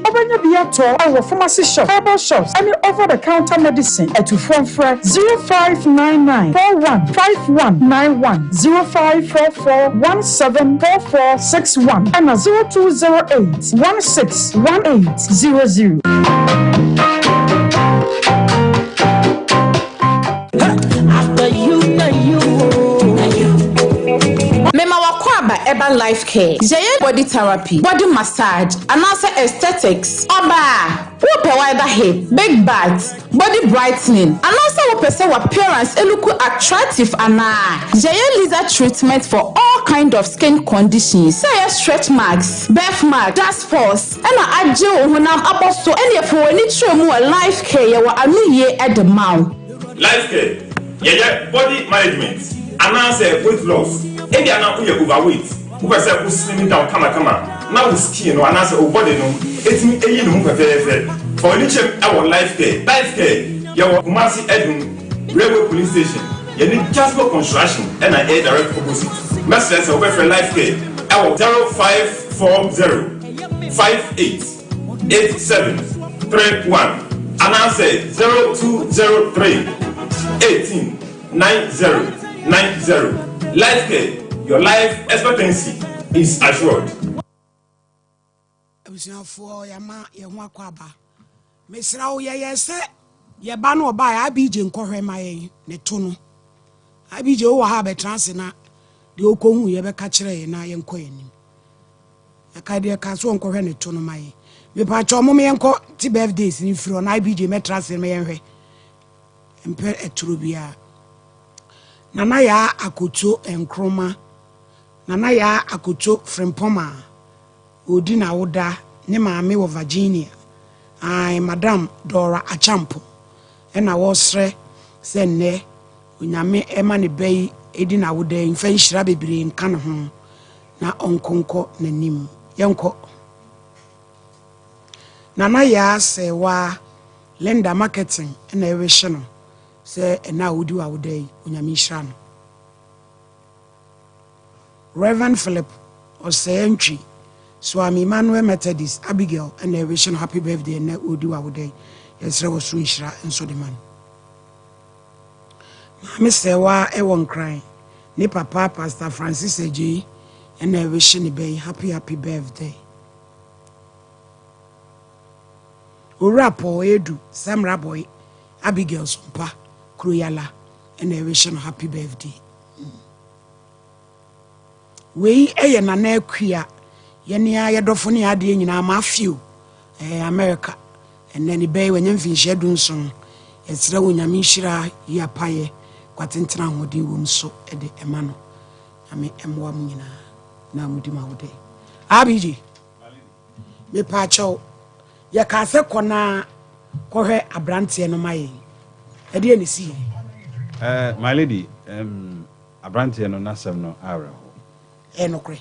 Obanya Biato, our pharmacy shop, herbal shops, any over-the-counter medicine at 0599 415191 0544 174461 and 0208 161800. After you. Mema wakwaba eba life care. Jaye body therapy, body massage, and also aesthetics. Oba, wope wider hip, big butts, body brightening, and also wope say appearance look attractive and Jaye laser treatment for all kind of skin conditions. Say stretch marks, birthmark, dust spots, and aje ohunam aboso any for any tremu life care ye wa anu ye at the mouth. Life care, yeah, body management, and also weight loss. If you are not overweight, who can say slimming down, come now with skin or answer or body, it's me a move for each our life care, your Kumasi Edwin Railway Police Station, you need just for construction and I air direct opposite. Message over for life care, our 0540 588731 and answer 0203 18 9090. Life care, your life expectancy is assured. For Yama, Yakwaba. Miss Rao, yes, Yabano by Abidjan Correma, Netuno. Abijo have a transina, the Okomu Yaba catcher and I am queen. A cadia castle correne to my. We patch on mommy and court birthdays in front IBJ metras in Mary. And per et trubia. Nanaya Akucho and Chroma. Nanaya Akucho Frempoma. Udina Oda, Nema of Virginia. I, Madame Dora Achampo. And I was re, send ne, Unyame Emani Bay, Edina Wood in French Rabbi in Canahon. Na onkonko nanim yenko Nanaya say wa lender marketing and a vision. Say and now we do our day unyamishan. Reverend Philip or say entry. Swami Manuel Methodist Abigail and a vision happy birthday and we do our day. Yes, I was Swishra and so the man. Mr. Wa Ewan crying. Ni papa Pastor Francis Eji and a vision be happy birthday. Urapo Edu Sam Raboy Abigail Sompa Kruyala and a vision happy birthday. We a nana queer Yenia Yadofoni Adi in our Matthew America and then the bay when you finish Dunson. It's the Unyamishira ya paye Quatintra Modi wum so at the Emano. I mean Mwamina na Mudima Ude. Abiji me pacho ya kase kona kohe abrantie no maye. Ede ni si. My lady, abrantie no nasem no ara ho. Enokre.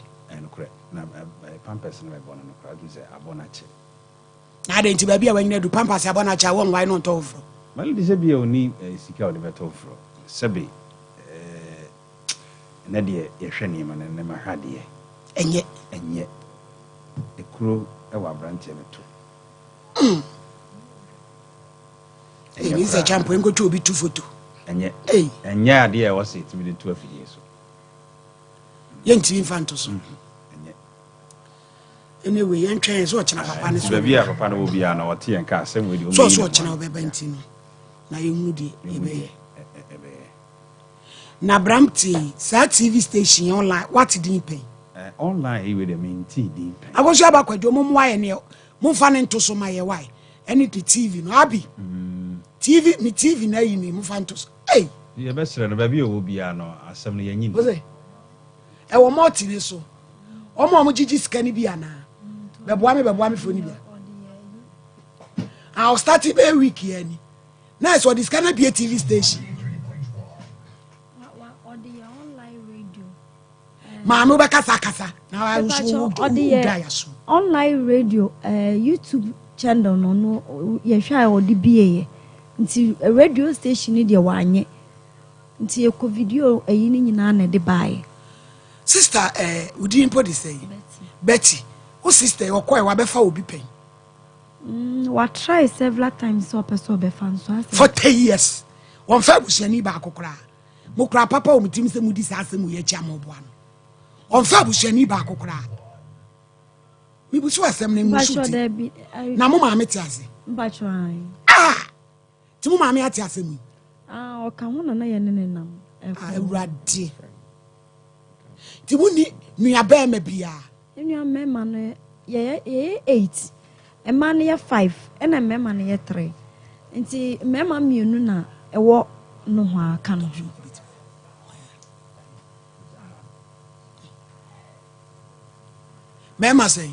Na pampers no be bono no kra say abonache. Na de nti ba bia wanyina du pampers abonache won why no to ofro. My lady say bia oni sika o de beto ofro. Sebe na de ye hwe ni ma na ma hwade enye ekuro e wa abrantie beto. He is a champion go to be 2 photo. Enye ade e was it me de 2 afidie so. Yenti infanto so. Anyway, yen twen so ochina papa ne so. Bia papa no bia na wote yen ka asem we di o. So ochina obeba ntino. na yɛhu de ɛbɛyɛ na Brampton sa TV station online what din pen online with the main din pen agoso abakwadwo mo why ne mo fa ne ntoso ma ye why any the TV no abi TV mi TV na yi ni mo fa ntoso eh ye be sere no ba bi o bia no asem no yanyi oze e wo mo tiri so mo gigi scan bi ana be boa me fo ni bia I'll start it a week here ni nice what this can be a TV station Mama be kasa na I so online radio YouTube channel no ye hwa o di bie nti radio station ni de wanye nti eko video eyi ni nyina na de bae sister udi impo de say Betty o sister your koy wa be fa obi pen wa try several times so person be fan so for 10 years won fa busuani ba akokora mo kra papa o mitim se mudi sa asem ye chia mo boa on fa busuani ba akokora mi busu asem na musuti na mo ma meti ase mbacho ai ti mo ma me ati asem o ka ho na ye ne nam awurade ti mo ni nua ba ma bia nua mema no ye 8 ema ne ye 5 ena mema ne ye 3 nti mema mienu na ewo no ho aka no mema say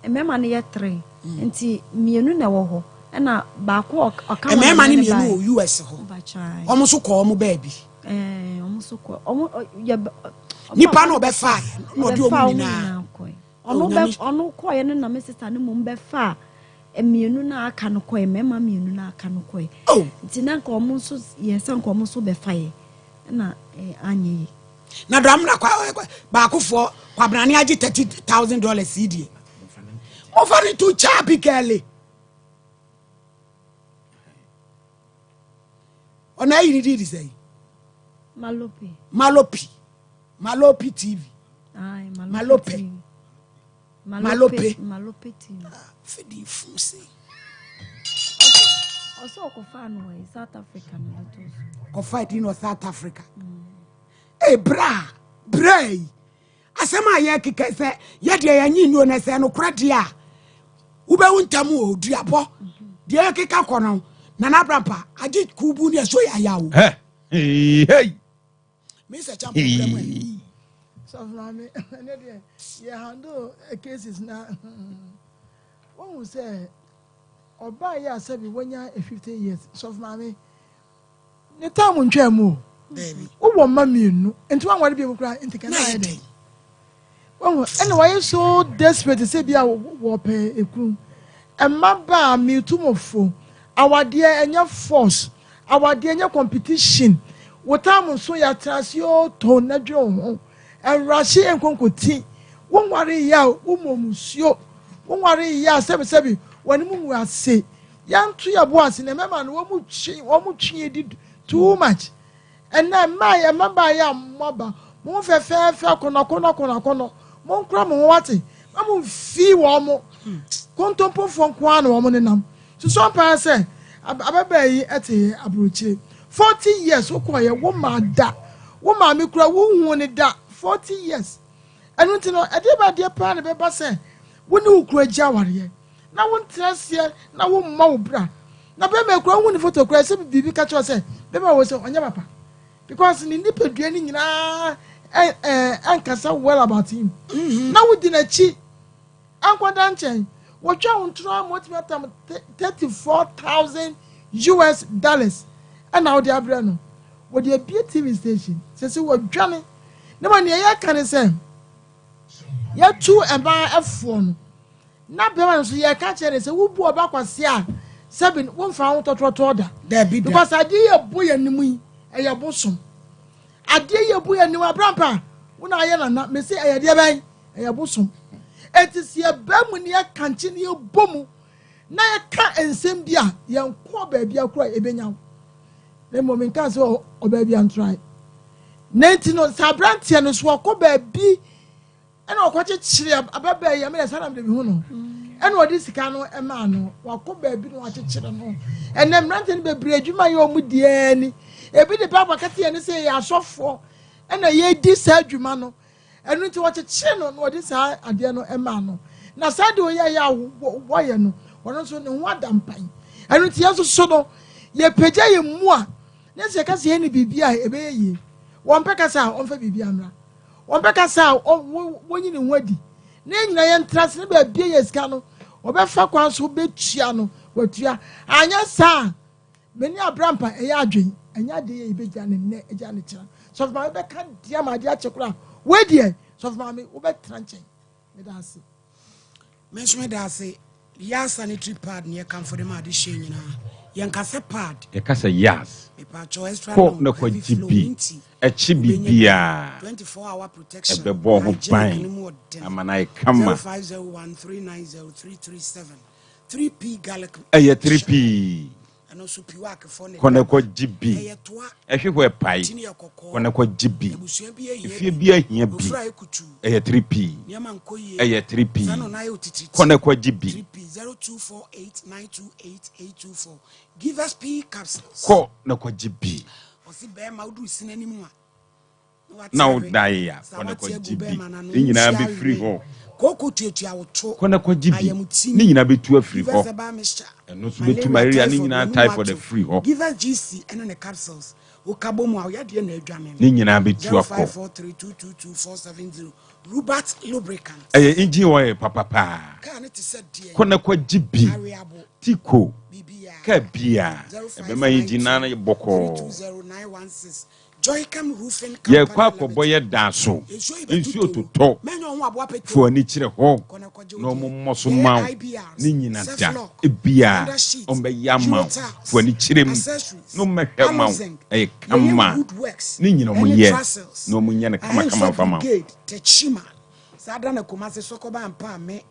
mema ne ye 3 nti mienu na ewo ho ena ba ko aka mema ne mienu US ho omo so ko omo ba bi omo so ko omo ye nipa no be fa no de omo nyina ono ko ye na me sister ne mo be fa emienu na aka no ko mema mienu na aka no ko nti na nka omo so ye san ko omo so be fa ye na anye na dram na kwa ba akofo kwa brane age $30,000 cedi mo fa ni to chapi kele ona yi di say Malopi TV ai Malope TV fedi fuse also ko fa no South Africa no to ko fight in South Africa bra asema ye keke se ye de yanyi nu na se no krade a ube wuntam o duabo de ye keka kono na na brampa age kubu ne so ya yawo hey me se champ problem so mama ne de ye handle cases na won we say oba ya sabi wonya 15 years so mama ne tam ntwa mu baby wo ma mienu enti wan ware bi mu kra enti kana ya dey won ene why so desperate to say bia wo pe ekun emma ba mi tumofo awade enya force awade enya competition wo tam so ya trasio to na dwo ho enrashi enkonkoti won ware ya umomusuo won ware ya sebi wani mu ase yantu ya bo ase na mema no wo mu twi di too much and na my mama ya moba mo fe kono mo nkra mo wate mo fi wo mo kontompo fo kwa na wo mo nenam so pa say ababa yi ete abrochire 40 years okoye wo ma da wo ma me kura wo hu ne da 40 years enu ntino ade ba de pa na be ba say wo ni ukura gya ware na wo ntrasie na wo ma wo bra na be me kura wo ni photo kura se bibi ka cho say be ma wo se onya papa because ni nipadua ni nyina ankasa well about him na wo di na chi ankwada nchen wo twa wo ntro amotimatam $34,000 and now the abra no wo the TV station say wo dwane na man ya kan say ya tu eba afo no na be man so ya ka chere say wo bu oba kwase a 7 wo mfa wo tototo da because ade ye boye nimu yi eya bosom ade ye boye nimu abrampa wo na ye na me say eya de ban eya bosom etisi e ba mu ne aka nche ne bomu na ye ka ensem bia ye nko ba bia kura ebenya le moment ka so oba bia ntrai nenti no sabrantie no so ko ba bi ena okwache chire ababa ye me sanam de bi hu no ɛna ɔde sika no ɛma no wakɔ baabi no wakyekyere no ɛnna mmerante no bebree adwuma yɛ ɔmo deɛ ni ebi de papa kɛse yɛ ne sɛ yɛ asɔfoɔ ɛna yɛdi saa adwuma no ɛno nti wɔkyekyere no na ɔde saa adeɛ no ɛma no na saa de oyɛ yɛ wɔyɛ no wɔn nso ne ho ada mpan ɛno nti yɛn nso so no yɛpagya yɛ mu a ne sɛ kɛse yɛ ne biribi a ɛbɛyɛ yie wɔn pɛ kasa a ɔmfa biribi amra wɔn pɛ kasa a wɔnyi ne ho adi ne nyinaa yɛn tra se ne baabi yɛ sika no ɔbɛfa kwan so bɛtua no watua anya saa meni abrampa ɛyɛ adwen ɛnyɛ adeɛ yɛ bɛgya ne nnɛ ɛgya ne kyerɛ sɔfo maame bɛka deɛ ma adeɛ akyɛ koraa wɔadiɛ sɔfo maame wobɛtena nkyɛn meda ase menso meda ase yɛ sanitary pad ne yɛkamfo de ma ade hyɛ nyinaa yɛnkasɛ pad yɛkasa yas mepatwɔ extra kɔ na kɔ gb ɛkyi biribiaa 24 hour protection ɛbɛbɔ ho ban ama na yɛkama 0501390337 3p garlic ɛyɛ 3p ɛno so piwa akefo ne kɔnɛ kɔ gb ɛhwe hɔ ɛpae kɔnɛ kɔ gb efie bi ahia bi ɛyɛ 3p ɛyɛ 3p kɔnɛ kɔ gb 0248928824 give us p capsules kɔ na kɔ gb ɔsi bɛɛma wodu sinanimu a na wodae a kɔnɛ kɔ gb ne nyinaa bɛfiri hɔ koko tuatua woto kɔnɛ kɔ gb ne nyinaa bɛtu afiri hɔ ɛno nso bɛtu malaria ne nyinaa typhoid afiri hɔ give us gc ɛne ne capsules wokabɔ mu a woyɛdeɛ na adwane ne nyinaa bɛtu akɔ 0543222470 rubat lubricant ɛyɛ engine oil papapaa kɔnɛ kɔ gb tiko ka bia ɛbɛma engine na no bɔkɔɔ yɛkɔ akɔbɔ yɛ daa so nsuo totɔ fo ani kyerɛ hɔ na ɔmo mmɔ so ma wo ne nyina da ebia ɔmbɛyɛ ama wo fo ani kyerɛ mu na ɔmmɛhwɛ ma wo ɛyɛ kama ne nyina ɔmo yɛ na ɔmo nyɛ no kamakama mfa ma wo saa da na Kumasi sɔkɔba mpa me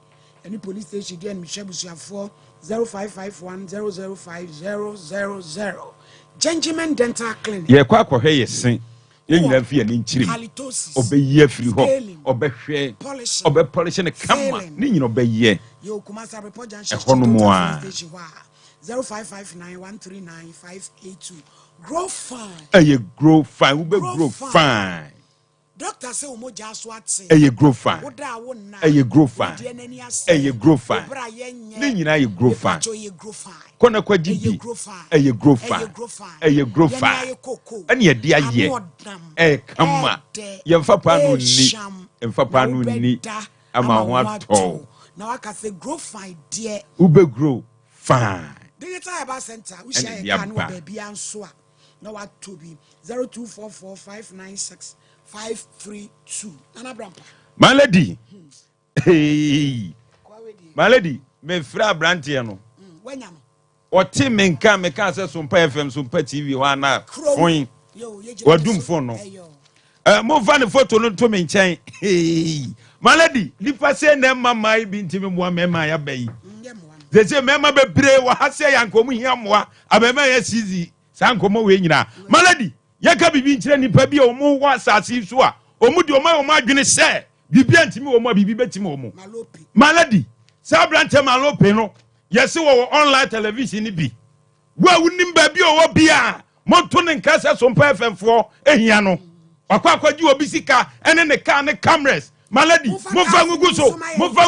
ɛne police station deɛ mehwɛ busuafoɔ 0551005000 Gentleman Dental Clinic yɛkɔ akɔhwɛ yɛ sen yɛn nyinaa fi yɛ ne nkyiri mu ɔbɛyi afiri hɔ ɔbɛhwɛ ɔbɛpɔlihyɛ ne kama ne nyina ɔbɛyɛ ɛhɔ no mu a 0559139582 grow fine ɛyɛ grow fine wobɛ grow fine doctor say o mo ja so ate ɛyɛ grow fine ɛyɛ grow fine ɛyɛ grow fine ne nyinaa yɛ grow fine kɔnɛ kɔ gb ɛyɛ grow fine ɛyɛ grow fine ɛne yɛde ayɛ ɛyɛ kama yɛmfa paa no nni yɛmfa paa no nni ama ho atɔ na waka say grow fine deɛ wobɛ grow fine digital herbal center wo share ka no baabi anso a na wato bi 0244596 532 Nana Brampa. My lady. Hey. My lady, me fra brantie no. Wenya no. Oti menka meka se Sompa FM Sompa TV wa na phone. Wadum phone no. Mo va ne photo no to me nchen. Hey. My lady, lipa se na mama bi ntimi mo mema ya bayi. They say mema bebre wa hase yankomu hia moa abema ya sizi. Sankomo we nyina. My lady, yaka bibi nkyere nipa bi omo wa asase so a omo di omo adwene se bibi antimi omo bibi betimi omo maladi sa brante malope no yesi wo online television ni bi wa wunim ba bi owo bia monto ne nkasa Sompa FM fo ehia no akwaji obi sika ene ne ka ne cameras maladi mo fa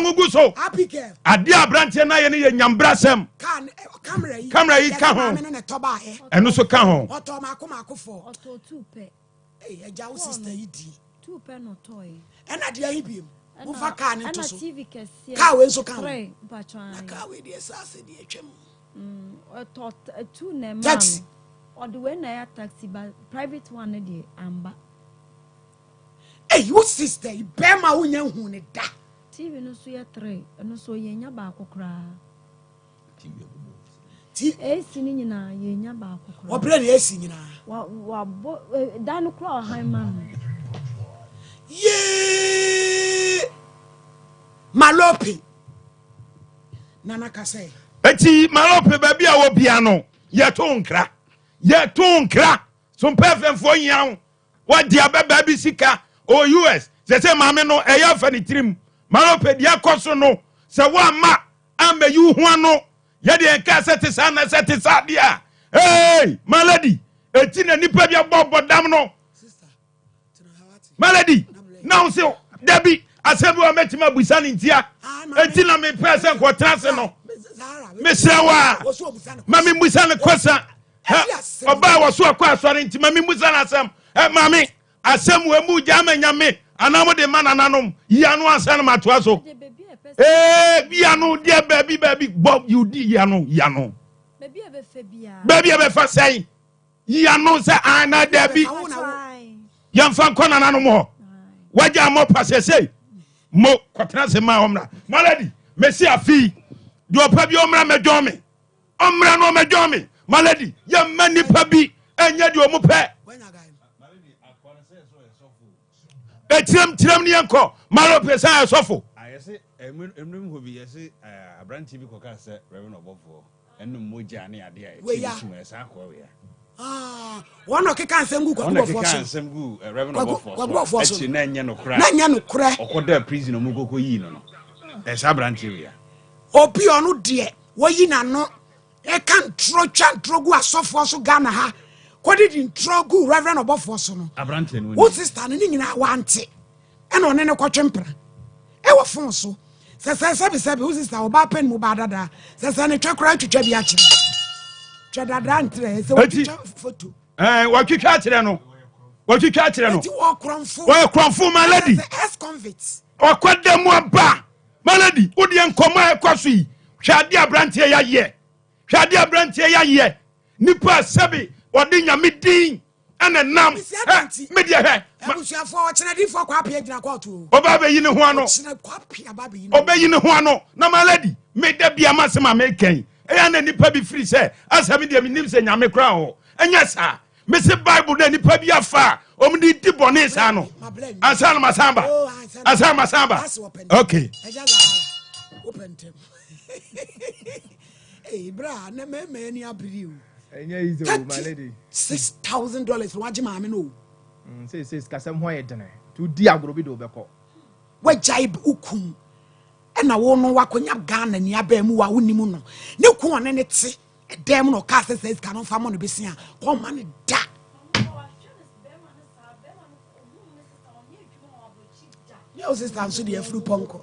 ngugu so ade abrante na ye ne ye nyambrasem camera yi ka ho eno so ka ho oto makomafo oto 2 pe eja wo sister yi di 2 pe no toy ena de ayi biem mo fa ka ne to so ka we so ka ho na ka we de sase de atwam oto 2 na ma o de we na ya taxi ba private one de amba you sister bema wonya hu ne da TV no so ye 3 no so ye nya ba akokra TV AC ni nyina ye nya ba akokra obre na AC nyina wa da no kra han man ye malope nana kase eti malope ba bia wo bia no ye to nkra Sompa FM fo nya wa dia ba bi sika o US se mame no eya fa ni trim malope dia koso no se wa ma ame you huano ye de enka setisa na setisa dia hey malady etina nipa bia bobodam no malady now say debi asebu wa metima busani ntia etina me pese ko trase no mesrawa mami busani kosa oba wo so akwa asore nti mami busani asem mami asem we mu jama nyame anamo de manananom yanu asana matoa so yanu dia baby bob you di yanu baby ebe fa say yanu say ana debi yamfa kona nanom ho waja mo pasese mo kwatena se ma omra malady mesi afi di opa bi omra medwo me omra no medwo me malady yamma nipa bi enya di omupe tiram ni yanko malo pesa asofo ayese emrim hobi yese abranti bi koka se reverend obofo enu moja ne ade ayi timu esa ko we one okeka nsem gu kwakofo so nsem gu reverend obofo echi na nya no kra okoda prison omugoko yi no esa abranti we obi onu de woyi na no e kan tro gu asofo so Ghana ha kodi di ntrogu reverend obofo so no abrante no wo sister ne nyina wante e no ne kwatwempra e wo fon so se wo sister oba pen mu badada se ne twekra twetwa bi achi twedada ntre se wo twetwa photo watwitwa akyere no wo kronfo my lady ex convict okwada mu aba my lady wo de nkoma ekwaso yi hwade abrante ya ye nipa sabi odi nyame din ene nam media he abusuafo o chenadifo kwa apia gina kwa to oba be yine ho ano obayi ne ho ano na my lady meda bia masema meken eya na nipa bi free say asami de minim se nyame kra ho enya sa me se bible na nipa bi afa omdi di bone sa no asana masamba okay open tem eh bra na me ni abiri enya izo my lady $6,000 waje ma me no say kasam ho yedene to di agoro bi do beko wajai ukum ena wo no wakonya Ghana ni aba mu wa wonimu no ne ku one ne te dem no ka say ka no fa mo no besia ko ma ne da yo sister so de afru ponko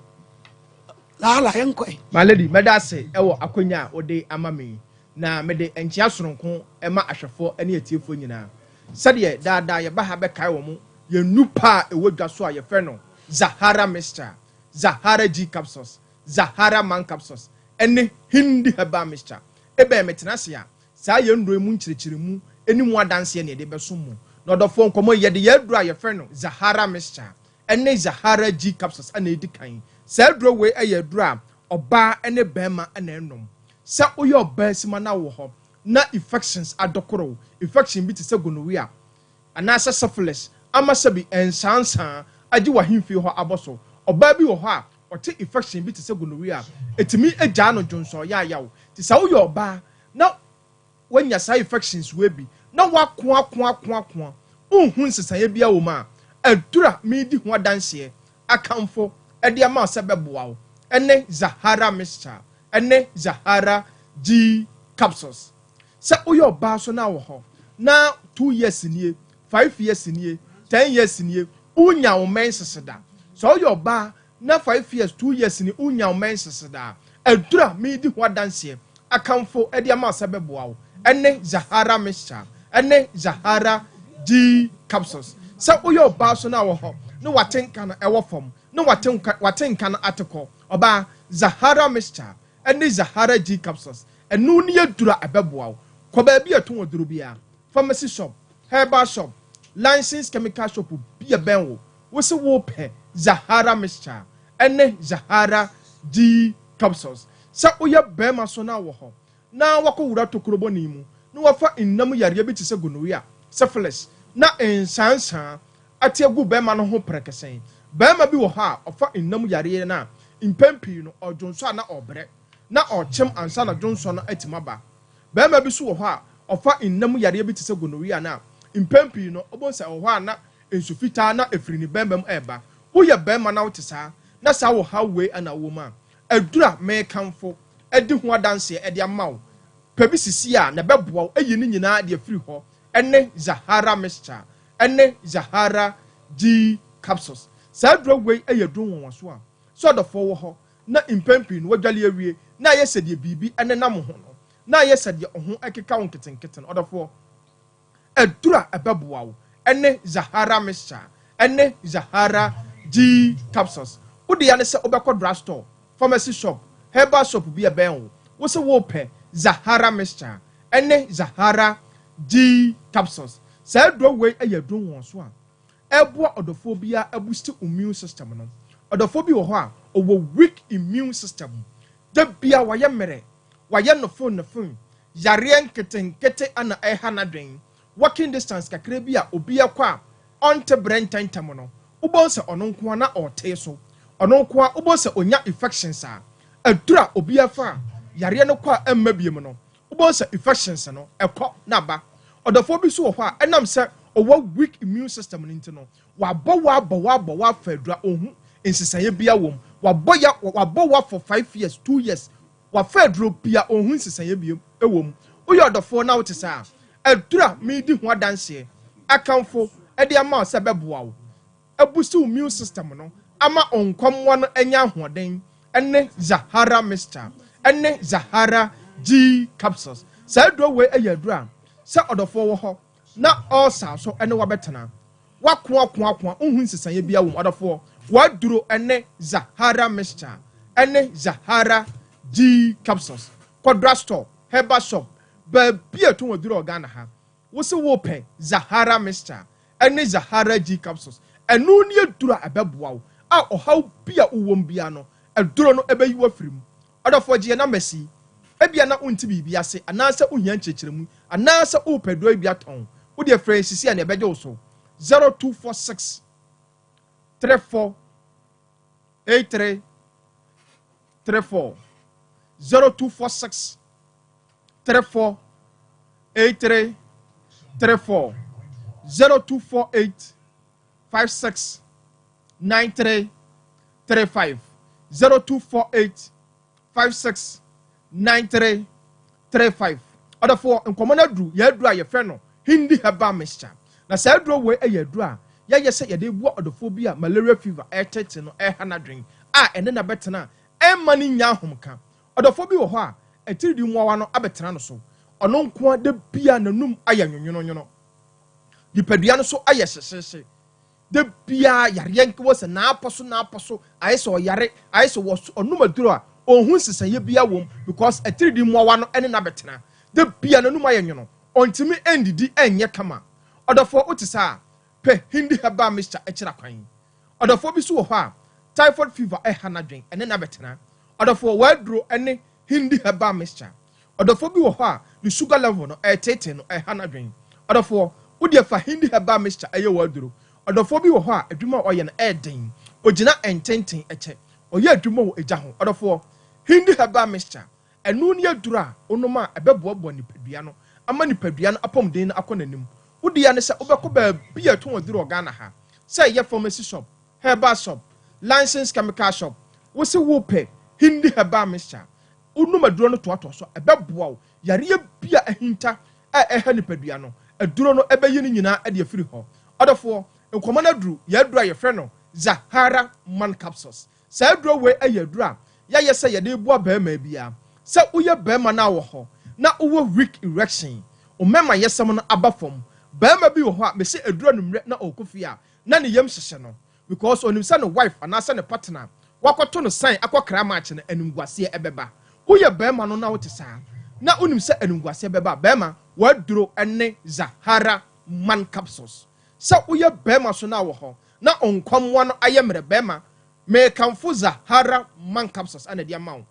la yenko my lady medase ewo akonya ode amame na mede enchia soronko ema ahwefo ene atiefo nyina sade daada ye ba ha be kai wo mu ye nupa ewodwa so a ye fe no Zahara Mixture, Zahara G capsules, Zahara Man capsules, ene hindi heba mixture ebe metenasia sa ye ndro mu nchirichiri mu eni mu adanse ne de beso mu no do fo nkomo ye de ye dro a ye fe no Zahara Mixture ene Zahara G capsules ana edi kan sa dro we ye dro a oba ene bema ana enom sa oye oba sima na wo ho na infections adokoro infection bi te se gonorrhea anasa syphilis amasabi ensansan agi wa himfi ho aboso oba bi wo ho a ote infection bi te se gonorrhea etimi agya no jonso ya yawo ti sa oye oba na wanya sa infections we bi na wakoa unhu nsesaye bia wo ma adura medi ho adanse akamfo ede ama se beboa wo ene Zahara Mixture ene Zahara G capsules sa oyo ba so na wo ho na 2 years nie 5 years nie 10 years nie unya wo menseseda so oyo ba na 5 years 2 years nie unya wo menseseda adura medi ho adanse akamfo ede ama se beboa wo ene Zahara Mixture ene Zahara G capsules sa oyo ba so na wo ho no watenka na ewo fom no watenka na ateko oba Zahara Mixture ene Zahara G capsules enu ni adura abeboa wo ko ba bi eto woduru bia pharmacy shop herbal shop licensed chemical shop bia benwo wo se wo pe Zahara Mixture ene Zahara G capsules sa oya bema so na wo ho na wako wura tokrobo ni mu no wafa innam yare bi te se gonorrhea syphilis na ensansan atiagu bema no ho prekesen bema bi wo ha ofa innam yare na impempi no odwonso na obre na ochem ansa na dwonso no atimaba bema bi so wo ha ofa innam yare bi te se gonorrhea na impempi no obonsa wo ha na ensufita na efrini bema mu eba wo ye bema na wo te sa na sa wo ha we ana wo ma adura me kanfo edi ho adanse edi amaw pebi sisi a na beboa eyi ni nyina de afiri ho ene Zahara mixture ene Zahara G capsules saa drug wey eyedun won so a so do fo wo ho na impempi no wadwale awie na yesede bibi ene nam ho no na yesede ho ekeka won ketenketen odofo edura ebeboa wo ene Zahara mixture ene Zahara G capsules udi ya ne se obekọ drugstore pharmacy shop herbal shop bi eben wo wo se wo pe Zahara mixture ene Zahara G capsules saa drug wey eyedun won so a eboa odofo bia boost immune system no odofo bi wo ho a owo weak immune system da bia waye mere waye no phone yare nketenkete ana na dwen walking distance kakra bi a obi akwa onte brentantam no ubo se ono nko na ote so ono nko ubo se onya infections a adura obi afa yare no kwa emma biem no ubo se infections no ekọ na ba odofo bi so wo ho a enam se owo weak immune system no ntino wa fadura ohun insisaye bia wom wa for 5 years 2 years wa faduro bia ohun insisaye bia ewom uyo odofo na wote sa adura mi di ho adanse akanfo ede ama se beboa wo abusi immune system no ama onkwamwa no anya ahoden ene Zahara mixture ene Zahara G capsules sa do we ayadura se odofo wo ho na osa so ene wabetena wakoa ohun sisaye bia wo odofo waduro ene Zahara mixture ene Zahara G capsules Quadra store herbal shop ba bia to waduro Ghana ha wo se wo pe Zahara mixture ene Zahara G capsules enu ni aduro abeboa wo a ohaw bia uwom bia no aduro no ebeyi wafirim odofo je na masi ebia na unti bibia ase anasa uhia nchechiremu anasa upedo bia ton wo de frɛ sisi a na ebeje wo so 0246 34 83 34 0246 34 83 34 0248 56 93 35 0248 56 93 35 odafo nkomona dru ya dru a ye frɛ no hindi herbal mixture na saa dru we ye dru a ya yese ye de bu odafo bi a malaria fever etete no hana dwen a ene na betena emma ni nya homka odafo bi wo ho a etiridi nwawa no abetena no so ono nko de bia nanum aya nwonwono dipadua no so aye sesese de bia yare nke wo se na aposo ayeso yare ayeso wo onum aduro a ohun sisaye bia wom because etiridi nwawa no ene na betena de bia nanum aya nwono ontimi endidi enye kama odafo otisa pe hindi herbal mixture ekira kwan odafo bi so wo ho a typhoid fever hana dwen ene na betena odafo waduro ene hindi herbal mixture odafo bi wo ho a the sugar level no tete no hana dwen odafo wodi fa hindi herbal mixture eye waduro odafo bi wo ho a adwuma oye na den ogina ententen eche oye adwuma wo eja ho odafo hindi herbal mixture enu ne aduro a onoma ebeboabo nipadua no ama nipadua no apomden na akonanim wodi ya ne se obekọ ba bia to aduro Ghana ha say ye pharmacy shop herbal shop licensed chemical shop wo se wo pe hindi herbal mixture onoma aduro no to so ebeboa wo yare bia ahinta eha nipadua no aduro no ebeyi ni nyina ade afiri ho odofo nkomana duru ya duru ye frɛ no Zahara man capsules sa duru we ayaduru a ya yese ye de bua ba ma bia se uye ba ma na wo ho na uwo weak erection o mema yesem no abafom ba ma bi wo ho a me se aduru numre na okofi a na ne yam hyehye no because onim se no wife anasa ne partner wakoto no sign akokra match na animguase ebeba uye ba ma no na wote sa na onim se animguase ebeba ba ma waduro ene Zahara man capsules sa uye bema so na wo ho na onkwamwa no ayemre bema me kanfo Zahara man capsules ana dia mawo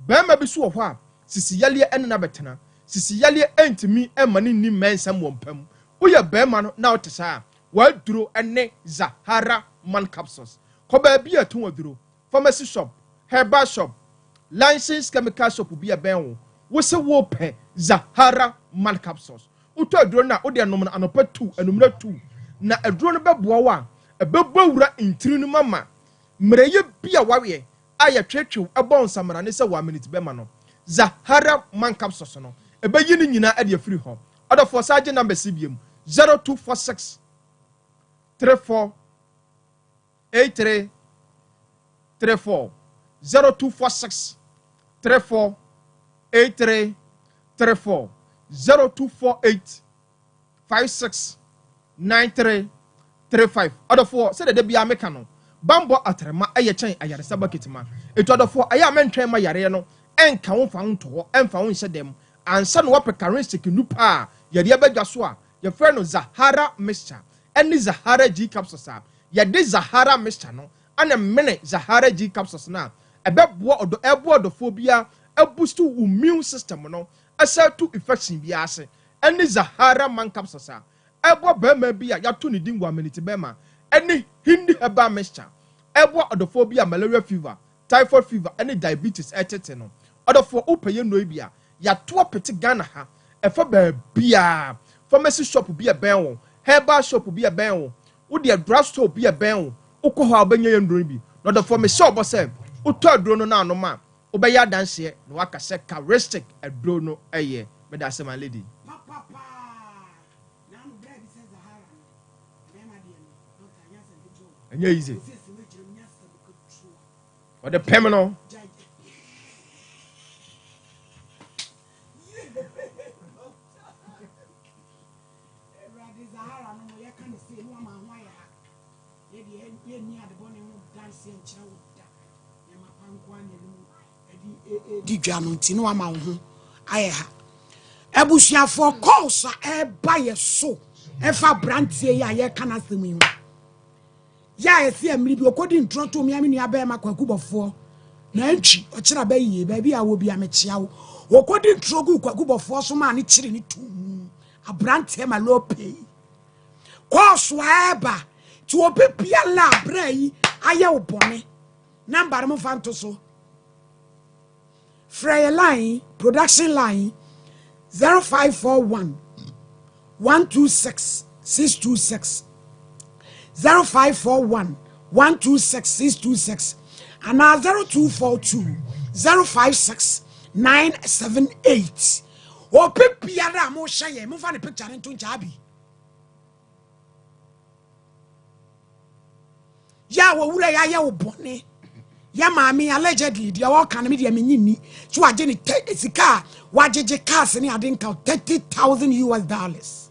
bema bi so wo ho a sisi yale ene na betena sisi yale entimi emani ni mensam wompam uye bema no na wote sa waduro ene Zahara man capsules ko ba bi atun waduro pharmacy shop herbal shop licensed chemical shop bi abenwo wo se wo pe Zahara man capsules uto aduro na ode anom na anopa 2 anumra 2 na aduro no beboa wa ebebowura intiri no mama mreye bia wawe aya twetwew ebon samara ne se 1 minute bema no Zahara man capsules no ebe yi ni nyina e de free ho order for sergeant number CBM 0246 34 83 34 0246 34 83 34 0248 56 93 35 order for say the bia meka no bambo atrema eye chen ayaresa baketima eto order for aya mentwen ma yare no enka wo fa nto enfa wo nhyɛ dem ansa no wapekaristic nupa yare abadwa so a ye frɛ no Zahara mixture any Zahara G capsules a ye de Zahara mixture no ana mene Zahara G capsules na ebeboa odophobia boost immune system no asa to infection bi ase any Zahara man capsules a ebo bema bi a yato ne dingwa ameniti bema any hindi herbal mixture ebo odophobia malaria fever typhoid fever any diabetes etete no odofo opeye no bi a yato apete Ghana ha efa ba bia pharmacy shop bi e ben wo herbal shop bi e ben wo wo de drug store bi e ben wo ukọ ha obenya yendro bi no odofo me shop say uto adro no na anoma obeya danse no waka se characteristic adro no eye me da say my lady and yeah easy or the permanent di dwanu nti no ama wo ho aye ha abusuafo calls a eba ye so efa brantie ya ye kana asem yi ya esi amri bi okodi ntro to mi amenu aba ma kwakubofo na ntwi o kira ba yiye ba bi a wo bi amechia wo okodi ntro gu kwakubofo so ma ne kire ni tum abrantie ma lope calls a eba ti obi pia la bra yi aye wo bone number mo fanto so Freya line, production line 0541 126 626 0541 126 626 and 0242 056 978. O pipiara mo shaye mo fa ne picture nto nchabi. Ya wo wura ya wo bone. Ya mami allegedly dia wo kan me dia menyini so agye ne sika wajeje cars ne ade nka $30,000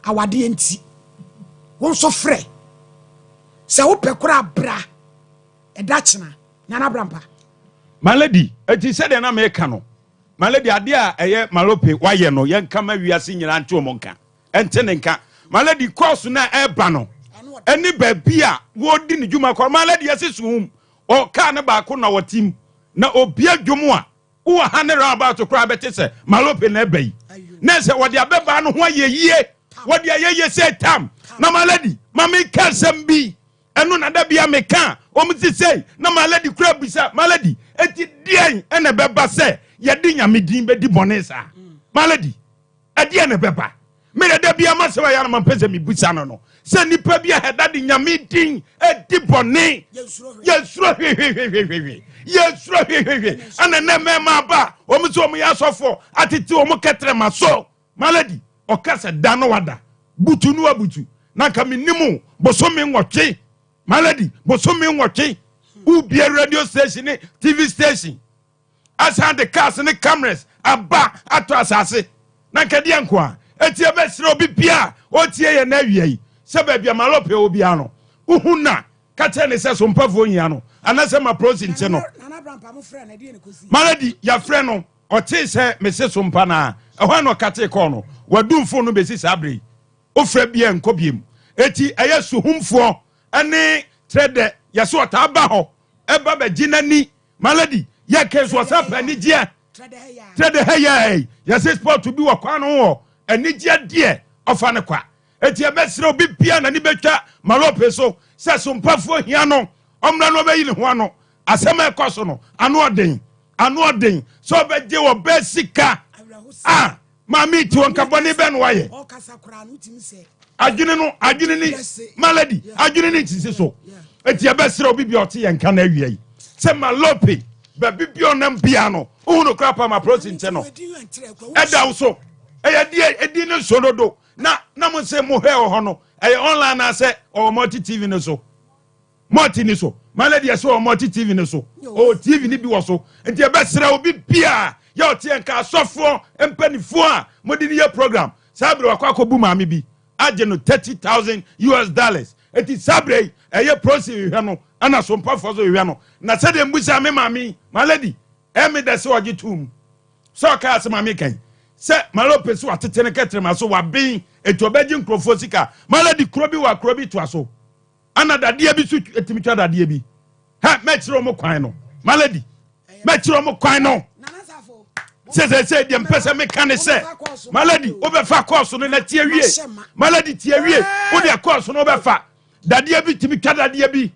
awade enti won so frɛ se wo pekura bra edachina nana brampa malady eti se de na me ka no malady ade a eye malope waye no ye nka ma wiase nyina nte o nka ente ne nka malady course na eba no eni ba bia wo di ne djuma ko malady asesum o ka ne ba ko na watim na obia dwomu a wo ha ne about kra beti se malope na eba yi na se wo de abeba no ho ayeye wo de ayeye se tam na malady mami ka sembi enu na da bia me ka o mti sei na malady kra bisa malady eti dien ene beba se ye di nyamedin be di bonesa malady edi ene beba me da bia ma se wa ya na mampese mi busa no se nipa bia heda di nyamedin edi bone yesuro ana na me ma ba o mti o mu ya sofo atiti o mu ketre ma so malady o kasa da no wada butu nu abutu na ka minimu bosomi nwotwe malady bosomi nwotwe ubi radio station TV station asa the cars and the cameras aba ato asase na ka dia nko a etie besre obi bia o tie ye na wiei se ba bia malope obi ano uhuna ka te ne se so mpafo nyia no anase ma prosinti no malady ya frɛ no o te se me se so mpa na ehwa no ka te ko no wadumfo no besi sabre o fra bia nkobiem eti eye suhumfo ane trade yaso ta ba ho eba ba ginani malady ya keso sapa ni je trade heya yase sport to bi wa kwa no ho ani je de ofa ne kwa eti ebesre obi bia na ni betwa malope so se so mpafo hia no omra no bayi ne ho ano asema ekoso no ano oden so beje wo besika mami ti won kaboni ben waye adwene ni malady adwene ni tisi so eti ebesre obi bia ote ye nka na awie se malope baby bionam piano unu crap ma protein cheno eda so edi ne sonodo na mo se mo he ho no online na se o multi tv ne so multi ni so malady so o multi tv ne so o tv ni bi wo so enti e be sra obi bia ya o tie nka asofo empanifo a modi ni ye program sabre wakwa bu maame bi age no $30,000 eti sabre eye proceed hwe no ana Sompa for so hwe no na se de mbusa me maame malady emi de se oje tum so ka se maame kan se malo pesu atete ne ketre ma so wa bin eti obeji nkrofo sika malady krobi wa krobi to aso ana dadie bi su etimi twa dadie bi ha metro mo kwan no malady metro mo kwan no se de mpese me kan se malady obefa course no na tie wie malady tie wie wo de course no obefa dadie bi timi twa dadie bi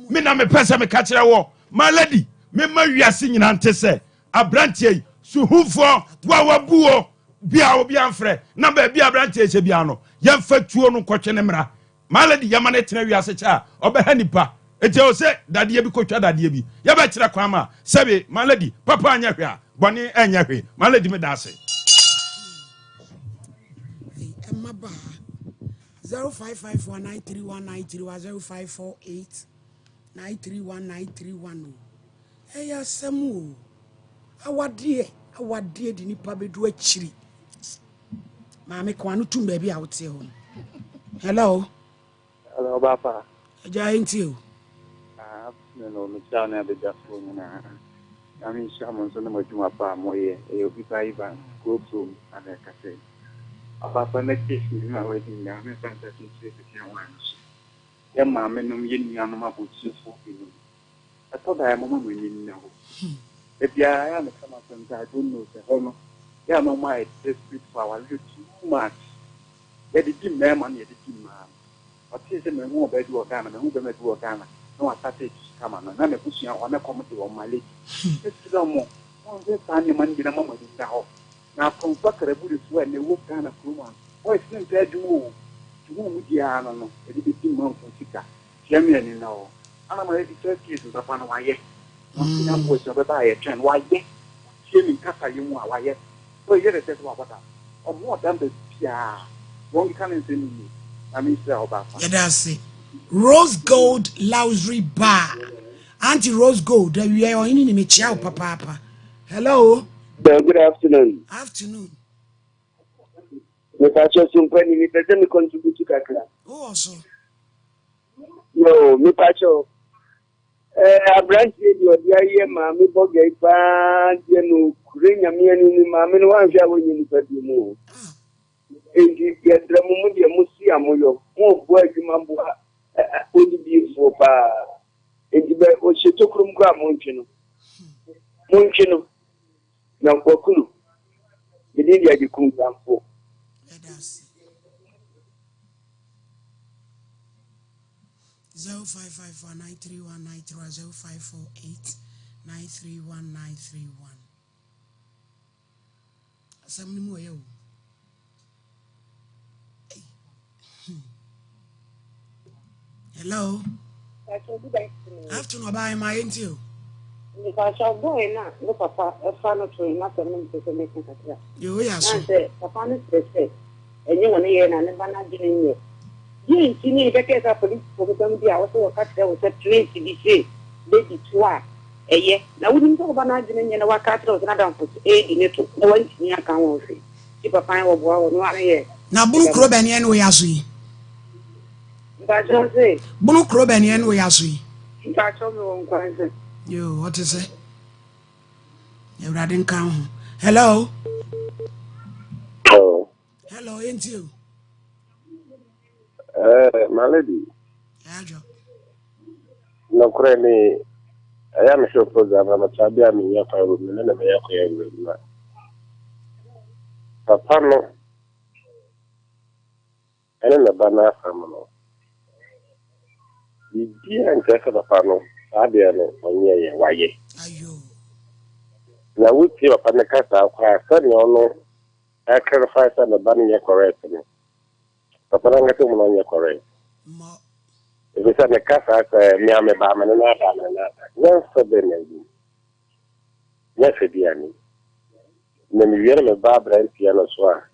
me na me pese me ka kire wo malady me ma wiase nyina nte se abrantie suhufo wa buo bia obi amfre na ba bia abrantie se bia no yemfa tuo no kwotwe ne mra malady yamane tena wiase cha obeha nipa ete o se dadie bi kotwa dadie bi ya ba kire kwa ma sebe malady papa anya hwe a boni anya hwe malady me da se 0551931931 0548931931 eya semu awade di nipa bedu achiri maame kwa no tum ba bi a wote ho hello Papa. Aja intio. No, me down at the just one. I mean, someone's on the Majuma Palm way, a Ivan, go through, and I can say. Papa, next case, my wedding, I'm a fantastic once. Young mamma, no yin yanama would soon for you. I thought I am a woman in now. If you are a come up and I don't know the home, yeah, no, my desperate power, you too much. Let it be man, yet it man. Ọtí ṣe me hu obedu ogana me hu be medu ogana no atate kama na me kusua o na komite o male esida mo won se tani man bi na mama di da ho na konfa karabu su ne wo gana kuma o sin pe adwo wo mu di ana no e di bi man fun sika tiamia ni na o ana ma di first case da pa na waye no na mo so be ba ye twen waye tiemi kasa yi mu a waye so ye de se wa bata o mo dan be pia won kan nse ni Yadasi. Rose Gold Luxury Bar. Auntie Rose Gold. We are in the Michelle Papa. Hello. Good afternoon. Afternoon. Me pacho sumpeni mi pese mi contribute to kakra. Oh also. Yo, mi pacho. Abranch radio dia ye ma mi boge pa je no kurenya mi ani ni ma mi no wan hwa wonyi ni padi mu. Endi yadra mu de musi amoyo mo bo adwuma bo odi bi fo pa endi be o cheto krum gwa monchino na kwakulu bidi ya gikum sampo Edas 0554931931 asamni mo yo. Hello. Good afternoon. Afternoon, bye, my into. Because I'm going now. Look, Papa, a fan of train, not a minute to make it. You are so. Papa is the and you want to hear and never not doing you. You need to get a police for the family. I also cut there with a train to be safe. Lady Twa. A year. Now, we didn't talk about not doing and what cat was not put aid in it. No one near account. Keep a fine of war, 1 year. Now, Blue Club and Yen, we are sweet. Bunu krobe ni enu ya sui. Yo, what is it? You radin kan. Hello. Hello, ain't you? My lady. Ajo. No kreni. I am sure program na tabia mi ya fa ro mi na me ya ko ya ro. Papa no. Ene na bana famno. Bibi an kasa papa no abia no onye ye waye ayo na wuti papa ne kasa kwa sani ono clarify sa na bani ye correct no papa na ngate mo onye correct mo e bisa ne kasa ka mi ame ba me na da na na so be na Yes, Diani. Namiviera me Barbara and Piano Soir.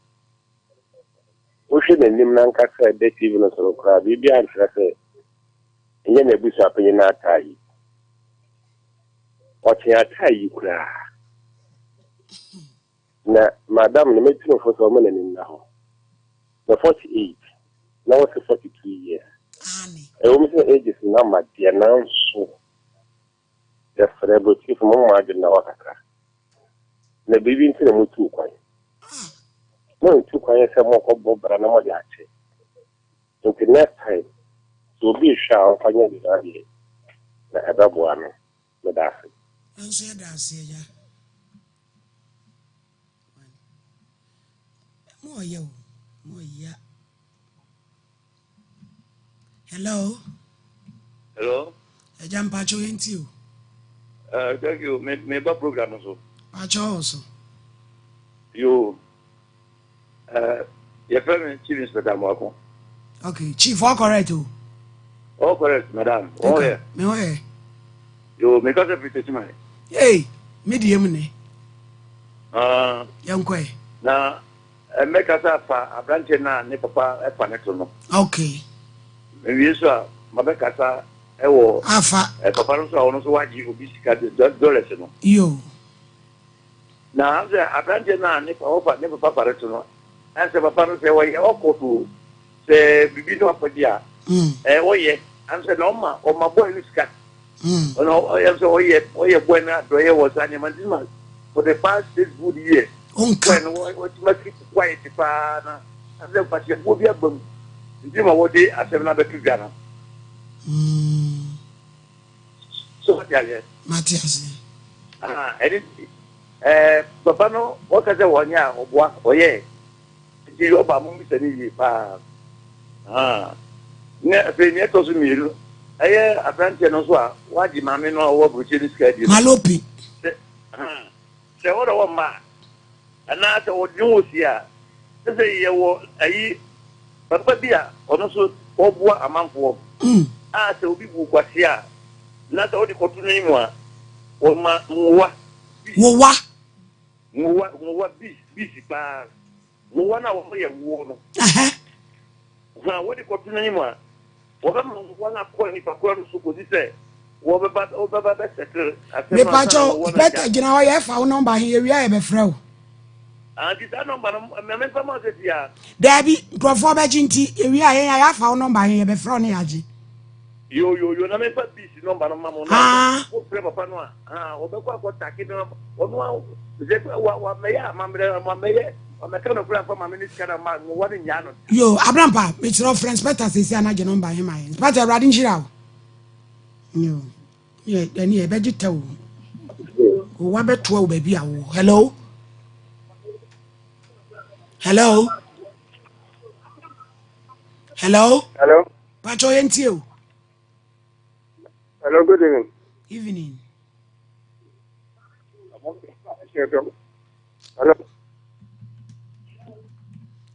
Ocean and Nimnanka said that even as a crowd, be answered. And then a bishop in our tie. Watching our tie, you cry. Now, Madame, the meeting for some money now. The 48, now it's 43 years. A woman's age is numbered, the announce so. The celebrity from Margin Nawaka. The baby into the Mutu coin. No, 2 coins are more of Bob and another action. Until next time, so be sure of finding the idea. The other one, the Daffy. And say that's ya. More yo, more ya. Hello. Hello. I jump Pacho into you. Thank you. Maybe program also. Pacho also. You. Your friend Chief Inspector Mwako. Okay, Chief, all correct too. All correct, madam. Oh yeah. Me where? You make us a petition. Hey, medium ne. Young quay. Na make us a branch na ne papa e paneto no. Okay. We so mabekasa e wo afa e papa no so ono so waji obi sika dollars no. Yo. Na a branch na ne papa paneto no. Anse papa no se wo ye okoto se bibi no apadia. Oye, anse no ma o ma boy sika. No, I am so oye buena do ye was animal for the past 6 good years. When what must keep quiet pa na anse patient wo bia bam. Ndi ma wo de asem na betu gana. So ya Matias. Papa no o ka se wonya oboa oye. Ndi o ba mu se ni pa. Ne fe ni to su miru. Aye apprentice no so a waji mame no wo bruche ni skadi. Malopi. Se wo do ma. Ana se wo dun osia. Se ye wo ayi papa bia ono so oboa amanfo. Se obi bu kwase a na se wo di kotu ni mu a wo ma muwa. Muwa bi pa. Muwa na wo ye wo no. Wo di kotu ni mu a me pacho better gina wa ye fa number here we are be frau this number me fama se dia Dabi profo be ginti we are ya fa number here be frau ne agi yo na me pa bis number no mamo na o pre papa no o be kwa take no o no wa me ya mamre ye o me kana fura fama me ni skana ma no wani nya no yo abrampa me tro friends better say na ge number here my better radin shira yo ye ani e be gita o wa be to o ba bi awo hello pacho yenti o hello, good evening. Evening.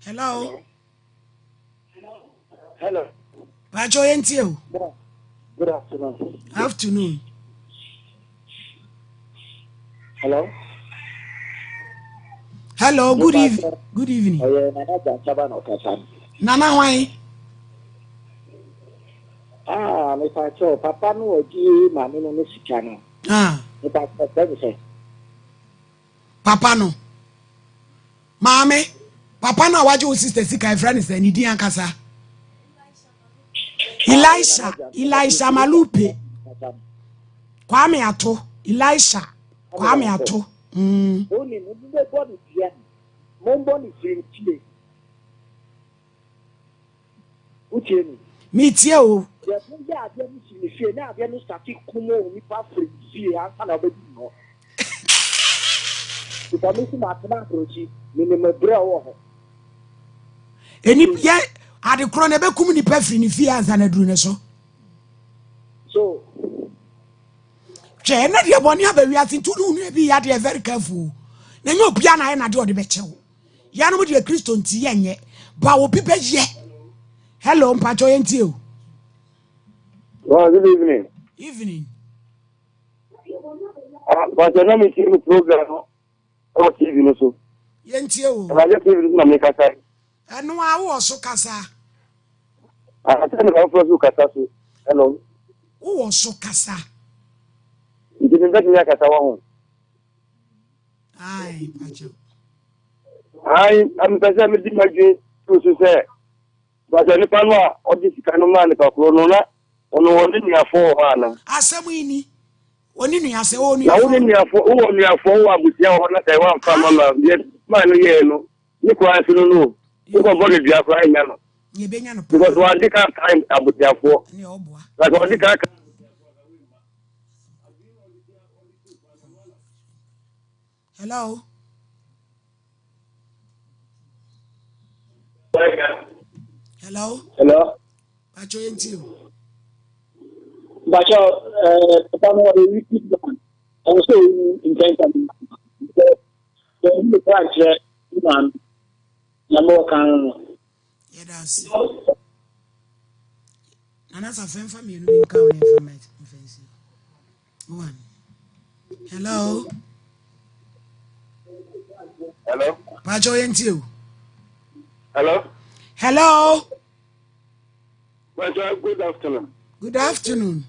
Hello. Pacho yenti o. Good afternoon. Afternoon. Hello, good evening. Good evening. Nana why? Me pacho papa no oji mami no ne sika no. Me pacho say. Papa no. Mami, papa na waje o sister sika e friend say ni din ankasa. Elisha Malupe. Kwame ato. Elisha. Kwame ato. Oni no be body dia. Mon body free tie. Ucheni. Me tie o. Ya ya dia ni si fie na dia no start kumo ni pa free fie asa na obedi no. Ipa mi si ma tena approach ni me bra wo ho. Eni ya ade kro na be kum ni pa free ni fie asa na duru ne so. So che na dia boni abawi atin tu nu bi ya de very careful. Na nyo bia na na de ode be chew. Ya no de Kristo nti yenye ba wo bi be ye. Hello mpacho yenti o. Good evening. Evening. But I don't see the program or TV also. Yentio. I just give it to make a time. And no, I was so casa. I attend the office of Katasu. Hello. Who was so casa? You didn't get me a Katawa. Aye, Pacho. I'm presenting my dream to say. But I never know what this kind of man for Corona on one in your four. Asamini. One in your say only a four with your one at one family. Yes, man, you quite know. You can body be a crying. Because one day can't time about your four. Like one day can't. Hello. Hello. Hello. Pacho Yentio. Bacha, Papa, I was so intense. The project, man, number can. Yeah, that's. And that's a friend from you. You can't information. One. Hello. Hello. Pacho Yentio. Hello. Hello. Bacha, good afternoon. Good afternoon.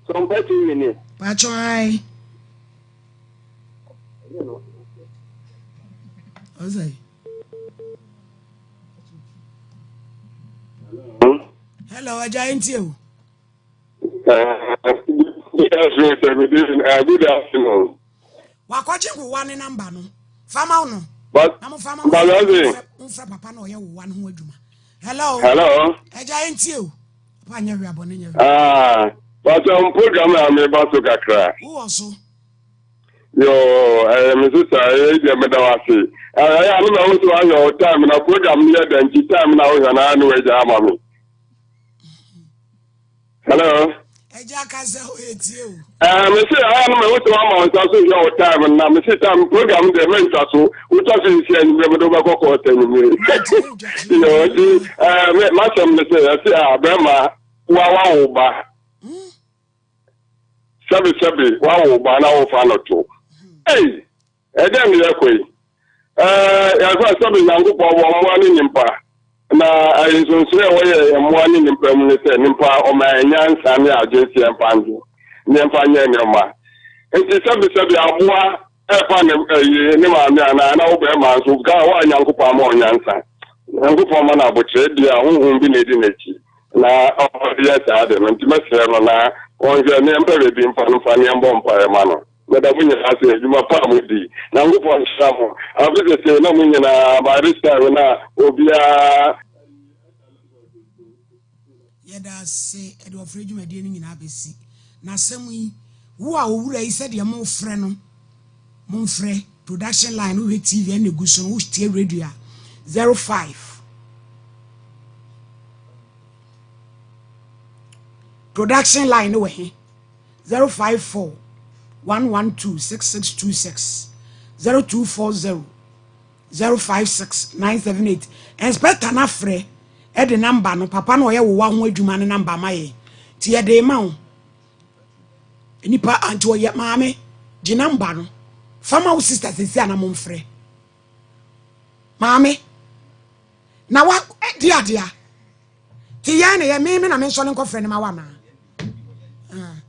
Sompa Nkomo. Pacho, hi. What's that? Hello, Ajayi you. Good afternoon. Wakwachi ku one number no. Fama no. But papa no ye one ho adwuma. Hello. Hello. Ajayi you. Papa nya wi abone nya. But program am about to kakra. Who also? Yo, Mrs. I medawasi. I am not to your time na program here than time now na anu we jama me. Hello. Ejaka se ho etie o. Me say I am not to am so your time na me say time program dey mentor so we talk in here ni me do ba kokko tani me. Yo, ma sam me say Abraham wa oba. Sabi wa oba na wo fa no to. Hey, edem ye koi. Ya fa sabi na ngopọ wo mo ani nimpa. Na ayinsunsu e wo ye mo ani nimpa mu ne se nimpa o ma nyansa ne agency empanzo. Nimpa nya ne ma. Enti sabi aboa e fa ne ma me ana na wo be ma so ga wa nyankopọ ama nyansa. Nyankopọ ma na abotre dia honhom bi na di nachi. Na o dia ta de nti mesere no na onje ne empere bi mfa ne mbompa e ma no. But I mean, I say, you must come with the Nango Samo. I visit say, no, meaning by this time, Obia. Yeah, that's say, Edo afraid you may dealing in ABC. Now, some we who are who I said, you're more friend, Monfre, production line, who TV and the Guson, who stay radio 05. Production line away 054. 112-6626 0240 056-978. Inspector na frɛ e de number no papa no ye wo wa ho adwuma ne number maye ti ye de ma wo nipa anti ye maame di number no fama wo sister sesi ana mo mfrɛ maame na wa dia ti ye ne ye me na me nso ne nkɔfrɛ ne ma wa na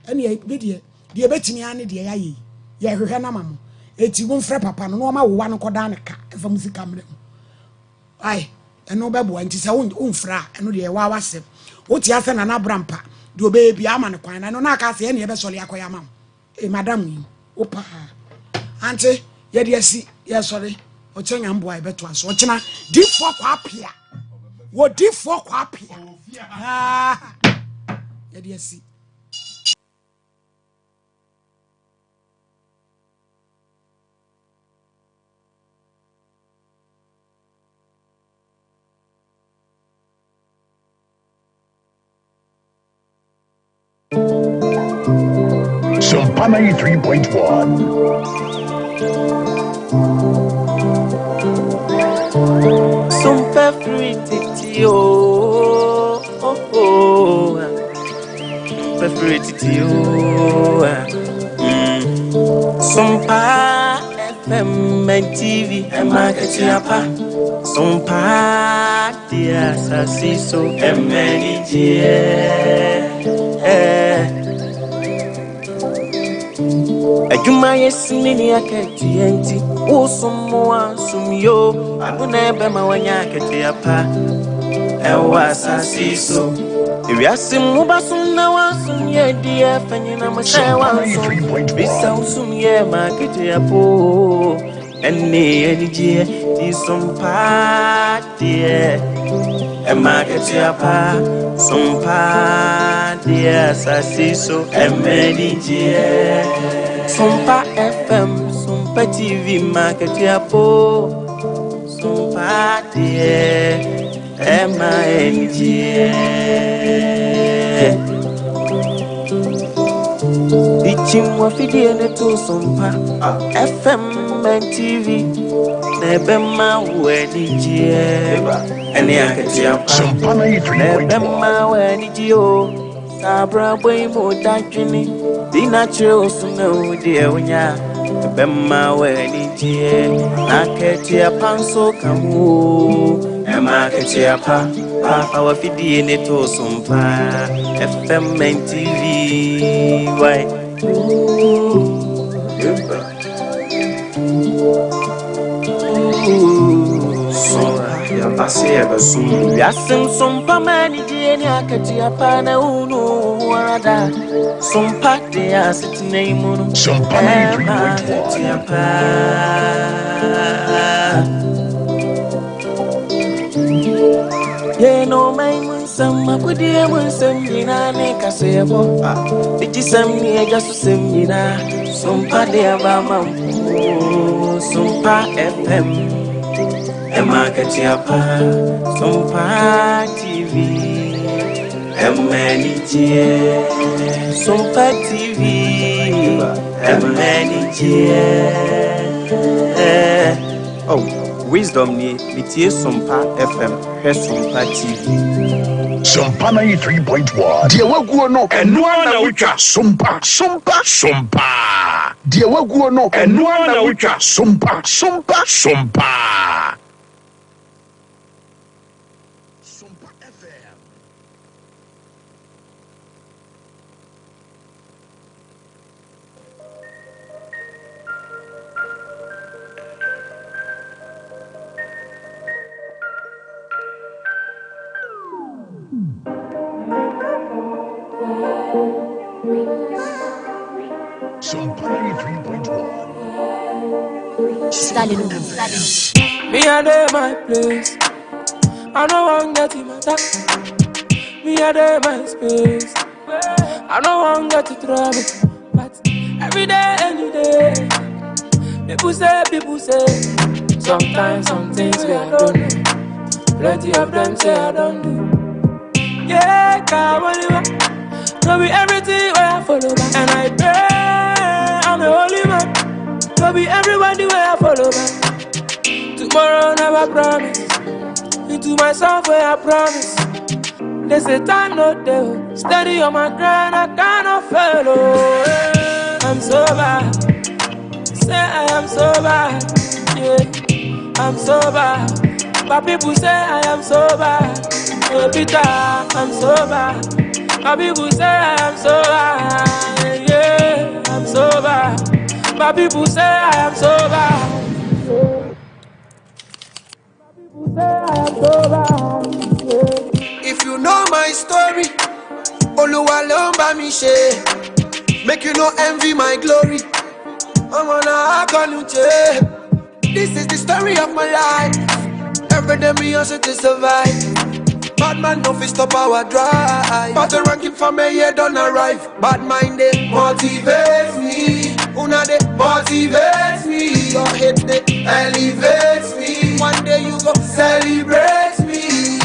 ene ye be die die betimi ane die ya ye hwehwe na mamo eti wo mfrɛ papa no no ma wo wa no koda ne ka efa musika mre ai eno be bo anti se wo mfrɛ eno de wa wasem wo ti ase na na brampa de obe bia ama ne kwan na no na aka se ene ye be sole akoya mam madam yi opa anti ye de asi ye sole o chenya mbo ai beto aso o chena difo kwa apia wo difo kwa apia ye de asi Sompa 93.1. Sompa pretty oh. Sompa FM and TV and market yapa. Sompa dia sasiso and many Ajuma yes mini aketi enti usumo sumyo abuna bema wanya aketi yapa ewa sasiso Ewiasim mubasum na wasum ye dia fanyina masawa bisa usum ye makete yapo enne enije di sompa die e makete yapa sompa die sasiso emenije Sompa FM Sompa TV makete yapo sompa die M-I-N-G Teaching what we did to Sompa FM and TV Nebema Wenigi and the Akatia Nebema Wenigio Sabra Boymo Dajini The natural snow dear when ya Bema Wenigi Nakatia Panso Kamu Emakachiapa, our fidi in it to Sompa, FM and TV. Why? Yasim Sompa mani Diana Kachiapa, no wada. Sompa de asset name, Sompa. Ye no man some I could hear one some yina neka sebo. Did you send me just to send me na some party about some pa FM a market yapa some pa TV a manager some pa TV a manager oh Wisdom ni mitie Sompa FM, Sompa TV. Sompa 93.1. Dear Waguo no, and no one which are Sompa. Dear Waguo no, and no one which are Sompa. Sompa FM. Sompa 93.1. Me a day my place. I know I'm getting my time. Me a day my space. I know I'm getting trouble. But every day, any day, people say. Sometimes some things we I don't know. Plenty of them say I don't do. Yeah, come on, no be everything where I follow back. And I pray I'm a holy man. No be everybody where I follow back. Tomorrow never promise. Into myself where I promise. They say time not there. Steady on my grind, I cannot fail. Oh, yeah. I'm so bad. Say I am so bad. Yeah, I'm so bad. But people say I am so bad. Oh, Peter, I'm so bad. But people say I am so bad. Yeah, I'm so bad. But people say I am so bad. If you know my story, Oluwa lomba mi she. Make you no envy my glory. I'm on a akanuche. This is the story of my life. Every day me hustle to survive. Bad man no fit stop our drive. But the ranking for me here don't arrive. Bad mind they motivate me. Una they motivate me. Your hate they elevates me. One day you go celebrate me.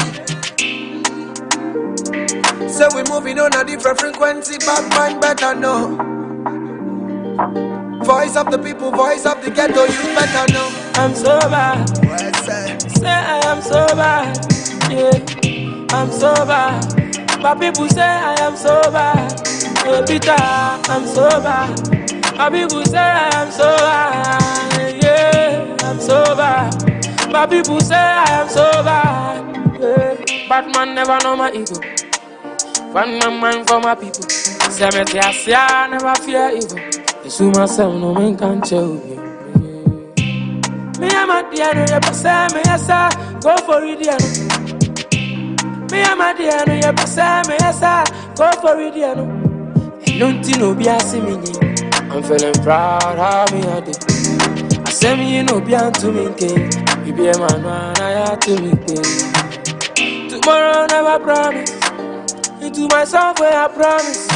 So we moving on a different frequency. Bad mind better know. Voice of the people, voice of the ghetto, you better know. I'm so bad. Say I am so bad. Yeah, I'm so bad. But people say I am so bad. Hey, Peter, I'm so bad. My people say I am sober, yeah, I'm sober. My people say I am sober, yeah. But man never know my ego. One man for my people. Cemetery, I never fear evil. It's who myself, no man can tell me. Me and my dear, no, you say me, yes, sir. Go for it, dear. Me and my dear, no, you say me, yes, sir. Go for it, dear. Don't you know, be a me. I'm feeling proud, how me a day. I say me, you know, be a to me, you be a man, I have to me, tomorrow never promise. Into myself where I promise.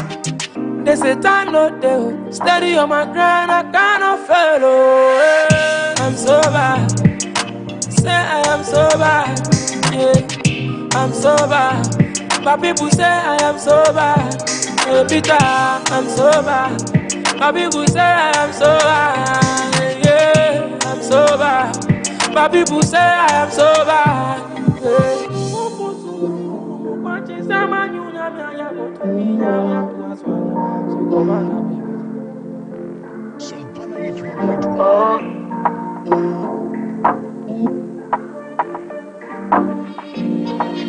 They say time not there. Steady on my grind, I cannot fail. Oh, yeah. I'm sober. Say I am sober. Yeah, I'm sober. My people say I am sober. Yeah, Peter, I'm sober. My people say I am sober. Yeah, I'm sober. My people say I am sober. Yeah.